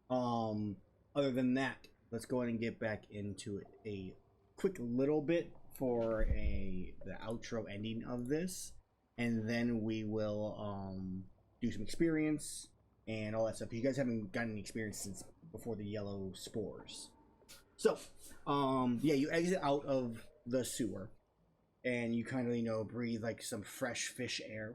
Other than that, let's go ahead and get back into a quick little bit for the outro ending of this, and then we will do some experience and all that stuff. You guys haven't gotten any experience since before the yellow spores. So, you exit out of the sewer. And you kind of, breathe like some fresh fish air.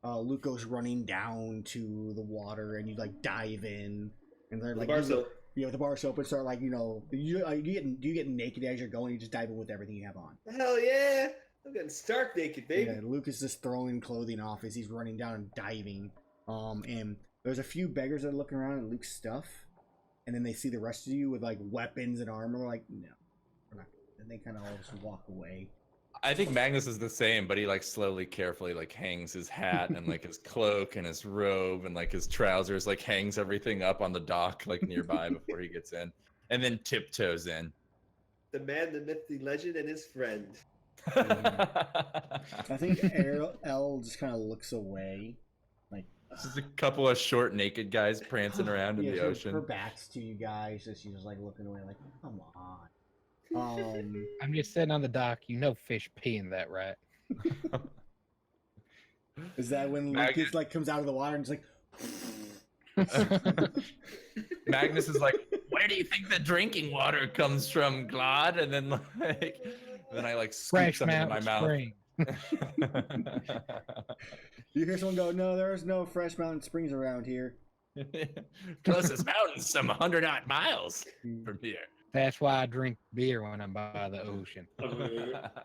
Luke goes running down to the water, and you like dive in, and they're like, bar soap. With the bar soap, and start like, do you get naked as you're going? You just dive in with everything you have on. Hell yeah! I'm getting stark naked, baby. Yeah, Luke is just throwing clothing off as he's running down and diving. And there's a few beggars that are looking around at Luke's stuff, and then they see the rest of you with like weapons and armor. They're like, no, we're not. And they kind of all just walk away. I think Magnus is the same, but he like slowly, carefully like hangs his hat and like his cloak and his robe and like his trousers, like hangs everything up on the dock like nearby before he gets in, and then tiptoes in. The man, the myth, the legend, and his friend. I think L just kind of looks away, like Just a couple of short, naked guys prancing around in the ocean. Her back's to you guys, so she's just like looking away, like, come on. I'm just sitting on the dock. You know, fish pee in that, right? Is that when Lucas like comes out of the water and just like? Magnus is like, where do you think the drinking water comes from, Glad? And then I like scoop Fresh some into my Mountain mouth. Spring. You hear someone go, no, there's no fresh mountain springs around here. Closest mountain's some 100-odd miles from here. That's why I drink beer when I'm by the ocean.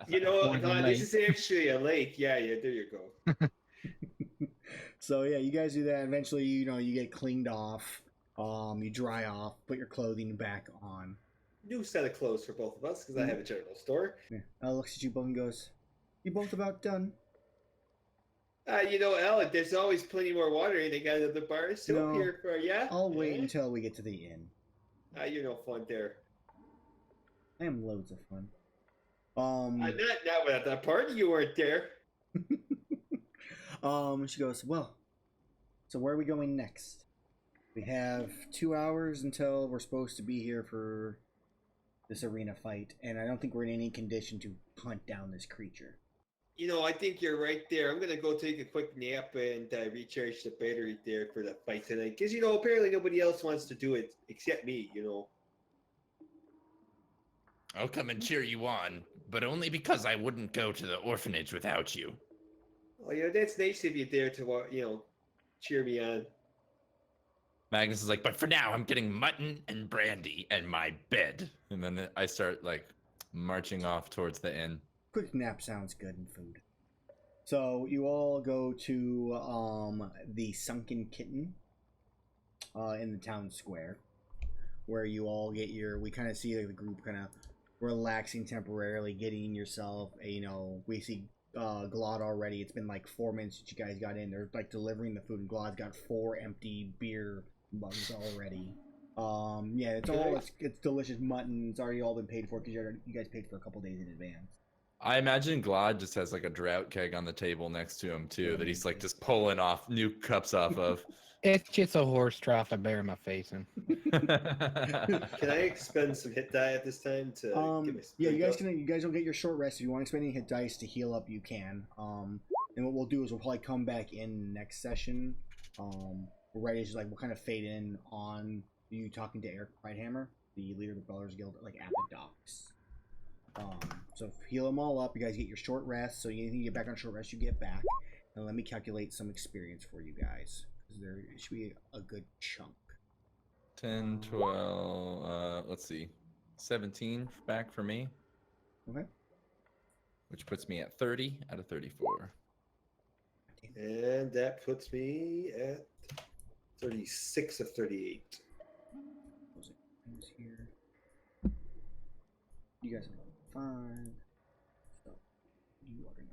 You know what, Poison this is actually a lake. Yeah, there you go. So yeah, you guys do that. Eventually, you get cleaned off. You dry off, put your clothing back on. New set of clothes for both of us because I have a general store. Yeah. Elle looks at you both and goes, "You both about done?" Alec, there's always plenty more water in the of the bar. So here for ya. I'll wait until we get to the inn. You're no fun there. I am loads of fun. Not at that party you weren't there. She goes, well, so where are we going next? We have 2 hours until we're supposed to be here for this arena fight, and I don't think we're in any condition to hunt down this creature. I think you're right there. I'm gonna go take a quick nap and recharge the battery there for the fight tonight. Because apparently nobody else wants to do it except me. I'll come and cheer you on, but only because I wouldn't go to the orphanage without you. Oh, that's nice of you there to cheer me on. Magnus is like, But for now, I'm getting mutton and brandy and my bed. and then I start like marching off towards the inn. Quick nap sounds good in food. So you all go to the Sunken Kitten in the town square, where you all get we kind of see like the group kind of relaxing temporarily, getting yourself we see Glad already. It's been like 4 minutes since you guys got in. They're like delivering the food, and Glad's got 4 empty beer mugs already. It's delicious mutton. It's already all been paid for because you guys paid for a couple days in advance. I imagine Glad just has like a drought keg on the table next to him too, that he's like just pulling off new cups off of. It's just a horse trough I bury my face in. Can I expend some hit die at this time to give me some you guys will get your short rest. If you want to expend any hit dice to heal up, you can. And what we'll do is we'll probably come back in next session. We're ready to we'll kind of fade in on you talking to Eric Pridehammer, the leader of the Bellers Guild, at the docks. So heal them all up. You guys get your short rest. So you get back on short rest, you get back. And let me calculate some experience for you guys. There should be a good chunk. 10, 12, let's see. 17 back for me. Okay. Which puts me at 30 out of 34. And that puts me at 36 of 38. Here. You guys are 5. So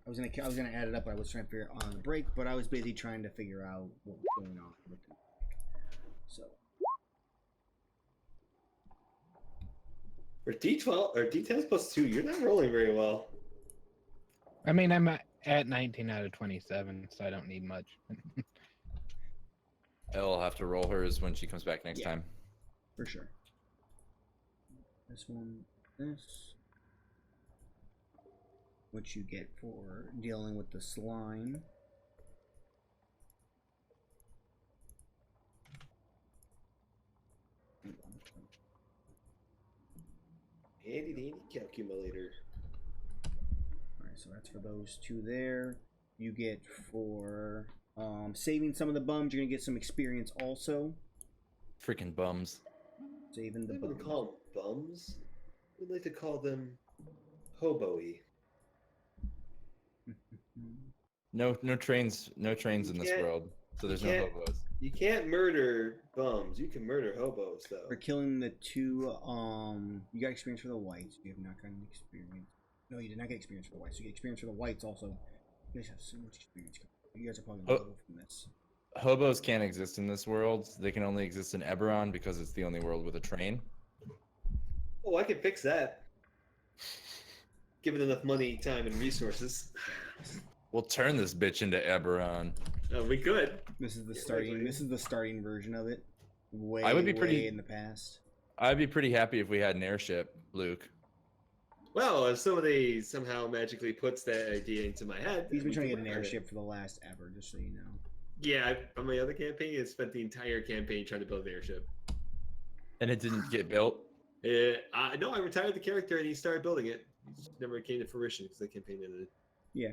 I was gonna add it up. I was trying to figure it on the break, but I was busy trying to figure out what was going on with the so For D12 or D10 plus 2, you're not rolling very well. I mean, I'm at 19 out of 27, so I don't need much. I'll have to roll hers when she comes back next time. For sure. This one, this. What you get for dealing with the slime. Handy dandy calculator. Alright, so that's for those two there. You get for saving some of the bums, you're gonna get some experience also. Freaking bums. Saving the We bums. wouldn't call them bums. We'd like to call them hobo-y. No trains in this world, so there's no hobos. You can't murder bums. You can murder hobos, though. For killing the two, you got experience for the whites. You have not gotten experience. No, you did not get experience for the whites. You get experience for the whites also. You guys have so much experience. You guys are probably going to go from this. Hobos can't exist in this world. They can only exist in Eberron because it's the only world with a train. Oh, I can fix that. Given enough money, time, and resources. We'll turn this bitch into Eberron. We could. This is the Yeah, starting. likely. This is the starting version of it. Way, I would be way pretty- in the past. I'd be pretty happy if we had an airship, Luke. Well, if somebody somehow magically puts that idea into my head, He's been we trying to can get an work on it. airship for the last ever, just so you know. Yeah, on my other campaign, I spent the entire campaign trying to build an airship. And it didn't get built. No, I retired the character and he started building it. It just never came to fruition because the campaign ended. Yeah.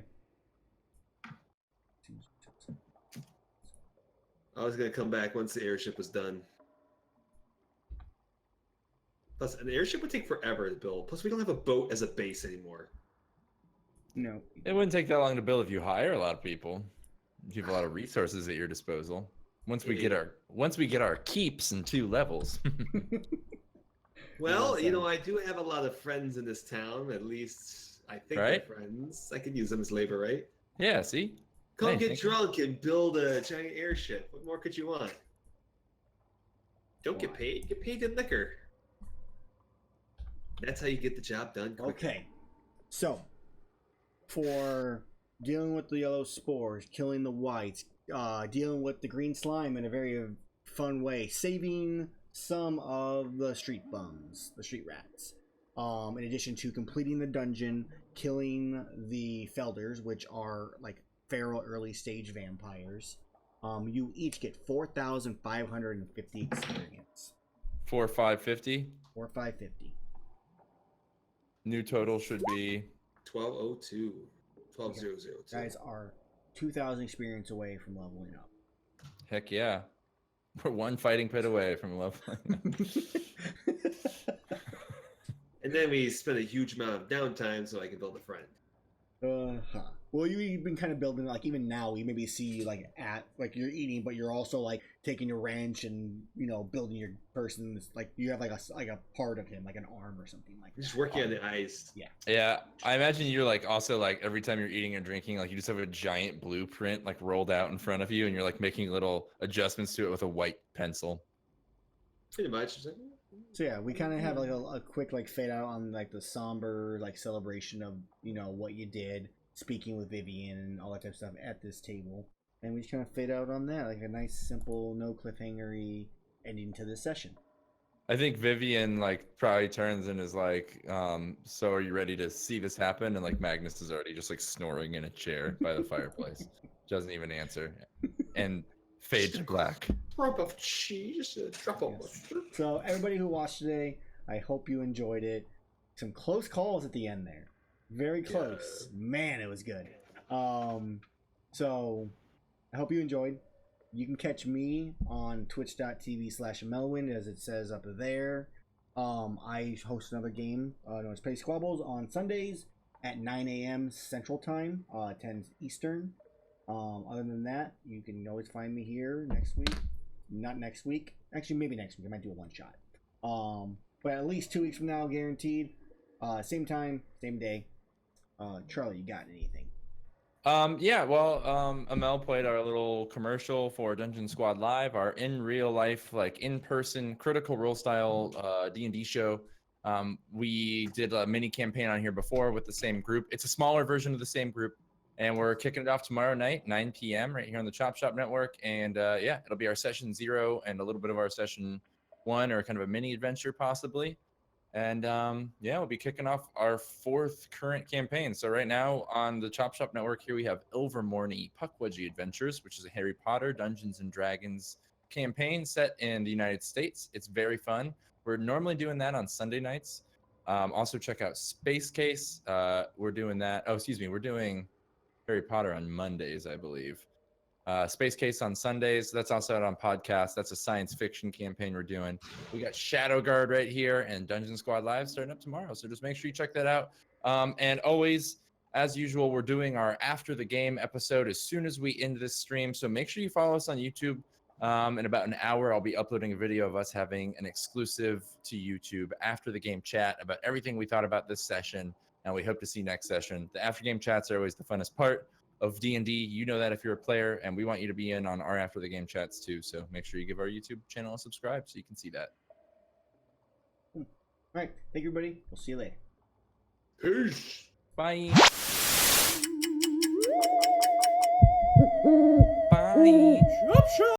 I was gonna come back once the airship was done. Plus, an airship would take forever to build. Plus, we don't have a boat as a base anymore. No. It wouldn't take that long to build if you hire a lot of people. You have a lot of resources at your disposal. Once we get our keeps in 2 levels. Well, Yeah, you know, I do have a lot of friends in this town. At least I think Right? they're friends. I could use them as labor, right? Yeah, see? Come Hey, get thank- drunk and build a giant airship. What more could you want? Don't get paid. Get paid in liquor. That's how you get the job done quicker. Okay. So, for dealing with the yellow spores, killing the whites, dealing with the green slime in a very fun way, saving some of the street bums, the street rats. In addition to completing the dungeon, killing the Felders, which are like feral early stage vampires. You each get 4,550 experience. 4,550. 4,550. New total should be 1202. 12002. Guys are 2,000 experience away from leveling up. heck yeah. We're 1 fighting pit away from leveling up. And then we spent a huge amount of downtime so I can build a friend. Well, you've been kind of building, like, even now we maybe see you like you're eating, but you're also like taking your wrench and, you know, building your person. Like you have like a part of him, like an arm or something like that. Just working on the ice. Yeah. Yeah, I imagine you're like also like every time you're eating or drinking, like you just have a giant blueprint like rolled out in front of you, and you're like making little adjustments to it with a white pencil. Pretty much. It's like, So yeah, we kind of have like a quick like fade out on like the somber like celebration of, you know, what you did, speaking with Vivian and all that type of stuff at this table, and we just kind of fade out on that, like a nice simple no cliffhangery ending to this session. I think Vivian like probably turns and is like, so are you ready to see this happen? And like Magnus is already just like snoring in a chair by the fireplace. Doesn't even answer. And fade to black. drop of cheese, a drop of Yes. mustard. So everybody who watched today, I hope you enjoyed it. Some close calls at the end there. Very close. Man, it was good. So I hope you enjoyed. You can catch me on twitch.tv/Melwin, as it says up there. I host another game known as Play Squabbles on Sundays at 9 a.m. Central Time, 10 Eastern. Other than that, you can always find me here next week. Not next week. Actually, maybe next week. I might do a one-shot. But at least 2 weeks from now, guaranteed. Same time, same day. Charlie, you got anything? Yeah, well, Amel played our little commercial for Dungeon Squad Live, our in real life, like in-person Critical Role style D&D show. We did a mini campaign on here before with the same group. It's a smaller version of the same group, and we're kicking it off tomorrow night, 9 p.m. right here on the Chop Shop Network. And yeah, it'll be our session 0 and a little bit of our session 1, or kind of a mini adventure possibly. And yeah, we'll be kicking off our 4th current campaign. So right now on the Chop Shop Network here, we have Ilvermorny Puckwudgie Adventures, which is a Harry Potter Dungeons and Dragons campaign set in the United States. It's very fun. We're normally doing that on Sunday nights. Also check out Space Case. We're doing that. Oh, excuse me. We're doing Harry Potter on Mondays, I believe. Space Case on Sundays. That's also out on podcast. That's a science fiction campaign we're doing. We got Shadowguard right here and Dungeon Squad Live starting up tomorrow. So just make sure you check that out. And always, as usual, we're doing our after the game episode as soon as we end this stream. So make sure you follow us on YouTube. In about an hour, I'll be uploading a video of us having an exclusive to YouTube after the game chat about everything we thought about this session. And we hope to see next session. The after game chats are always the funnest part of D&D. You know that if you're a player, and we want you to be in on our after the game chats too. So make sure you give our YouTube channel a subscribe so you can see that. All right. Thank you, everybody. We'll see you later. Peace. Bye. Bye. Bye. Chop chop.